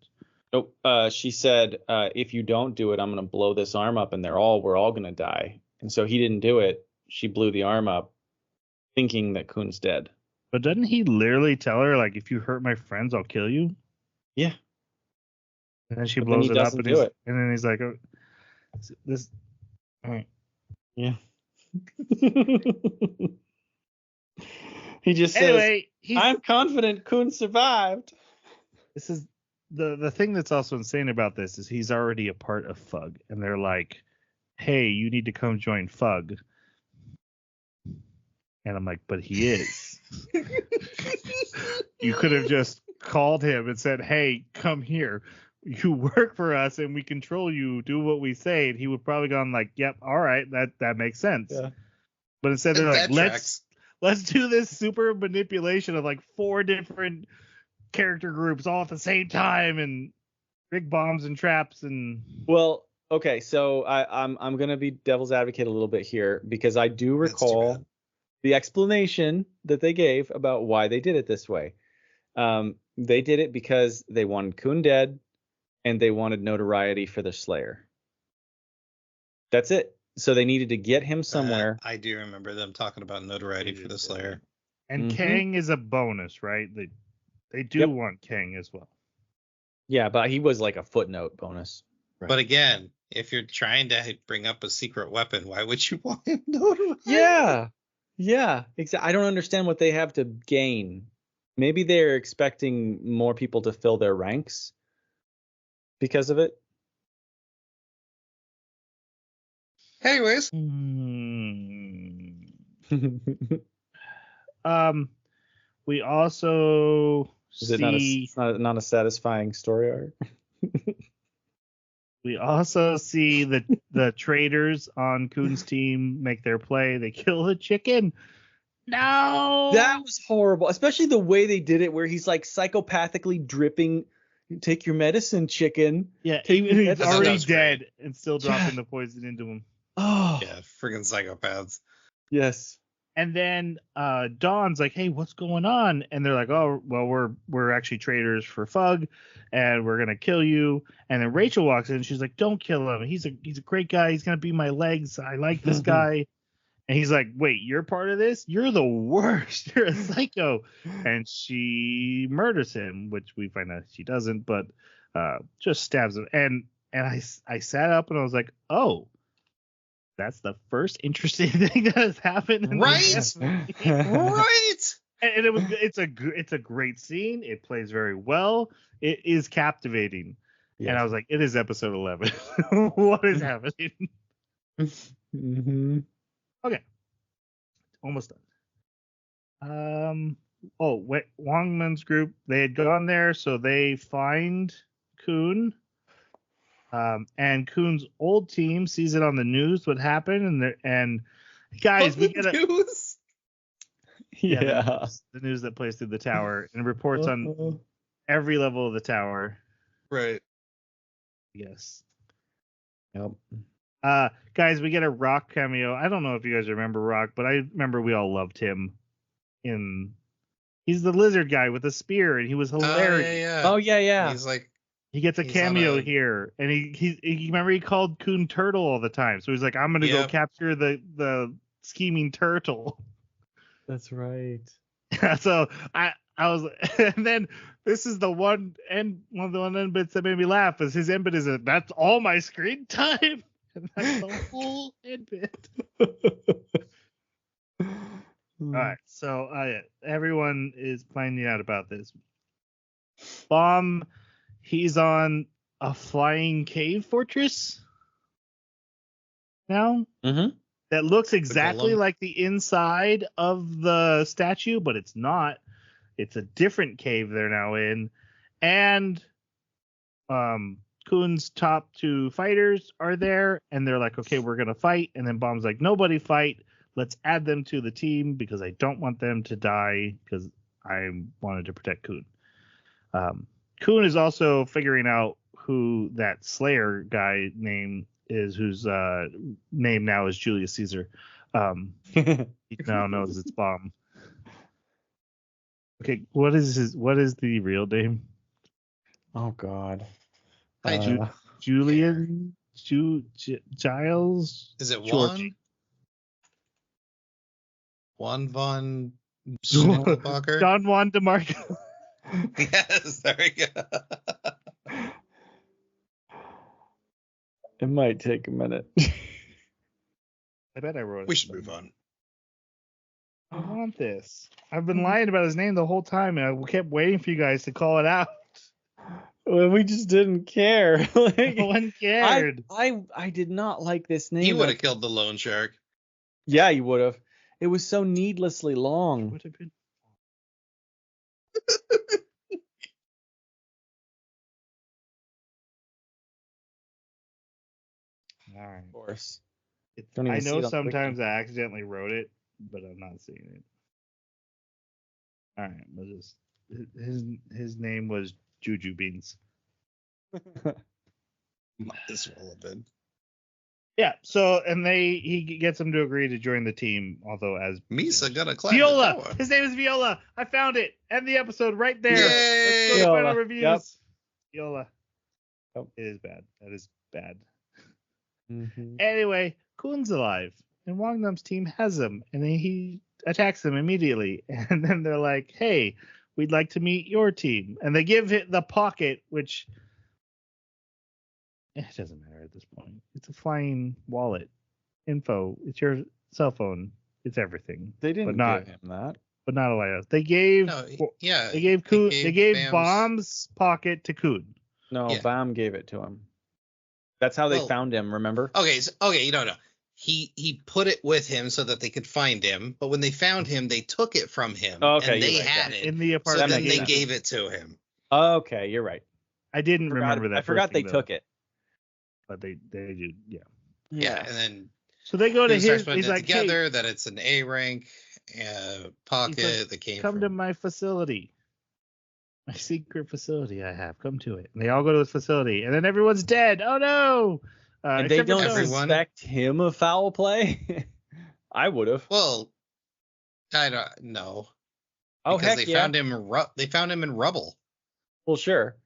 Nope. She said, if you don't do it, I'm going to blow this arm up and we're all going to die. And so he didn't do it. She blew the arm up thinking that Kuhn's dead. But doesn't he literally tell her, like, if you hurt my friends, I'll kill you? Yeah. And then she blows it up, and then he's like, oh, this. All right. Yeah. He just says, I'm confident Kuhn survived. This is the thing that's also insane about this is he's already a part of FUG, and they're like, hey, you need to come join FUG. And I'm like, but he is. You could have just called him and said, hey, come here. You work for us and we control you. Do what we say. And he would probably gone like, yep, all right, that makes sense. Yeah. But instead they're like, let's do this super manipulation of like 4 different character groups all at the same time and big bombs and traps and. Well, okay, so I'm gonna be devil's advocate a little bit here because I do That's too recall bad. the explanation that they gave about why they did it this way. They did it because they wanted Kun dead and they wanted notoriety for their Slayer. That's it. So they needed to get him somewhere. I do remember them talking about notoriety for the Slayer. And Kang is a bonus, right? They do want Kang as well. Yeah, but he was like a footnote bonus. Right. But again, if you're trying to bring up a secret weapon, why would you want him notoriety? Yeah, exactly. I don't understand what they have to gain. Maybe they're expecting more people to fill their ranks because of it. Anyways, We also Is it not a satisfying story arc? We also see the traders on Kun's team make their play. They kill the chicken. No, That was horrible, especially the way they did it, where he's like psychopathically dripping. Take your medicine, chicken. Yeah, Take even your he's medicine. already was great. dead and still dropping the poison into him. Oh, yeah, friggin' psychopaths. yes. And then Dawn's like, "Hey, what's going on?" And they're like, "Oh, well, we're actually traders for Fug, and we're gonna kill you." And then Rachel walks in, and she's like, "Don't kill him. He's a great guy. He's gonna be my legs. I like this guy." And he's like, "Wait, you're part of this? You're the worst. You're a psycho." And she murders him, which we find out she doesn't, but just stabs him. And I sat up and I was like, "Oh, that's the first interesting thing that has happened." In Right? this Right? and it's a great scene. It plays very well. It is captivating. Yes. And I was like, it is episode 11. What is happening? Mm-hmm. Okay. Almost done. Wongman's group, they had gone there, so they find Kun. And Kun's old team sees it on the news what happened, and guys, we get news. the news that plays through the tower and reports on every level of the tower. Right. Yes. Yep. Guys, we get a Rock cameo. I don't know if you guys remember Rock, but I remember we all loved him. He's the lizard guy with the spear, and he was hilarious. Oh yeah. He's like, He gets a cameo here, and he remember he called Kun Turtle all the time. So he's like, I'm gonna go capture the scheming turtle. That's right. So I was, and then this is the one of the end bits that made me laugh is his end bit is that's all my screen time, and that's the whole end bit. All right, so everyone is finding out about this. Bomb, he's on a flying cave fortress now. Mm-hmm. That looks exactly like the inside of the statue, but it's not. It's a different cave they're now in. And Kun's top two fighters are there, and they're like, okay, we're going to fight. And then Bomb's like, nobody fight. Let's add them to the team because I don't want them to die because I wanted to protect Kun. Kun is also figuring out who that Slayer guy name is, whose name now is Julius Caesar. He now knows it's Bomb. Okay, what is the real name? Oh God. Julian Giles. Is it Georgie. Juan von Schnickelbacher? Don Juan DeMarco. Yes, there we go. It might take a minute. I bet I wrote it. We should move on. I want this. I've been lying about his name the whole time, and I kept waiting for you guys to call it out. Well, we just didn't care. No one cared. I did not like this name. He would have killed the loan shark. Yeah, you would have. It was so needlessly long. Would have been. All right. Of course. I know sometimes I accidentally wrote it, but I'm not seeing it. All right, we'll just his name was Juju Beans. Might as well have been. Yeah. So and he gets him to agree to join the team, although as Misa gonna climb Viola. the tower. His name is Viola. I found it. End the episode right there. Yay! Let's go to Viola. final reviews. Yep. Viola. Oh. It is bad. That is bad. Mm-hmm. Anyway, Kun's alive, and Wangnam's team has him, and then he attacks them immediately. And then they're like, "Hey, we'd like to meet your team," and they give it the pocket, which it doesn't matter at this point. It's a flying wallet, info. It's your cell phone. It's everything. They didn't but not, give him that. but not Elias. They gave. No, yeah. They gave Kun. They gave Bam's- Bomb's pocket to Kun. No, Yeah. Bam gave it to him. That's how they Well- found him, remember? Okay, no. He put it with him so that they could find him, but when they found him, they took it from him, Okay, and they you're right, had yeah. it. In the So apartment. then they sense. gave it to him. Okay, you're right. I didn't remember that. I forgot first they thing, took though, it. But they do. Yeah. Yeah, and then So they go to he starts his. putting He's it like, "Hey, together that it's an A rank pocket that came come from. to my facility, my secret facility I have. Come to it." And they all go to his facility, and then everyone's dead. Oh no! And they except for don't Tony. Everyone. suspect him of foul play? I would have. Well, I don't know. Oh, Because heck they yeah. found him. They found him in rubble. Well, sure.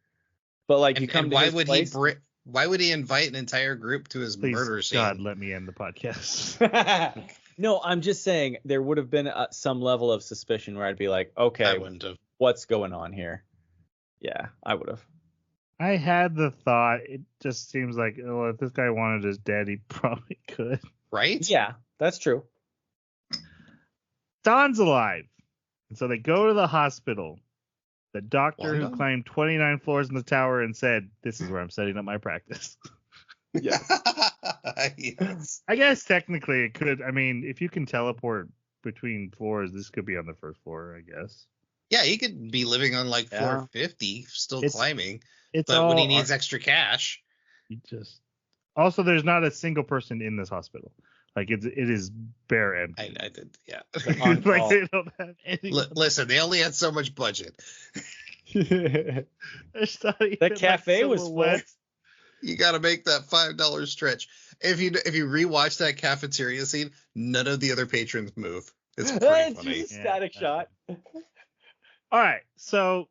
But like you And, come and to why his would place. why would he invite an entire group to his Please, murder scene? God, let me end the podcast. No, I'm just saying there would have been some level of suspicion where I'd be like, I okay, wouldn't have. what's going on here? Yeah, I would have. I had the thought. It just seems like, oh, if this guy wanted his dead, he probably could. Right? Yeah, that's true. Don's alive, and so they go to the hospital. The doctor who Wanda? climbed 29 floors in the tower and said, "This is where I'm setting up my practice." Yeah. Yes. I guess technically it could. I mean, if you can teleport between floors, this could be on the first floor, I guess. Yeah, he could be living on like Yeah. 450, still It's- climbing. It's But all when he needs extra cash, you just. Also, there's not a single person in this hospital. Like it is bare empty. I did. Yeah. On Like call. they don't have any. Listen, they only had so much budget. The The cafe was full. You got to make that $5 stretch. If you rewatch that cafeteria scene, none of the other patrons move. It's pretty It's funny. just a static Yeah. shot. All right, so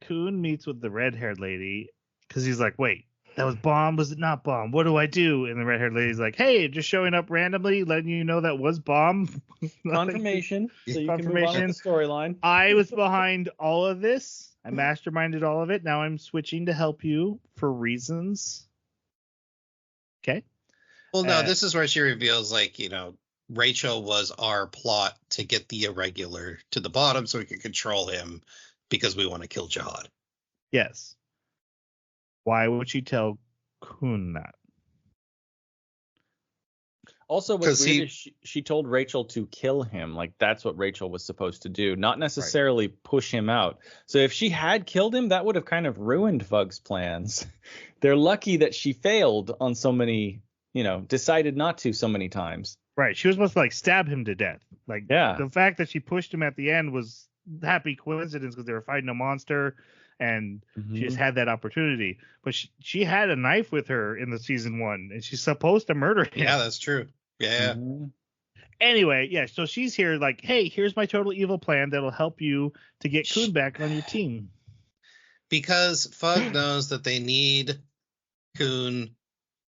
Kun meets with the red-haired lady because he's like, "Wait, that was Bomb? Was it not Bomb? What do I do?" And the red-haired lady's like, "Hey, just showing up randomly, letting you know that was Bomb." Confirmation. So you can move on Confirmation. with the storyline. I was behind all of this. I masterminded all of it. Now I'm switching to help you for reasons. Okay. Well, no, Uh, this is where she reveals, like, Rachel was our plot to get the irregular to the bottom so we could control him because we want to kill Jihad. Yes. Why would she tell Kun that? Also, what's 'Cause weird is she told Rachel to kill him. Like, that's what Rachel was supposed to do, not necessarily push him out. So if she had killed him, that would have kind of ruined Vug's plans. They're lucky that she failed on so many, decided not to so many times. Right. She was supposed to stab him to death. Like, Yeah. the fact that she pushed him at the end was happy coincidence because they were fighting a monster and she just had that opportunity. But she had a knife with her in the season 1 and she's supposed to murder him. Yeah, that's true. Yeah. Mhm. Anyway, yeah. So she's here like, "Hey, here's my total evil plan that'll help you to get Kun back on your team." Because Fug knows that they need Kun,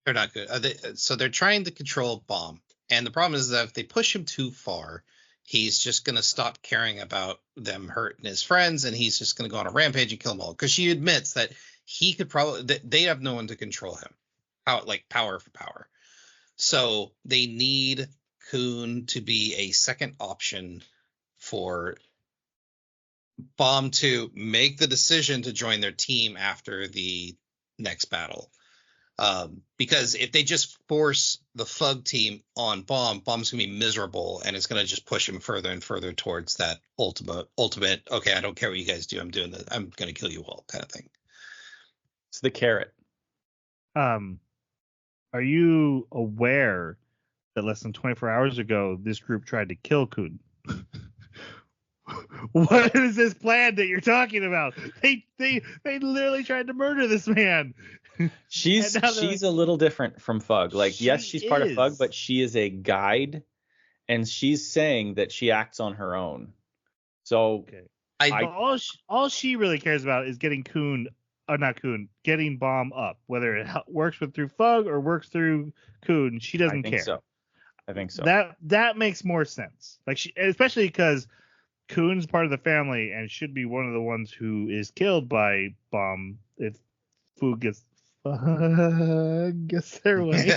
or not Kun. So they're trying to control Bomb. And the problem is that if they push him too far, he's just going to stop caring about them hurting his friends, and he's just going to go on a rampage and kill them all. Because she admits that he could they have no one to control him, power for power. So they need Kun to be a second option for Bomb to make the decision to join their team after the next battle. Because if they just force the Fug team on Bomb's going to be miserable, and it's going to just push him further and further towards that ultimate, okay, I don't care what you guys do, I'm doing this, I'm going to kill you all kind of thing. It's the carrot. Are you aware that less than 24 hours ago this group tried to kill Kun? what is this plan that you're talking about? They literally tried to murder this man. She's a little different from Fug. Like, yes, she's part of Fug, but she is a guide, and she's saying that she acts on her own. So all she really cares about is getting getting Bomb up, whether it works through Fug or works through Coon. She doesn't care. I think so. That makes more sense. Like, especially because Coon's part of the family and should be one of the ones who is killed by Bomb if Fug gets their way.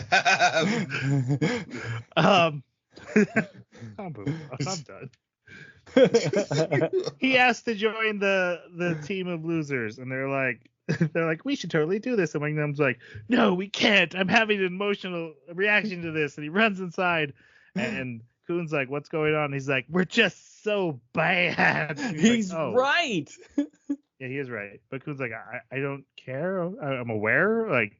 I'm done. He asked to join the team of losers, and they're like, we should totally do this. And Wingdom's like, no, we can't. I'm having an emotional reaction to this. And he runs inside, and Coon's like, what's going on? And he's like, we're just so bad. He's like, right. Yeah, he is right. But Coon's like, I don't care. I'm aware. Like,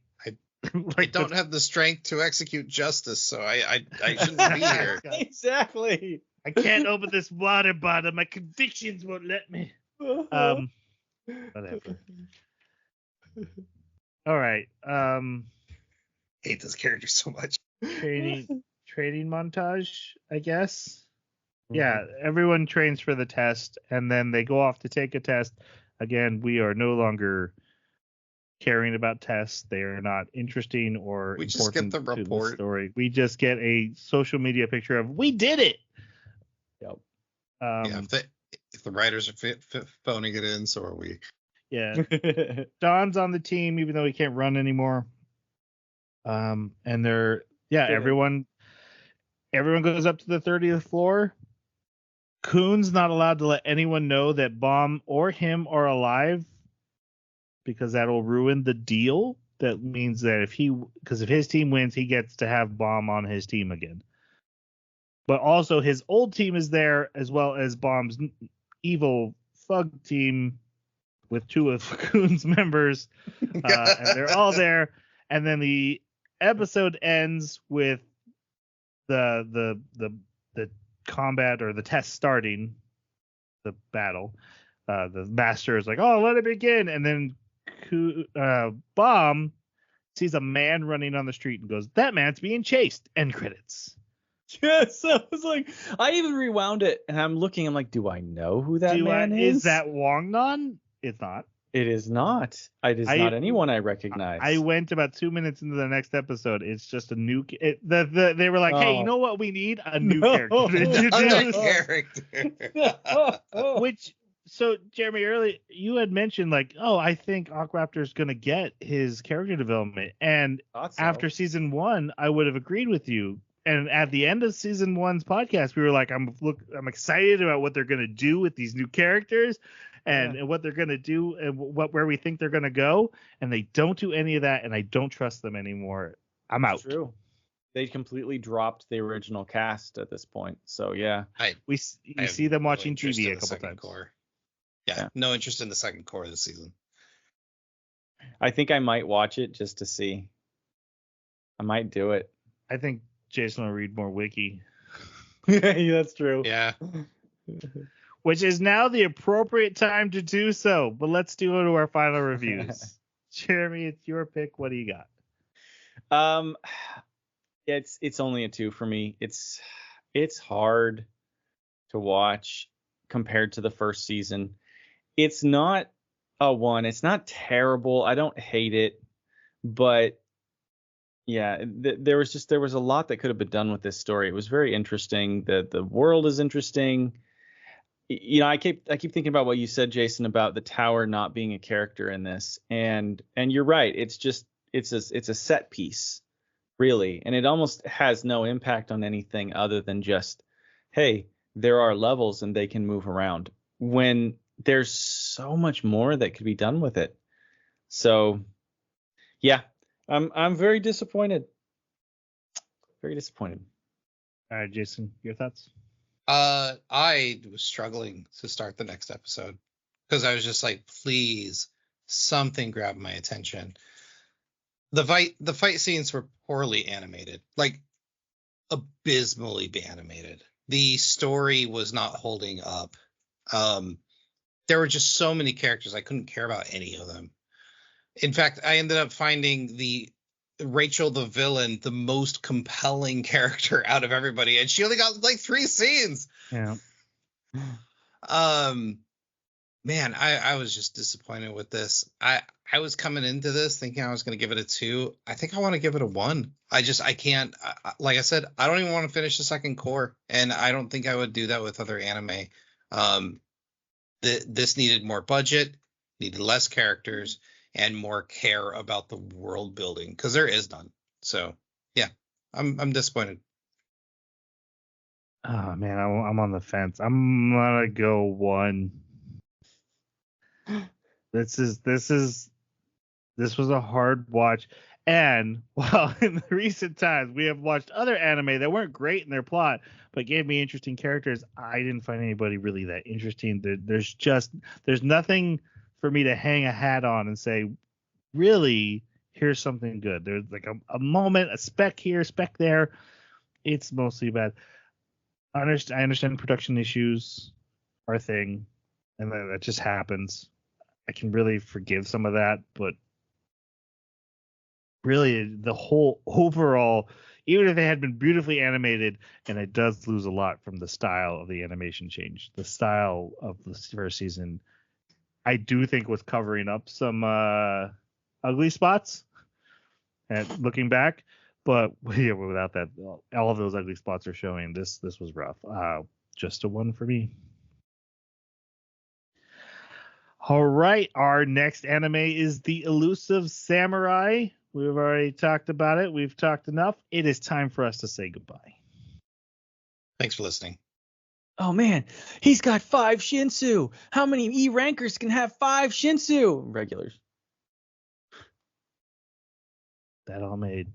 I don't have the strength to execute justice, so I shouldn't be here. Exactly. I can't open this water bottle. My convictions won't let me. Whatever. All right. Hate this character so much. Training montage, I guess. Yeah, everyone trains for the test, and then they go off to take a test. Again, we are no longer caring about tests. They are not interesting or we important just get the report. To the story. We just get a social media picture of, we did it. Yep. If the writers are phoning it in, so are we. Yeah. Don's on the team, even though he can't run anymore. And everyone goes up to the 30th floor. Coon's not allowed to let anyone know that Bomb or him are alive, because that'll ruin the deal. That means that if his team wins, he gets to have Bomb on his team again. But also his old team is there, as well as Bomb's evil Fug team with two of Coon's members, and they're all there. And then the episode ends with the combat or the test starting, the battle. The master is like, "Oh, let it begin," and then Bomb sees a man running on the street and goes, "That man's being chased." End credits. Yes, I was like, I even rewound it, and I'm like, do I know who that man is? Is that Wong Nan? It's not. It is not. It is not anyone I recognize. I went about 2 minutes into the next episode. It's just a new. They were like, "Hey, you know what? We need a new character." So Jeremy, earlier you had mentioned like, I think Aquaraptor's gonna get his character development, and after season 1, I would have agreed with you. And at the end of season 1's podcast, we were like, I'm excited about what they're gonna do with these new characters. And what they're going to do and where we think they're going to go. And they don't do any of that. And I don't trust them anymore. I'm out. True. They completely dropped the original cast at this point. So, yeah. You see them watching TV a couple times. Yeah, no interest in the second core this season. I think I might watch it just to see. I might do it. I think Jason will read more wiki. Yeah, that's true. Yeah. Which is now the appropriate time to do so. But let's do it to our final reviews. Jeremy, it's your pick. What do you got? It's only a 2 for me. It's hard to watch compared to the first season. It's not a 1. It's not terrible. I don't hate it, but yeah, there was a lot that could have been done with this story. It was very interesting. The world is interesting. I keep thinking about what you said, Jason, about the tower not being a character in this, and you're right. It's a set piece, really, and it almost has no impact on anything other than just, hey, there are levels and they can move around. When there's so much more that could be done with it. So, yeah, I'm very disappointed. Very disappointed. All right, Jason, your thoughts? I was struggling to start the next episode because I was just like, please, something grab my attention. The fight scenes were poorly animated, like abysmally animated. The story was not holding up. There were just so many characters I couldn't care about any of them. In fact, I ended up finding the Rachel the villain the most compelling character out of everybody, and she only got like 3 scenes. Yeah. Man, I was just disappointed with this. I was coming into this thinking I was going to give it a 2. I think I want to give it a 1. I can't. Like I said, I don't even want to finish the second core, and I don't think I would do that with other anime. This needed more budget, needed less characters, and more care about the world building, because there is none. So yeah, I'm disappointed. Oh man, I'm on the fence. I'm gonna go 1. This was a hard watch, and while in the recent times we have watched other anime that weren't great in their plot but gave me interesting characters, I didn't find anybody really that interesting. There's nothing for me to hang a hat on and say, really, here's something good. There's like a moment, a speck here, speck there. It's mostly bad. I understand production issues are a thing, and that just happens. I can really forgive some of that, but really the whole overall, even if they had been beautifully animated, and it does lose a lot from the style of the animation change. The style of the first season, I do think, was covering up some ugly spots, and looking back, but yeah, without that, all of those ugly spots are showing. This was rough. Just a 1 for me. All right, our next anime is the Elusive Samurai. We've already talked about it. We've talked enough. It is time for us to say goodbye. Thanks for listening. Oh man, he's got 5 Shinsu. How many E rankers can have 5 Shinsu? Regulars. That all made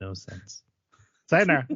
no sense. Sayonara.